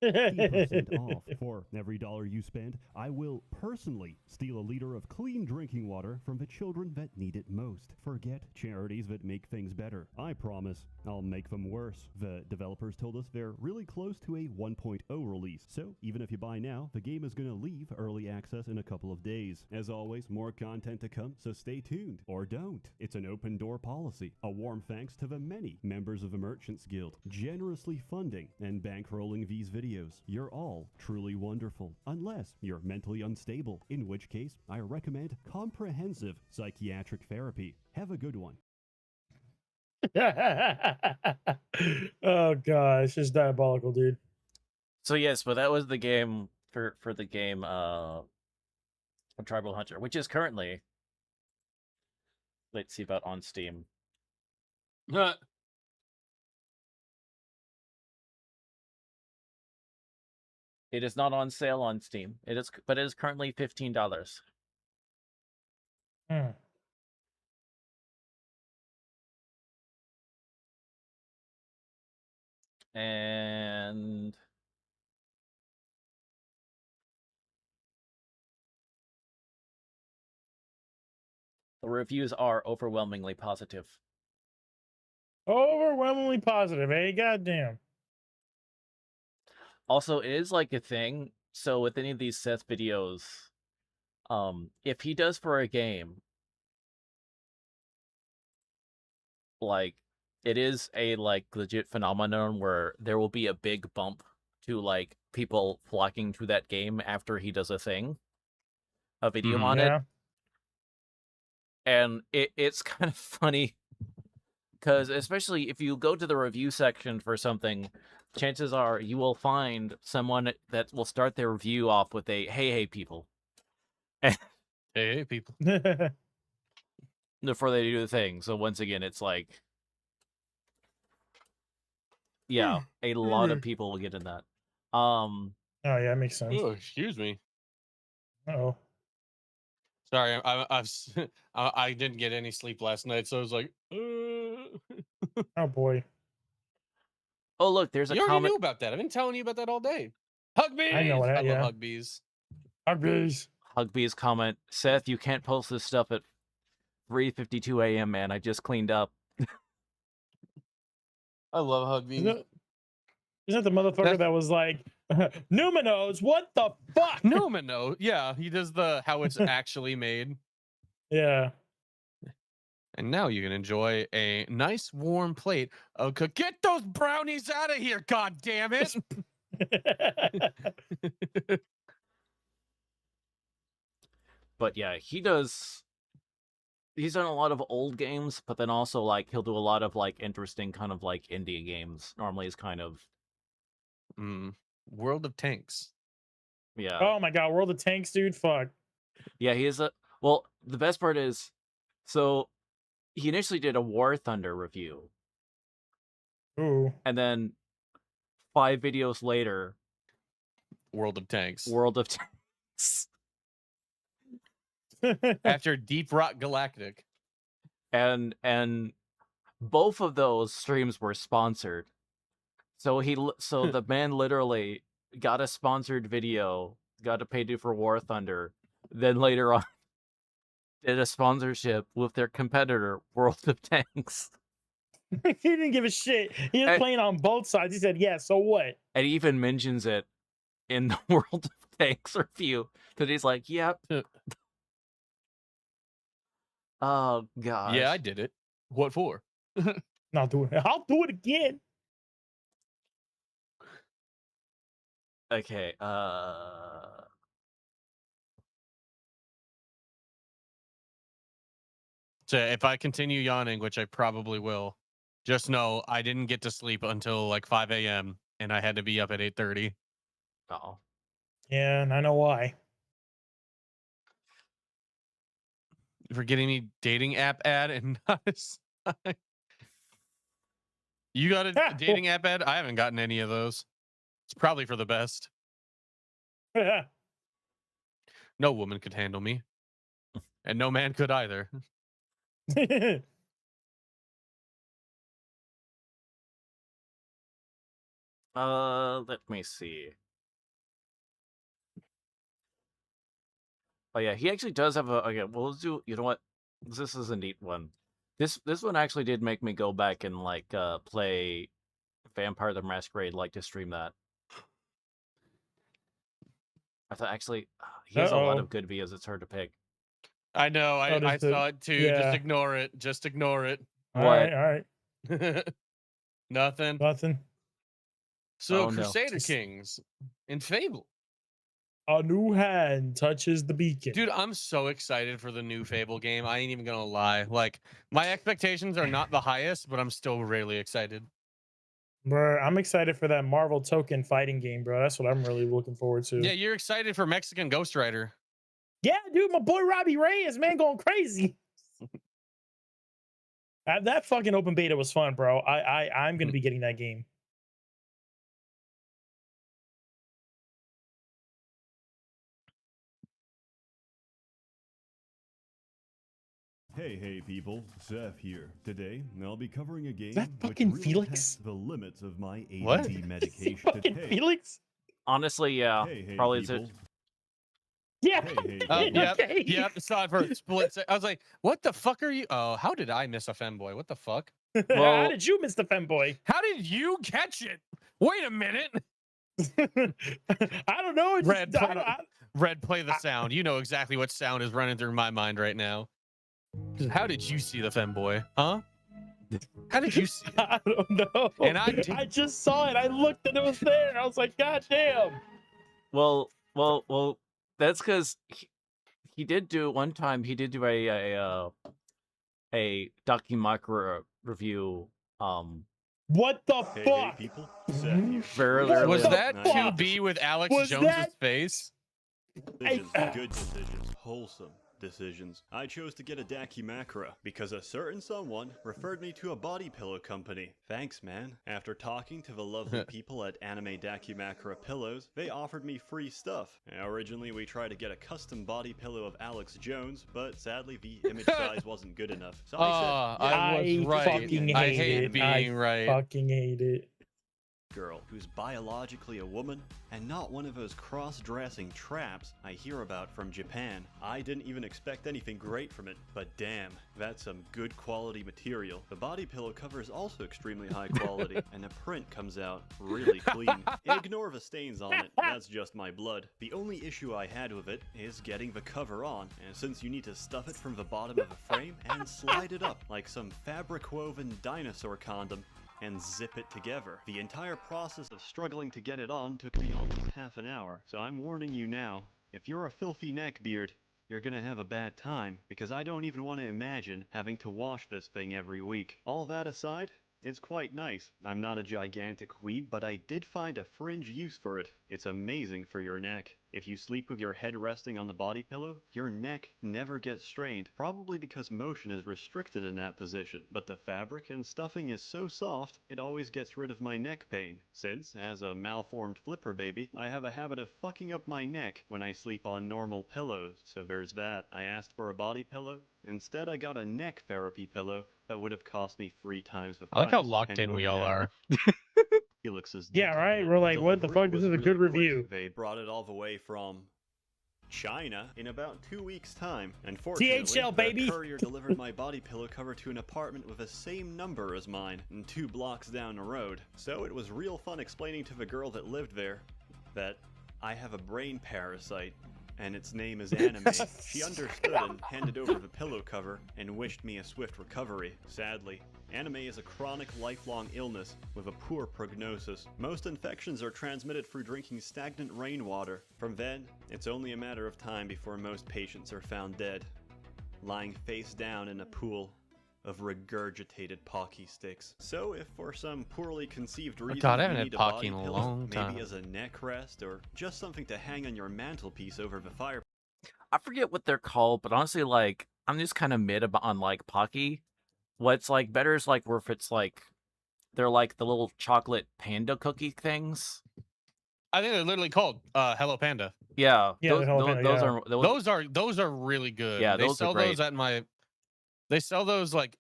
50% off. For every dollar you spend, I will personally steal a liter of clean drinking water from the children that need it most. Forget charities that make things better. I promise I'll make them worse. The developers told us they're really close to a 1.0 release, so even if you buy now, the game is going to leave early access in a couple of days. As always, more content to come, so stay tuned. Or don't. It's an open door policy. A warm thanks to the many members of the Merchants Guild, generously funding and bankrolling these videos. You're all truly wonderful, unless you're mentally unstable, in which case I recommend comprehensive psychiatric therapy. Have a good one. Oh gosh, it's diabolical, dude. So yes, but that was the game for the game Tribal Hunter, which is currently, let's see about on Steam. It is not on sale on Steam. But it is currently $15. And the reviews are overwhelmingly positive. Overwhelmingly positive, eh? Goddamn. Also, it is like a thing. So with any of these Seth videos, if he does for a game, like it is a like legit phenomenon where there will be a big bump to like people flocking to that game after he does a video on it. And it's kind of funny because especially if you go to the review section for something, chances are you will find someone that will start their review off with a hey people. Hey people. Before they do the thing. So once again, it's like, yeah, a lot of people will get in that. Oh yeah, that makes sense. Oh, excuse me. Oh. Sorry, I didn't get any sleep last night, so I was like, oh boy. Oh look, there's a you already comment. knew about that. I've been telling you about that all day. Hug bees. I know what. I Yeah. love hug bees. Hug bees. Hugbee's comment, Seth, you can't post this stuff at 3:52 a.m. man. I just cleaned up. I love hug bees. Isn't that the motherfucker that was like, Numinos, what the fuck? Numino. Yeah, he does the how it's actually made. Yeah. And now you can enjoy a nice warm plate of get those brownies out of here, god damn it. But yeah, he's done a lot of old games, but then also like he'll do a lot of like interesting kind of like indie games. Normally is kind of World of Tanks. Yeah. Oh my god, World of Tanks, dude. Fuck. Yeah, he is a. Well, the best part is, so he initially did a War Thunder review, Ooh. and then 5 videos later, World of Tanks. World of Tanks. After Deep Rock Galactic. And both of those streams were sponsored. So the man literally got a sponsored video, got a payday for War Thunder, then later on did a sponsorship with their competitor, World of Tanks. He didn't give a shit. He was playing on both sides. He said, "Yeah, so what?" And he even mentions it in the World of Tanks review because he's like, "Yep." Oh gosh. Yeah, I did it. What for? Not doing it. I'll do it again. Okay. So if I continue yawning, which I probably will, just know I didn't get to sleep until like 5 a.m. and I had to be up at 8:30. Oh. Yeah, and I know why. For getting me dating app ad and not a sign. You got a dating app ad? I haven't gotten any of those. It's probably for the best. No woman could handle me. And no man could either. Let me see. Oh yeah, he actually does have a. Okay, well, let's do. You know what? This is a neat one. This one actually did make me go back and like play Vampire the Masquerade, like to stream that. I thought actually he has a lot of good videos. It's hard to pick. I know. I saw it too. Yeah. Just ignore it. Just ignore it. All right. Nothing. So Oh, no. Crusader Kings in Fable. A new hand touches the beacon. Dude, I'm so excited for the new Fable game. I ain't even gonna lie. Like, my expectations are not the highest, but I'm still really excited. Bro, I'm excited for that Marvel token fighting game, bro. That's what I'm really looking forward to. Yeah, you're excited for Mexican Ghost Rider. Yeah, dude, my boy Robbie Reyes, man, going crazy. That fucking open beta was fun, bro. I'm gonna be getting that game. Hey people, Seth here. Today, I'll be covering a game that which fucking really Felix? tests the limits of my ADD What? medication. Fucking Felix? Honestly, yeah, Hey probably people. is it. Yeah. Yep. Saw it for a split second. I was like, "What the fuck are you?" Oh, how did I miss a femboy? What the fuck? Well- How did you miss the femboy? How did you catch it? Wait a minute. I don't know. It's Red, just- play, Red, play the sound. You know exactly what sound is running through my mind right now. How did you see the femboy? Huh? How did you see it? I don't know. And I just saw it. I looked and it was there. I was like, God damn. Well. That's because he did do one time. He did do a Dakimakura review. What the Hey fuck? people, Seth here. Very What early. Was the that fuck? 2B with Alex Was Jones's that- face? Decisions, good decisions, wholesome decisions. I chose to get a Dakimakura because a certain someone referred me to a body pillow company. Thanks, man. After talking to the lovely people at Anime Dakimakura Pillows, they offered me free stuff. Now, originally, we tried to get a custom body pillow of Alex Jones, but sadly, the image size wasn't good enough. So I said, yeah, I was right. fucking I hate hate it. being right. Fucking hate it. girl who's biologically a woman and not one of those cross-dressing traps I hear about from Japan. I didn't even expect anything great from it, but damn, that's some good quality material. The body pillow cover is also extremely high quality, and the print comes out really clean. Ignore the stains on it, that's just my blood. The only issue I had with it is getting the cover on, and since you need to stuff it from the bottom of the frame and slide it up like some fabric-woven dinosaur condom, and zip it together. The entire process of struggling to get it on took me almost half an hour, so I'm warning you now, if you're a filthy neckbeard, you're gonna have a bad time, because I don't even want to imagine having to wash this thing every week. All that aside, It's quite nice. I'm not a gigantic weeb, but I did find a fringe use for it. It's amazing for your neck. If you sleep with your head resting on the body pillow, your neck never gets strained, probably because motion is restricted in that position. But the fabric and stuffing is so soft, it always gets rid of my neck pain. Since, as a malformed flipper baby, I have a habit of fucking up my neck when I sleep on normal pillows. So there's that. I asked for a body pillow. Instead, I got a neck therapy pillow that would have cost me 3 times the price. I like how locked in we all are. Felix's Yeah, right. We're like, what the fuck? This is a good review. They brought it all the way from China in about 2 weeks' time. Unfortunately, THL, baby. the courier delivered my body pillow cover to an apartment with the same number as mine, and 2 blocks down the road. So it was real fun explaining to the girl that lived there that I have a brain parasite, and its name is Anime. She understood and handed over the pillow cover and wished me a swift recovery. Sadly, Anime is a chronic, lifelong illness with a poor prognosis. Most infections are transmitted through drinking stagnant rainwater. From then, it's only a matter of time before most patients are found dead, lying face down in a pool of regurgitated Pocky sticks. So if for some poorly conceived reason God, I haven't you had need a Pocky body in a pillow, long time. maybe as a neck rest or just something to hang on your mantelpiece over the fire. I forget what they're called, but honestly, like, I'm just kind of mid on like Pocky. What's like better is like where if it's like they're like the little chocolate panda cookie things. I think they're literally called Hello Panda. Yeah, Yeah, the Hello Panda, yeah. Those are really good. Yeah, they those are sell great. those at my. They sell those like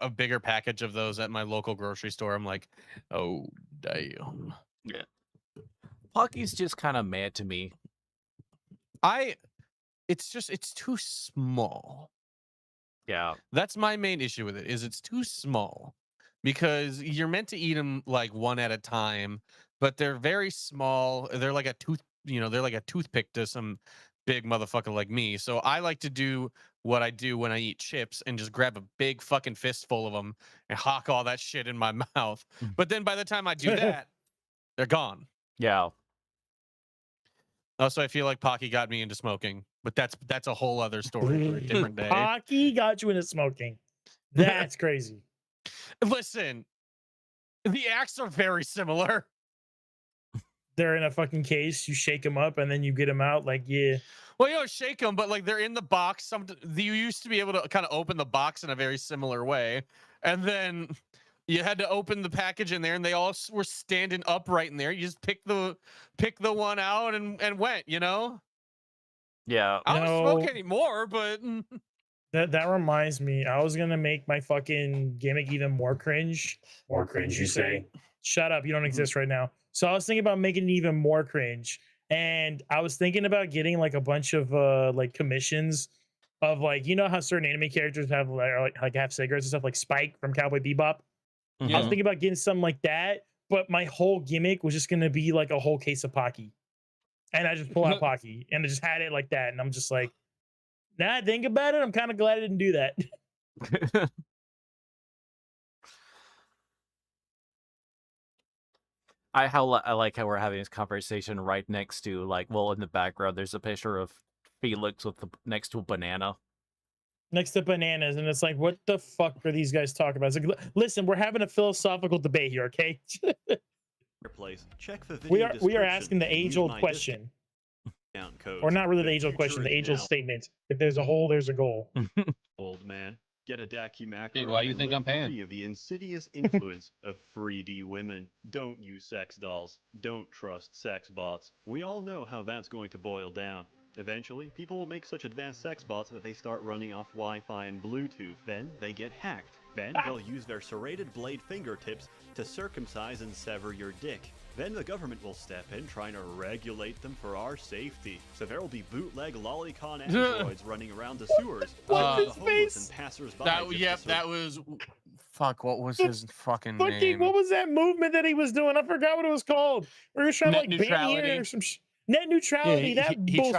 a bigger package of those at my local grocery store. I'm like, oh damn. Yeah, Pocky's just kind of mad to me. It's too small. Yeah, that's my main issue with it. Is it's too small because you're meant to eat them like one at a time, but they're very small. They're like a they're like a toothpick to some big motherfucker like me. So I like to do what I do when I eat chips and just grab a big fucking fistful of them and hawk all that shit in my mouth. But then by the time I do that, they're gone. Yeah. Also, I feel like Pocky got me into smoking, but that's a whole other story for a different day. Pocky got you into smoking. That's crazy. Listen, the acts are very similar. They're in a fucking case. You shake them up and then you get them out. Like, yeah. Well, you don't shake them, but like they're in the box. You used to be able to kind of open the box in a very similar way, and then you had to open the package in there, and they all were standing upright in there. You just pick the one out and went. You know. Yeah. I don't smoke anymore, but that reminds me. I was gonna make my fucking gimmick even more cringe. More cringe, you say? Shut up! You don't exist right now. So I was thinking about making it even more cringe, and I was thinking about getting like a bunch of like commissions of like, you know how certain anime characters have like have cigarettes and stuff, like Spike from Cowboy Bebop. I was thinking about getting something like that, but my whole gimmick was just gonna be like a whole case of Pocky, and I just pull out Pocky and I just had it like that, and I'm just like, now I think about it, I'm kind of glad I didn't do that. I like how we're having this conversation right next to, like, well, in the background there's a picture of Felix with next to a banana. Next to bananas, and it's like, what the fuck are these guys talking about? It's like, listen, we're having a philosophical debate here, okay? Check the video we are asking the age-old question. Or not really the age-old question, the age-old statement. If there's a hole, there's a goal. Old man, get a Dakimakura. Dude, why do you think I'm paying? Free of the insidious influence of 3D women. Don't use sex dolls. Don't trust sex bots. We all know how that's going to boil down. Eventually, people will make such advanced sex bots that they start running off Wi-Fi and Bluetooth. Then they get hacked. Then they'll use their serrated blade fingertips to circumcise and sever your dick. Then the government will step in, trying to regulate them for our safety. So there will be bootleg lolicon androids running around the sewers, What's his the homeless face? and passersby. That was fuck. What was his fucking Fucking, name? what was that movement that he was doing? I forgot what it was called. We were trying to like ban here or some net neutrality. He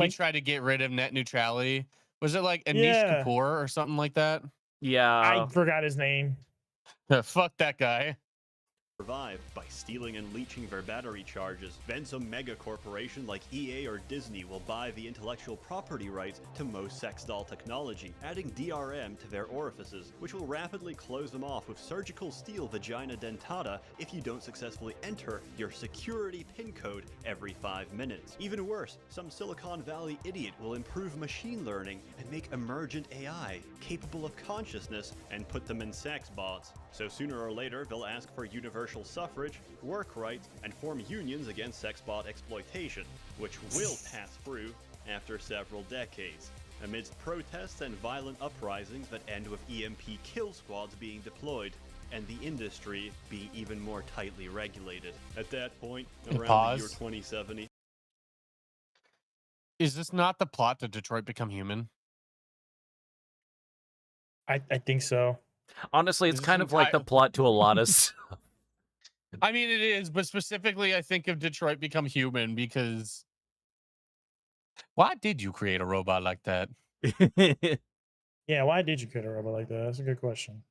tried to get rid of net neutrality. Was it like Anish Kapoor or something like that? Yeah, I forgot his name. Fuck that guy. survive by stealing and leeching their battery charges. Then some mega corporation like EA or Disney will buy the intellectual property rights to most sex doll technology, adding DRM to their orifices, which will rapidly close them off with surgical steel vagina dentata if you don't successfully enter your security pin code every 5 minutes. Even worse, some Silicon Valley idiot will improve machine learning and make emergent AI capable of consciousness and put them in sex bots. So sooner or later, they'll ask for universal suffrage, work rights, and form unions against sex bot exploitation, which will pass through after several decades, amidst protests and violent uprisings that end with EMP kill squads being deployed, and the industry being even more tightly regulated. At that point, around the year 2070... Is this not the plot to Detroit Become Human? I think so. Honestly, it's This kind of like the plot to a lot of stuff. I mean, it is, but specifically, I think of Detroit Become Human because why did you create a robot like that? Yeah, why did you create a robot like that? That's a good question.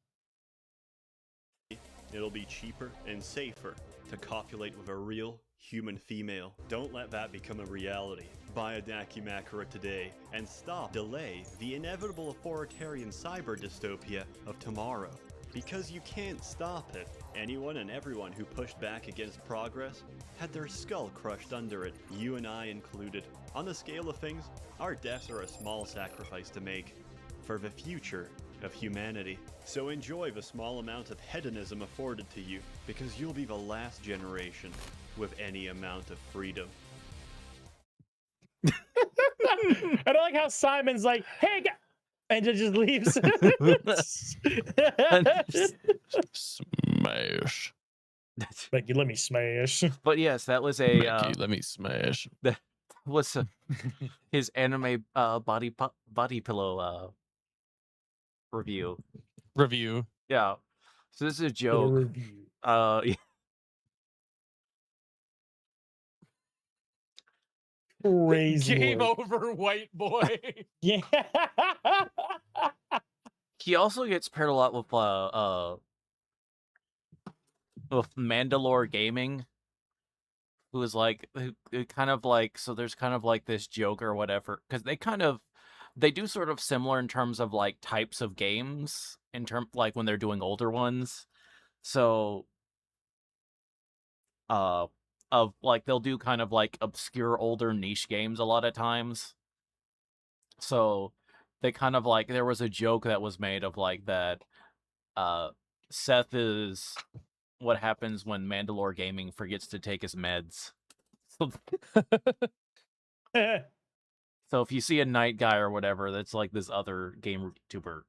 It'll be cheaper and safer to copulate with a real human female. Don't let that become a reality. Buy a Dakimakura today and delay the inevitable authoritarian cyber dystopia of tomorrow. Because you can't stop it. Anyone and everyone who pushed back against progress had their skull crushed under it, you and I included. On the scale of things, our deaths are a small sacrifice to make for the future of humanity. So enjoy the small amount of hedonism afforded to you, because you'll be the last generation with any amount of freedom. I don't like how Simon's like, hey, and just leaves. Smash. Becky, let me smash. But yes, that was a Becky, let me smash. That was his anime body pillow review. Yeah. So this is a joke. Yeah. Crazy. Game over, white boy. Yeah. He also gets paired a lot with Mandalore Gaming, who is like who kind of like, so there's kind of like this joke or whatever, because they do sort of similar in terms of like types of games, in term like when they're doing older ones. So of like they'll do kind of like obscure older niche games a lot of times. So they kind of like, there was a joke that was made of like that Seth is what happens when Mandalore Gaming forgets to take his meds. So if you see a night guy or whatever, that's like this other game YouTuber.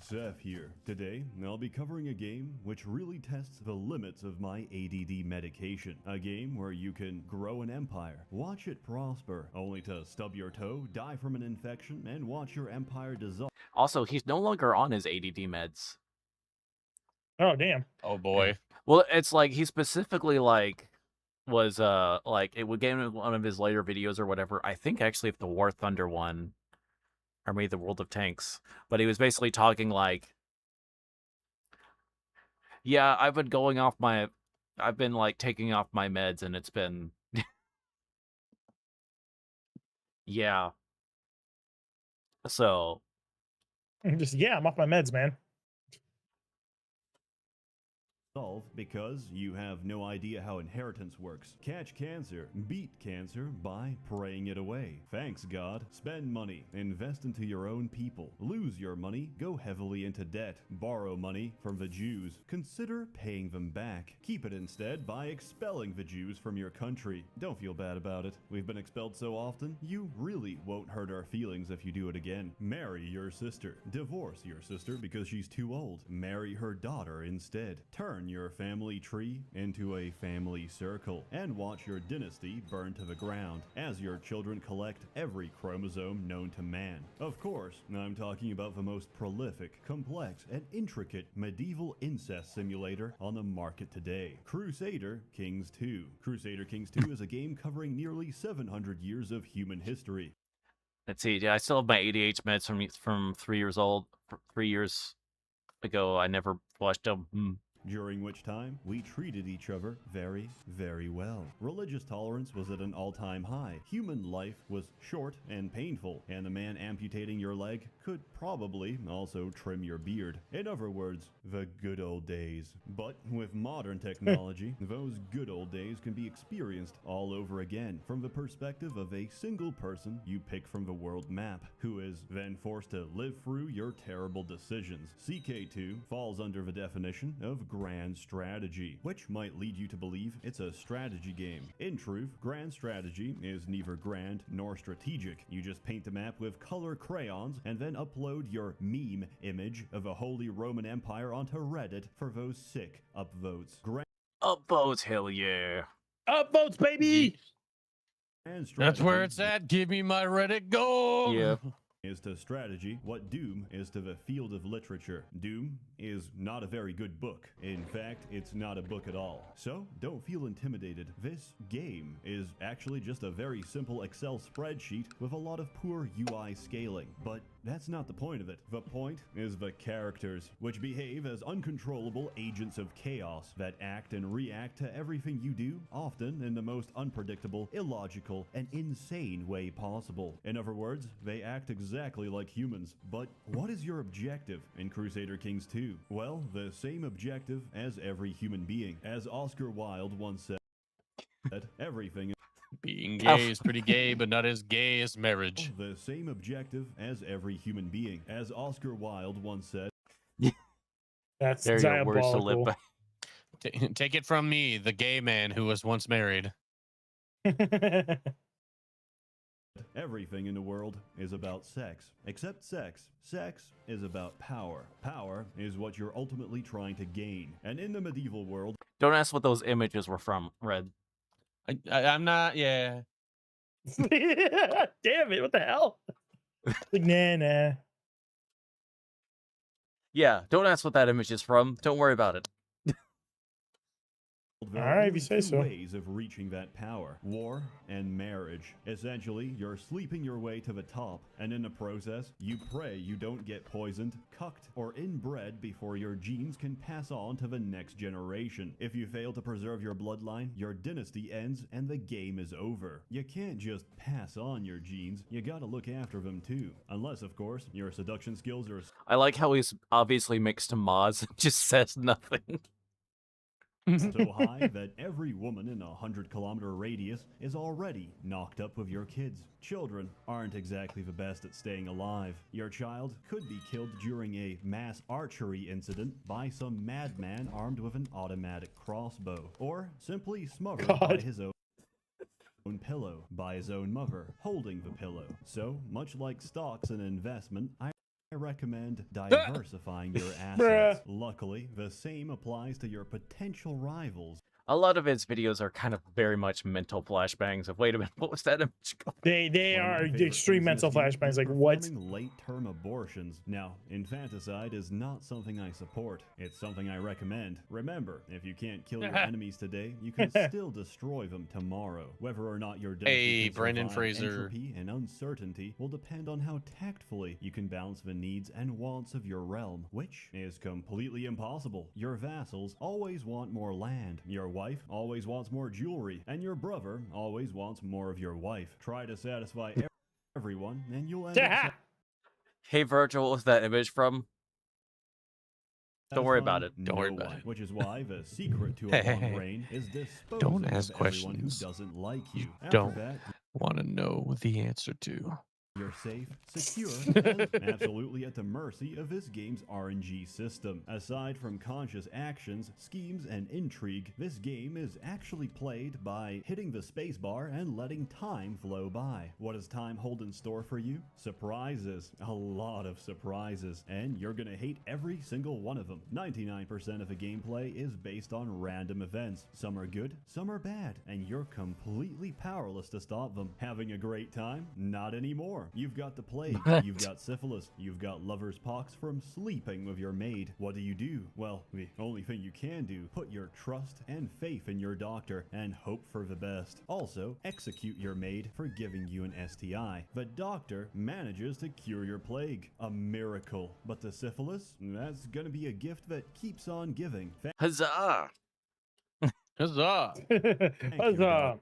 Seth here. Today, I'll be covering a game which really tests the limits of my ADD medication. A game where you can grow an empire, watch it prosper, only to stub your toe, die from an infection, and watch your empire dissolve. Also, he's no longer on his ADD meds. Oh, damn. Oh, boy. Well, it's like he specifically like was like it would get in one of his later videos or whatever. I think actually if the War Thunder one, or maybe the World of Tanks, but he was basically talking like, yeah, I've been like taking off my meds, and it's been yeah. So just, yeah, I'm off my meds, man. Because you have no idea how inheritance works. Catch cancer, beat cancer by praying it away. Thanks, God. Spend money, invest into your own people. Lose your money, go heavily into debt. Borrow money from the Jews. Consider paying them back. Keep it instead by expelling the Jews from your country. Don't feel bad about it. We've been expelled so often, you really won't hurt our feelings if you do it again. Marry your sister. Divorce your sister because she's too old. Marry her daughter instead. Turn your family tree into a family circle and watch your dynasty burn to the ground as your children collect every chromosome known to man. Of course, I'm talking about the most prolific, complex, and intricate medieval incest simulator on the market today, Crusader Kings 2. Crusader Kings 2 is a game covering nearly 700 years of human history. let's see. Yeah, I still have my ADH meds from 3 years old. 3 years ago, I never flushed them. during which time we treated each other very, very well. Religious tolerance was at an all-time high. Human life was short and painful, and the man amputating your leg could probably also trim your beard. In other words, the good old days. But with modern technology, those good old days can be experienced all over again from the perspective of a single person you pick from the world map, who is then forced to live through your terrible decisions. CK2 falls under the definition of grand strategy, which might lead you to believe it's a strategy game. In truth, grand strategy is neither grand nor strategic. You just paint the map with color crayons and then upload your meme image of a Holy Roman Empire onto Reddit for those sick upvotes. Upvotes, hell yeah. Upvotes, baby! That's where it's at. Give me my Reddit gold. Yeah. Is to strategy what Doom is to the field of literature. Doom is not a very good book. In fact, it's not a book at all. So don't feel intimidated. This game is actually just a very simple Excel spreadsheet with a lot of poor UI scaling. But that's not the point of it. The point is the characters, which behave as uncontrollable agents of chaos that act and react to everything you do, often in the most unpredictable, illogical, and insane way possible. In other words, they act exactly like humans. But what is your objective in Crusader Kings 2? Well, the same objective as every human being. As Oscar Wilde once said, everything Being gay is pretty gay, but not as gay as marriage. the same objective as every human being. As Oscar Wilde once said, That's There your words to live diabolical. by. Take it from me, the gay man who was once married. everything in the world is about sex. Except sex. Sex is about power. Power is what you're ultimately trying to gain. And in the medieval world, Don't ask what those images were from, Red. I'm not, yeah. Damn it, what the hell? Like, nah. Yeah, don't ask what that image is from. Don't worry about it. there All are right, if only you say two so. ways of reaching that power: war and marriage. Essentially, you're sleeping your way to the top, and in the process, you pray you don't get poisoned, cucked, or inbred before your genes can pass on to the next generation. If you fail to preserve your bloodline, your dynasty ends and the game is over. You can't just pass on your genes, you gotta look after them too. Unless, of course, your seduction skills are I like how he's obviously mixed to Moz and just says nothing. so high that every woman in a 100-kilometer radius is already knocked up with your kids. Children aren't exactly the best at staying alive. Your child could be killed during a mass archery incident by some madman armed with an automatic crossbow, or simply smothered by his own pillow, by his own mother holding the pillow. So, much like stocks and investment, I recommend diversifying your assets. Luckily, the same applies to your potential rivals. A lot of his videos are kind of very much mental flashbangs of, wait a minute, what was that image called? They One of are my favorite extreme things mental in this game flashbangs. is Like, what? performing late-term abortions. Now, infanticide is not something I support. It's something I recommend. Remember, if you can't kill your enemies today, you can still destroy them tomorrow. Whether or not your dynasty Hey, can Brendan survive Fraser. entropy and uncertainty will depend on how tactfully you can balance the needs and wants of your realm, which is completely impossible. Your vassals always want more land. Your wife always wants more jewelry, and your brother always wants more of your wife. Try to satisfy everyone, and you'll end up Hey, Virgil, what was that image from? Don't worry about it. satisfying Don't worry no about one, it. Which is why the secret to a long reign is disposing Don't of ask everyone who questions doesn't like you. After don't that, want to know the answer to. you're safe, secure, and absolutely at the mercy of this game's RNG system. Aside from conscious actions, schemes, and intrigue, this game is actually played by hitting the spacebar and letting time flow by. What does time hold in store for you? Surprises. A lot of surprises. And you're gonna hate every single one of them. 99% of the gameplay is based on random events. Some are good, some are bad, and you're completely powerless to stop them. Having a great time? Not anymore. more. You've got the plague, you've got syphilis, you've got lover's pox from sleeping with your maid. What do? Well, the only thing you can do, put your trust and faith in your doctor and hope for the best. Also, execute your maid for giving you an STI. The doctor manages to cure your plague. A miracle. But the syphilis? That's gonna be a gift that keeps on giving. Huzzah! Huzzah! Huzzah!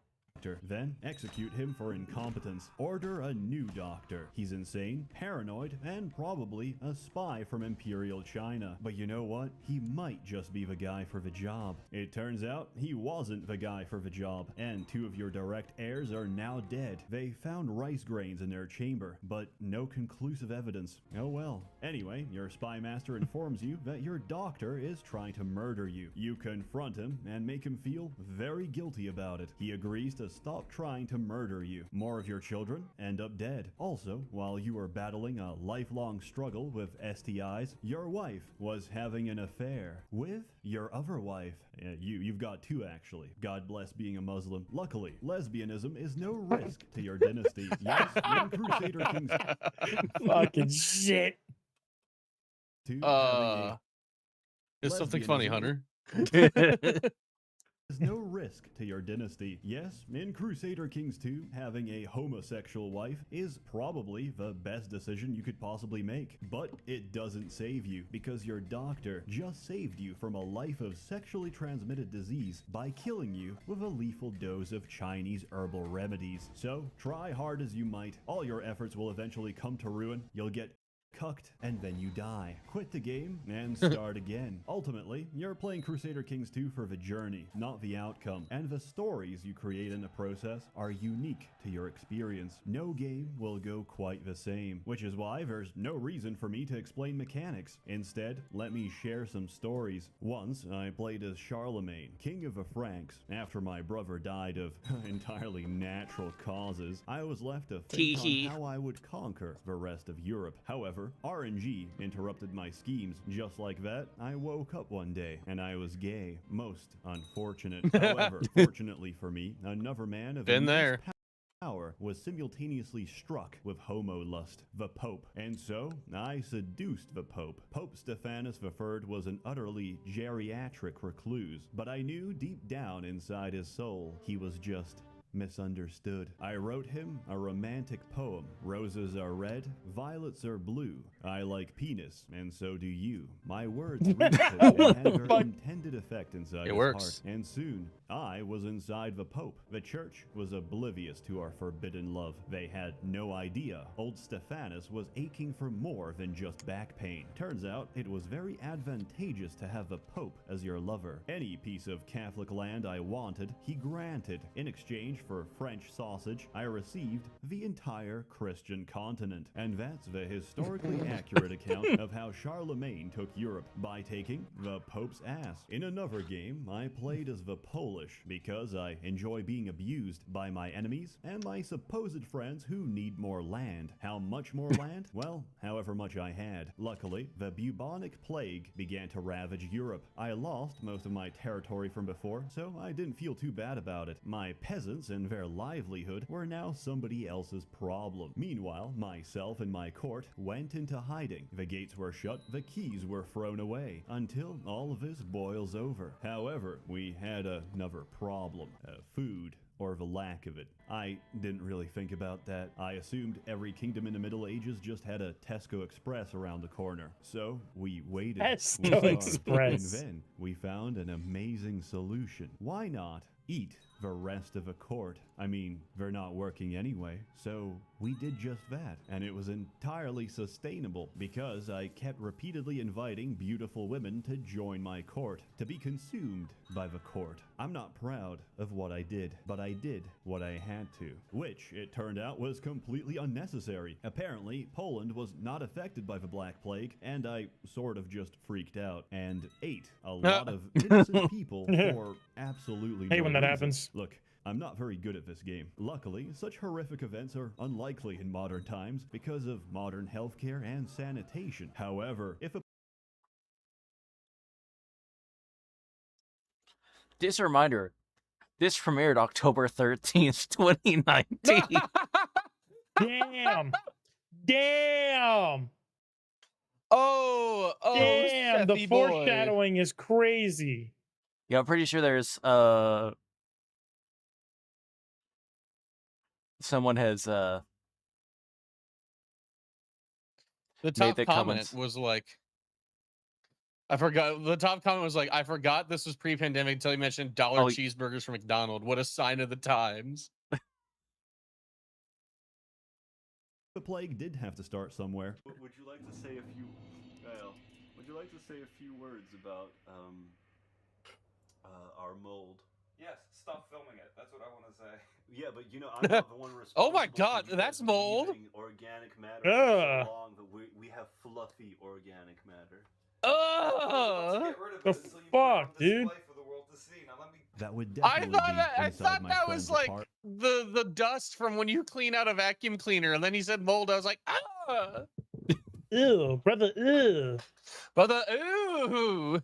Then execute him for incompetence. Order a new doctor. He's insane, paranoid, and probably a spy from Imperial China. But you know what? He might just be the guy for the job. It turns out he wasn't the guy for the job, and 2 of your direct heirs are now dead. They found rice grains in their chamber, but no conclusive evidence. Oh well. Anyway, your spy master informs you that your doctor is trying to murder you. You confront him and make him feel very guilty about it. He agrees to stop trying to murder you. More of your children end up dead. Also, while you were battling a lifelong struggle with STIs, your wife was having an affair with your other wife. You've got 2 actually. God bless being a Muslim. Luckily, lesbianism is no risk to your dynasty. Yes, when Crusader Kings Fucking shit. Is something funny, Hunter? There's no risk to your dynasty. Yes, in Crusader Kings 2, having a homosexual wife is probably the best decision you could possibly make. But it doesn't save you, because your doctor just saved you from a life of sexually transmitted disease by killing you with a lethal dose of Chinese herbal remedies. So, try hard as you might, all your efforts will eventually come to ruin. You'll get cucked, and then you die. Quit the game and start again. Ultimately, you're playing Crusader Kings 2 for the journey, not the outcome, and the stories you create in the process are unique to your experience. No game will go quite the same, which is why there's no reason for me to explain mechanics. Instead, let me share some stories. Once, I played as Charlemagne, king of the Franks. After my brother died of entirely natural causes, I was left to think on how I would conquer the rest of Europe. However, RNG interrupted my schemes. Just like that, I woke up one day and I was gay. Most unfortunate. However, fortunately for me, another man of immense power was simultaneously struck with homo-lust, the Pope. And so, I seduced the Pope. Pope Stephanus III was an utterly geriatric recluse, but I knew deep down inside his soul, he was just misunderstood. I wrote him a romantic poem. Roses are red, violets are blue. I like penis, and so do you. My words reached him and had their intended effect inside his heart. And soon, I was inside the Pope. The church was oblivious to our forbidden love. They had no idea old Stephanus was aching for more than just back pain. Turns out, it was very advantageous to have the Pope as your lover. Any piece of Catholic land I wanted, he granted. In exchange for French sausage, I received the entire Christian continent. And that's the historically accurate account of how Charlemagne took Europe, by taking the Pope's ass. In another game, I played as the Polish because I enjoy being abused by my enemies and my supposed friends who need more land. How much more land? Well, however much I had. Luckily, the bubonic plague began to ravage Europe. I lost most of my territory from before, so I didn't feel too bad about it. My peasants and their livelihood were now somebody else's problem. Meanwhile, myself and my court went into hiding. The gates were shut, the keys were thrown away, until all of this boils over. However, we had another problem. Food. Or the lack of it. I didn't really think about that. I assumed every kingdom in the Middle Ages just had a Tesco Express around the corner. So we waited. Tesco Express. And then we found an amazing solution. Why not eat the rest of a court? I mean, they're not working anyway, so we did just that. And it was entirely sustainable because I kept repeatedly inviting beautiful women to join my court, to be consumed by the court. I'm not proud of what I did, but I did what I had to, which it turned out was completely unnecessary. Apparently, Poland was not affected by the Black Plague, and I sort of just freaked out and ate a lot of innocent people for absolutely no when that reason. happens. Look, I'm not very good at this game. Luckily, such horrific events are unlikely in modern times because of modern healthcare and sanitation. However, if a Just a reminder, this premiered October 13th, 2019. Damn! Damn. Oh, Damn. The Sethy boy. foreshadowing is crazy. Yeah, I'm pretty sure there's someone has The made top the comment comments. was like, I forgot. The top comment was like, I forgot this was pre-pandemic until you mentioned dollar Oh, cheeseburgers from McDonald's. What a sign of the times. The plague did have to start somewhere. Would you like to say a few? Well, would you like to say a few words about our mold? Yes, stop filming it. That's what I want to say. Yeah, but you know, I'm not the one responsible. Oh my God, for you that's guys mold. leaving organic matter for so long, but we have fluffy organic matter. The fuck, dude? That would I definitely thought be that, I inside thought my that friend's was like apart- the dust from when you clean out a vacuum cleaner, and then he said mold. I was like, Ew, brother. Ew. brother, ooh.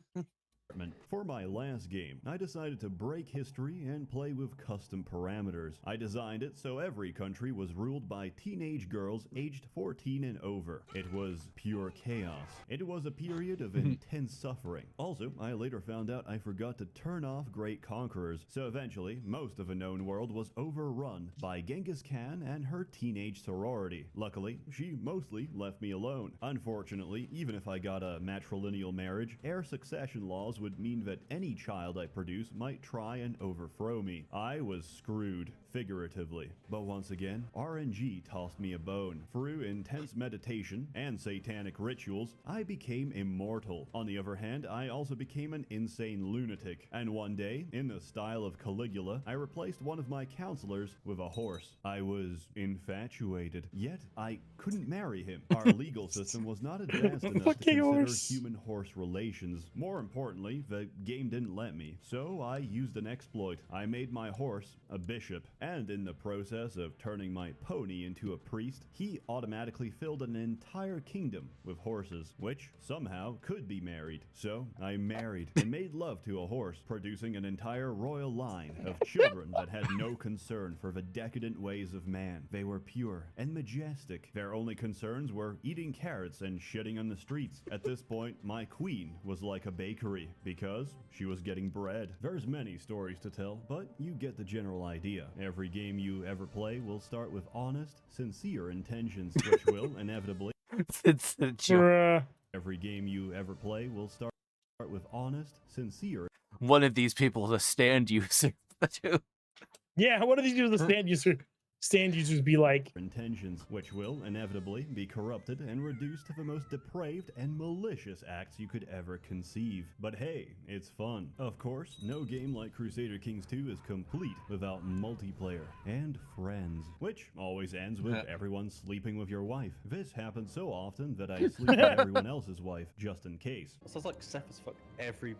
For my last game, I decided to break history and play with custom parameters. I designed it so every country was ruled by teenage girls aged 14 and over. It was pure chaos. It was a period of intense suffering. Also, I later found out I forgot to turn off Great Conquerors, so eventually, most of a known world was overrun by Genghis Khan and her teenage sorority. Luckily, she mostly left me alone. Unfortunately, even if I got a matrilineal marriage, heir succession laws would mean that any child I produce might try and overthrow me. I was screwed, figuratively. But once again, RNG tossed me a bone. Through intense meditation and satanic rituals, I became immortal. On the other hand, I also became an insane lunatic. And one day, in the style of Caligula, I replaced one of my counselors with a horse. I was infatuated, yet I couldn't marry him. Our legal system was not advanced enough to consider human-horse relations. More importantly, the game didn't let me, so I used an exploit. I made my horse a bishop, and in the process of turning my pony into a priest, he automatically filled an entire kingdom with horses, which somehow could be married. So I married and made love to a horse, producing an entire royal line of children that had no concern for the decadent ways of man. They were pure and majestic. Their only concerns were eating carrots and shitting on the streets. At this point, my queen was like a bakery, because she was getting bread. There's many stories to tell, but you get the general idea. Every game you ever play will start with honest, sincere intentions, which will inevitably... Every game you ever play will start with honest, sincere... One of these people is a stand user. Yeah, what do these do to the stand users be like? Intentions, which will inevitably be corrupted and reduced to the most depraved and malicious acts you could ever conceive. But hey, it's fun. Of course, no game like Crusader Kings 2 is complete without multiplayer and friends, which always ends with everyone sleeping with your wife. This happens so often that I sleep with everyone else's wife, just in case. Sounds like Seth has fucked every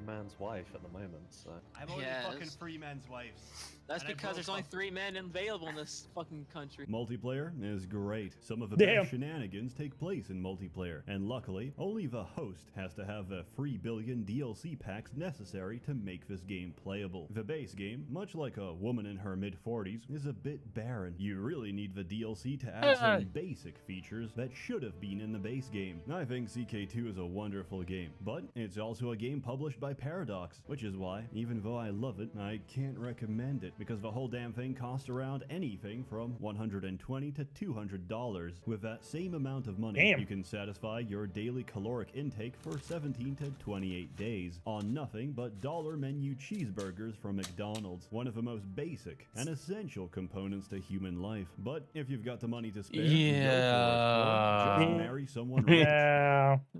man's wife at the moment, so... I'm only fucking 3 men's wives. That's because there's only 3 men available in this fucking country. Multiplayer is great. Some of the best shenanigans take place in multiplayer, and luckily, only the host has to have the 3 billion DLC packs necessary to make this game playable. The base game, much like a woman in her mid-40s, is a bit barren. You really need the DLC to add some basic features that should have been in the base game. I think CK2 is a wonderful game, but it's also a game published by Paradox, which is why, even though I love it, I can't recommend it, because the whole damn thing costs around anything from $120 to $200. With that same amount of money, you can satisfy your daily caloric intake for 17 to 28 days on nothing but dollar menu cheeseburgers from McDonald's, one of the most basic and essential components to human life. But if you've got the money to spare, go for it, or just marry someone rich.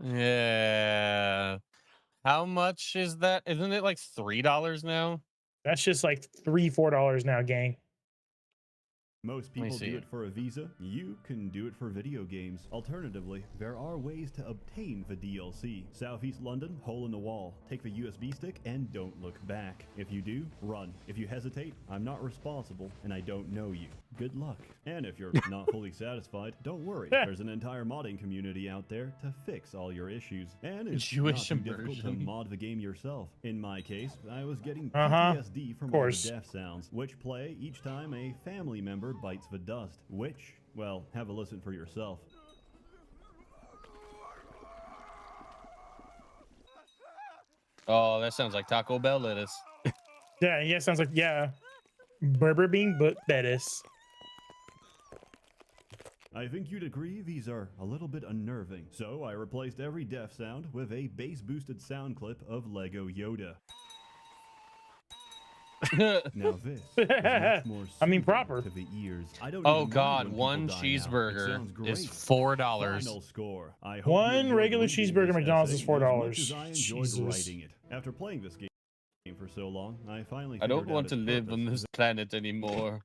Yeah. How much is that? Isn't it like $3 now? That's just like $3-4 now, gang. Most people do it for a Visa. You can do it for video games. Alternatively, there are ways to obtain the DLC. Southeast London, hole in the wall. Take the USB stick and don't look back. If you do, run. If you hesitate, I'm not responsible and I don't know you. good luck. And if you're not fully satisfied, don't worry. There's an entire modding community out there to fix all your issues. And it's Jewish not too difficult to immersion. mod the game yourself. In my case, I was getting PTSD from all the death sounds, which play each time a family member bites the dust. Which, well, have a listen for yourself. Oh, that sounds like Taco Bell lettuce. Yeah, sounds like, yeah. Berber being but lettuce. I think you'd agree these are a little bit unnerving. So I replaced every death sound with a bass-boosted sound clip of Lego Yoda. Now this is much more I mean, proper. to the ears. I don't Oh even mind God, when one people die now. It cheeseburger sounds great. is $4. Final score. I hope One you enjoyed regular reading cheeseburger this McDonald's essay is $4. As much as I enjoyed Jesus. writing it. After playing this game for so long, I finally I don't figured out want to its live on purpose. this planet anymore.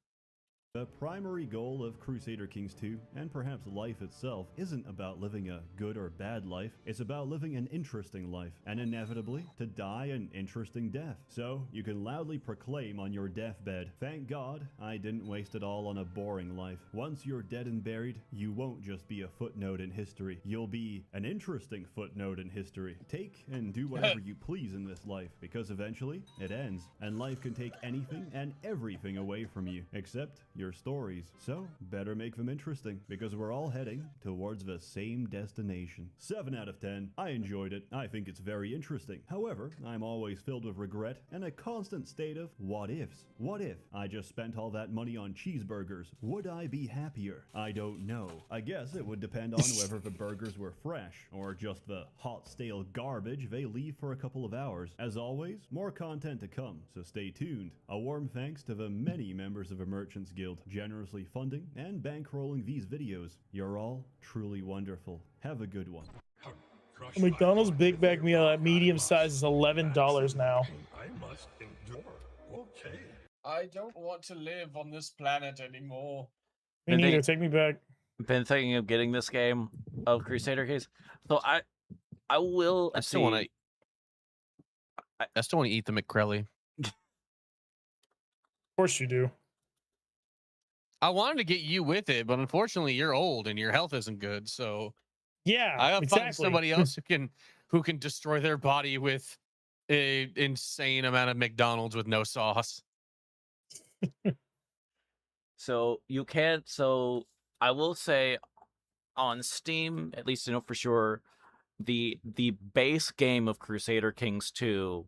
The primary goal of Crusader Kings 2, and perhaps life itself, isn't about living a good or bad life. It's about living an interesting life, and inevitably, to die an interesting death. So, you can loudly proclaim on your deathbed, "Thank God, I didn't waste it all on a boring life." Once you're dead and buried, you won't just be a footnote in history. You'll be an interesting footnote in history. Take and do whatever you please in this life, because eventually, it ends, and life can take anything and everything away from you, except your stories. So, better make them interesting, because we're all heading towards the same destination. 7 out of 10. I enjoyed it. I think it's very interesting. However, I'm always filled with regret and a constant state of what ifs. What if I just spent all that money on cheeseburgers? Would I be happier? I don't know. I guess it would depend on whether the burgers were fresh, or just the hot, stale garbage they leave for a couple of hours. As always, more content to come, so stay tuned. A warm thanks to the many members of the Merchants Guild generously funding and bankrolling these videos. You're all truly wonderful. Have a good one. A McDonald's Big Mac meal at medium size is $11 now. I must endure. Okay. I don't want to live on this planet anymore. Me neither. Take me back. Been thinking of getting this game of Crusader Kings. So I will. I still want to eat the McCrelly. Of course you do. I wanted to get you with it, but unfortunately you're old and your health isn't good. So yeah, I gotta find somebody else who can destroy their body with a insane amount of McDonald's with no sauce. So you can't. So I will say, on Steam, at least I know for sure, the base game of Crusader Kings 2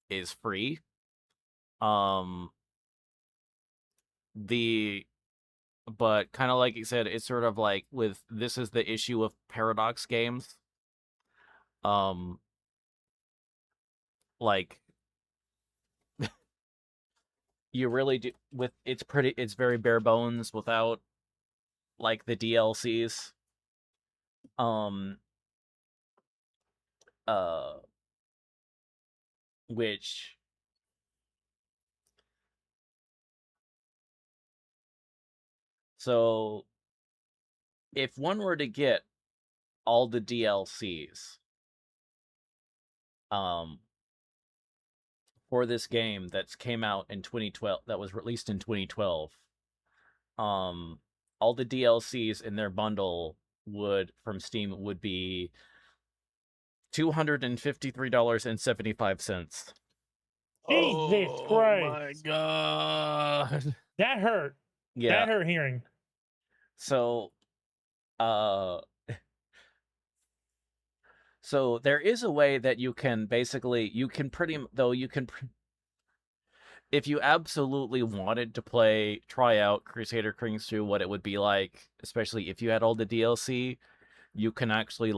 is free. But kind of like you said, it's sort of like this is the issue of Paradox games. Like you really do it's very bare bones without like the DLCs. Which so if one were to get all the DLCs for this game that's came out in 2012, that was released in 2012, all the DLCs in their bundle from Steam would be $253.75. Jesus Christ. Oh my God. That hurt. Yeah. That hurt hearing. So, so there is a way that you can basically, if you absolutely wanted to try out Crusader Kings 2, what it would be like, especially if you had all the DLC, you can actually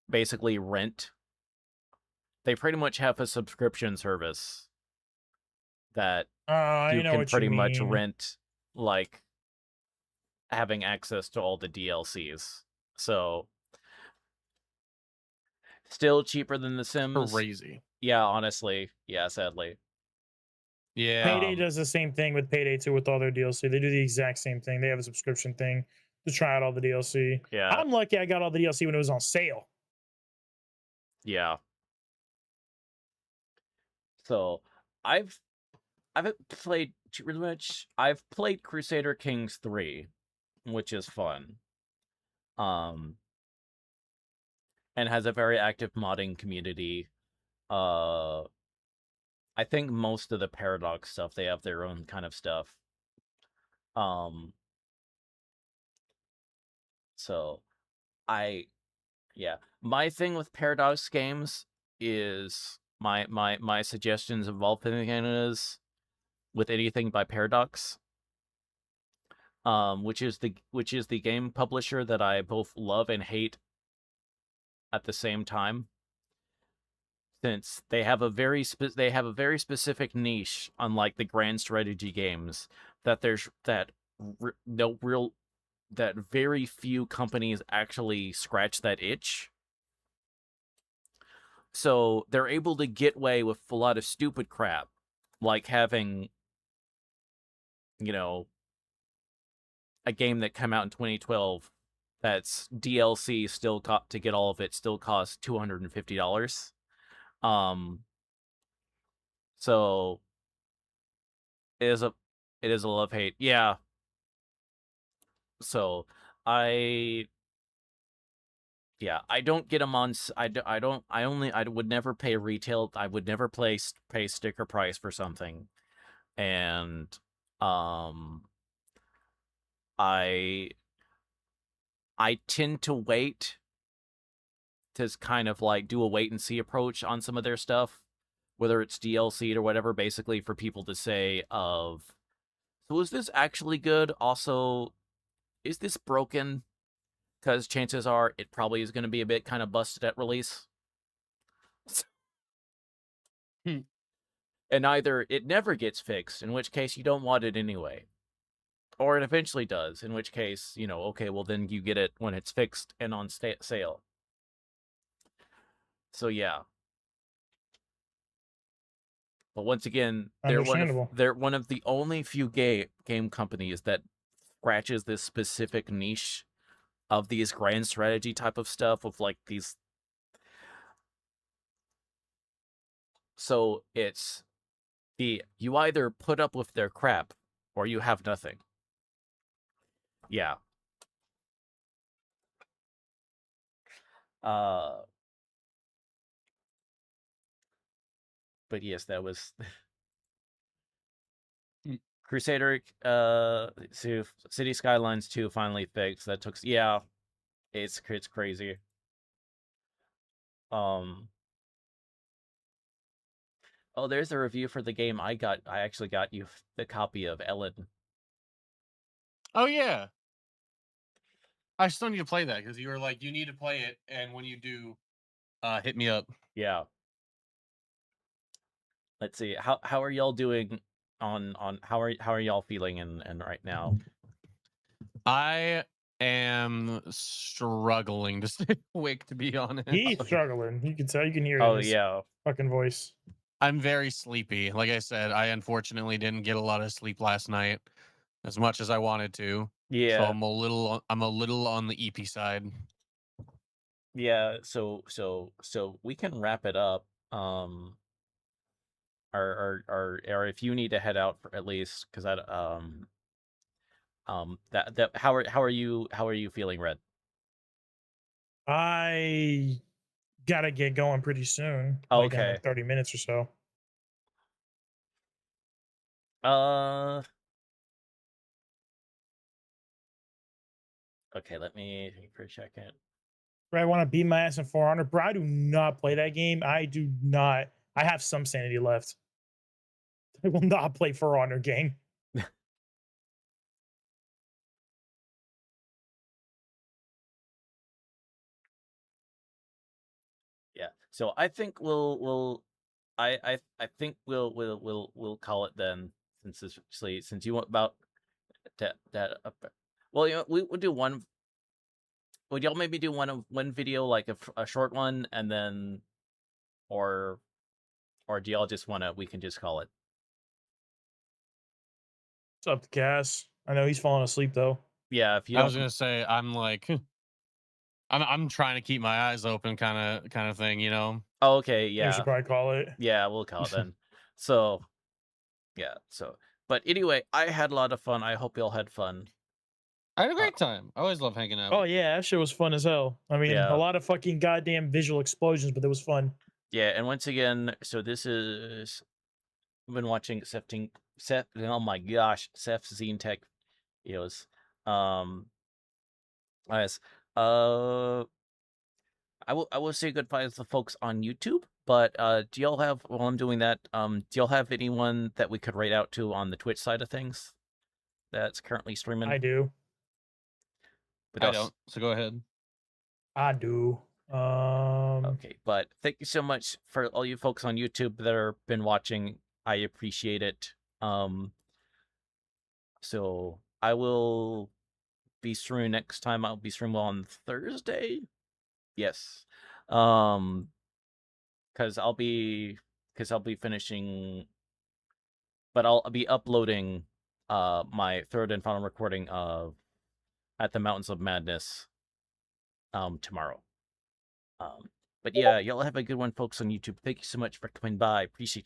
basically rent. They pretty much have a subscription service that you can pretty much rent, having access to all the DLCs. So still cheaper than The Sims. Crazy. Yeah, honestly. Yeah, sadly. Yeah. Payday does the same thing with Payday 2 with all their DLC. They do the exact same thing. They have a subscription thing to try out all the DLC. Yeah. I'm lucky I got all the DLC when it was on sale. Yeah. So I haven't played pretty much I've played Crusader Kings 3, which is fun. And has a very active modding community. I think most of the Paradox stuff, they have their own kind of stuff. So my thing with Paradox games is my suggestions of Volpinianas with anything by Paradox, which is the game publisher that I both love and hate at the same time, since they have a very specific niche, unlike the grand strategy games, that very few companies actually scratch that itch. So they're able to get away with a lot of stupid crap, like having, a game that came out in 2012 that's DLC to get all of it still costs $250. So it is a love-hate. Yeah. So I don't get them on. I would never pay retail. I would never pay sticker price for something, and I tend to wait to kind of like do a wait and see approach on some of their stuff, whether it's DLC'd or whatever, basically for people to say so is this actually good? Also, is this broken? Because chances are it probably is going to be a bit kind of busted at release. And either it never gets fixed, in which case you don't want it anyway, or it eventually does, in which case, okay, well then you get it when it's fixed and on sale. So yeah. But once again, they're one of the only few game companies that scratches this specific niche of these grand strategy type of stuff, with like these. So it's you either put up with their crap or you have nothing. Yeah. But yes, that was Crusader City Skylines 2 finally fixed. That took it's crazy. Oh, there's a review for the game I actually got you the copy of Ellen. Oh yeah. I still need to play that because you were like, you need to play it, and when you do, hit me up. Yeah. Let's see. How are y'all doing on how are y'all feeling and right now? I am struggling to stay awake, to be honest. He's struggling. You can tell. You can hear. Oh his yeah. Fucking voice. I'm very sleepy. Like I said, I unfortunately didn't get a lot of sleep last night, as much as I wanted to. Yeah. So I'm a little on the EP side. Yeah. So we can wrap it up. Or if you need to head out for at least, because how are you feeling, Red? I gotta get going pretty soon. Oh, like in okay. like 30 minutes or so. Okay, let me think for a second. I want to beat my ass in For Honor, bro. I do not play that game. I do not. I have some sanity left. I will not play For Honor game. Yeah. So I think I think we'll call it then, since you want about that well, we'll do one. Would y'all maybe do one video, like a short one, and then or do y'all just we can just call it? It's up to Cass. I know he's falling asleep though. Yeah, if you I was gonna say, I'm like I'm trying to keep my eyes open kind of thing, Oh, okay, yeah. We should probably call it. Yeah, we'll call it then. So yeah, But anyway, I had a lot of fun. I hope y'all had fun. I had a great time. I always love hanging out. Oh yeah, that shit was fun as hell. I mean, Yeah. a lot of fucking goddamn visual explosions, but it was fun. Yeah, and once again, so this is I've been watching Seth. Oh my gosh, SsethTzeentach videos. Yes. I will say goodbye to the folks on YouTube, but do y'all have, while I'm doing that, do y'all have anyone that we could write out to on the Twitch side of things that's currently streaming? I do. With I us? don't. So go ahead. I do. Okay, but thank you so much for all you folks on YouTube that have been watching. I appreciate it. So I will be streaming next time. I'll be streaming on Thursday. Yes. Because I'll be finishing, but I'll be uploading my third and final recording of At the Mountains of Madness tomorrow. But yeah, y'all have a good one, folks on YouTube. Thank you so much for coming by. Appreciate you.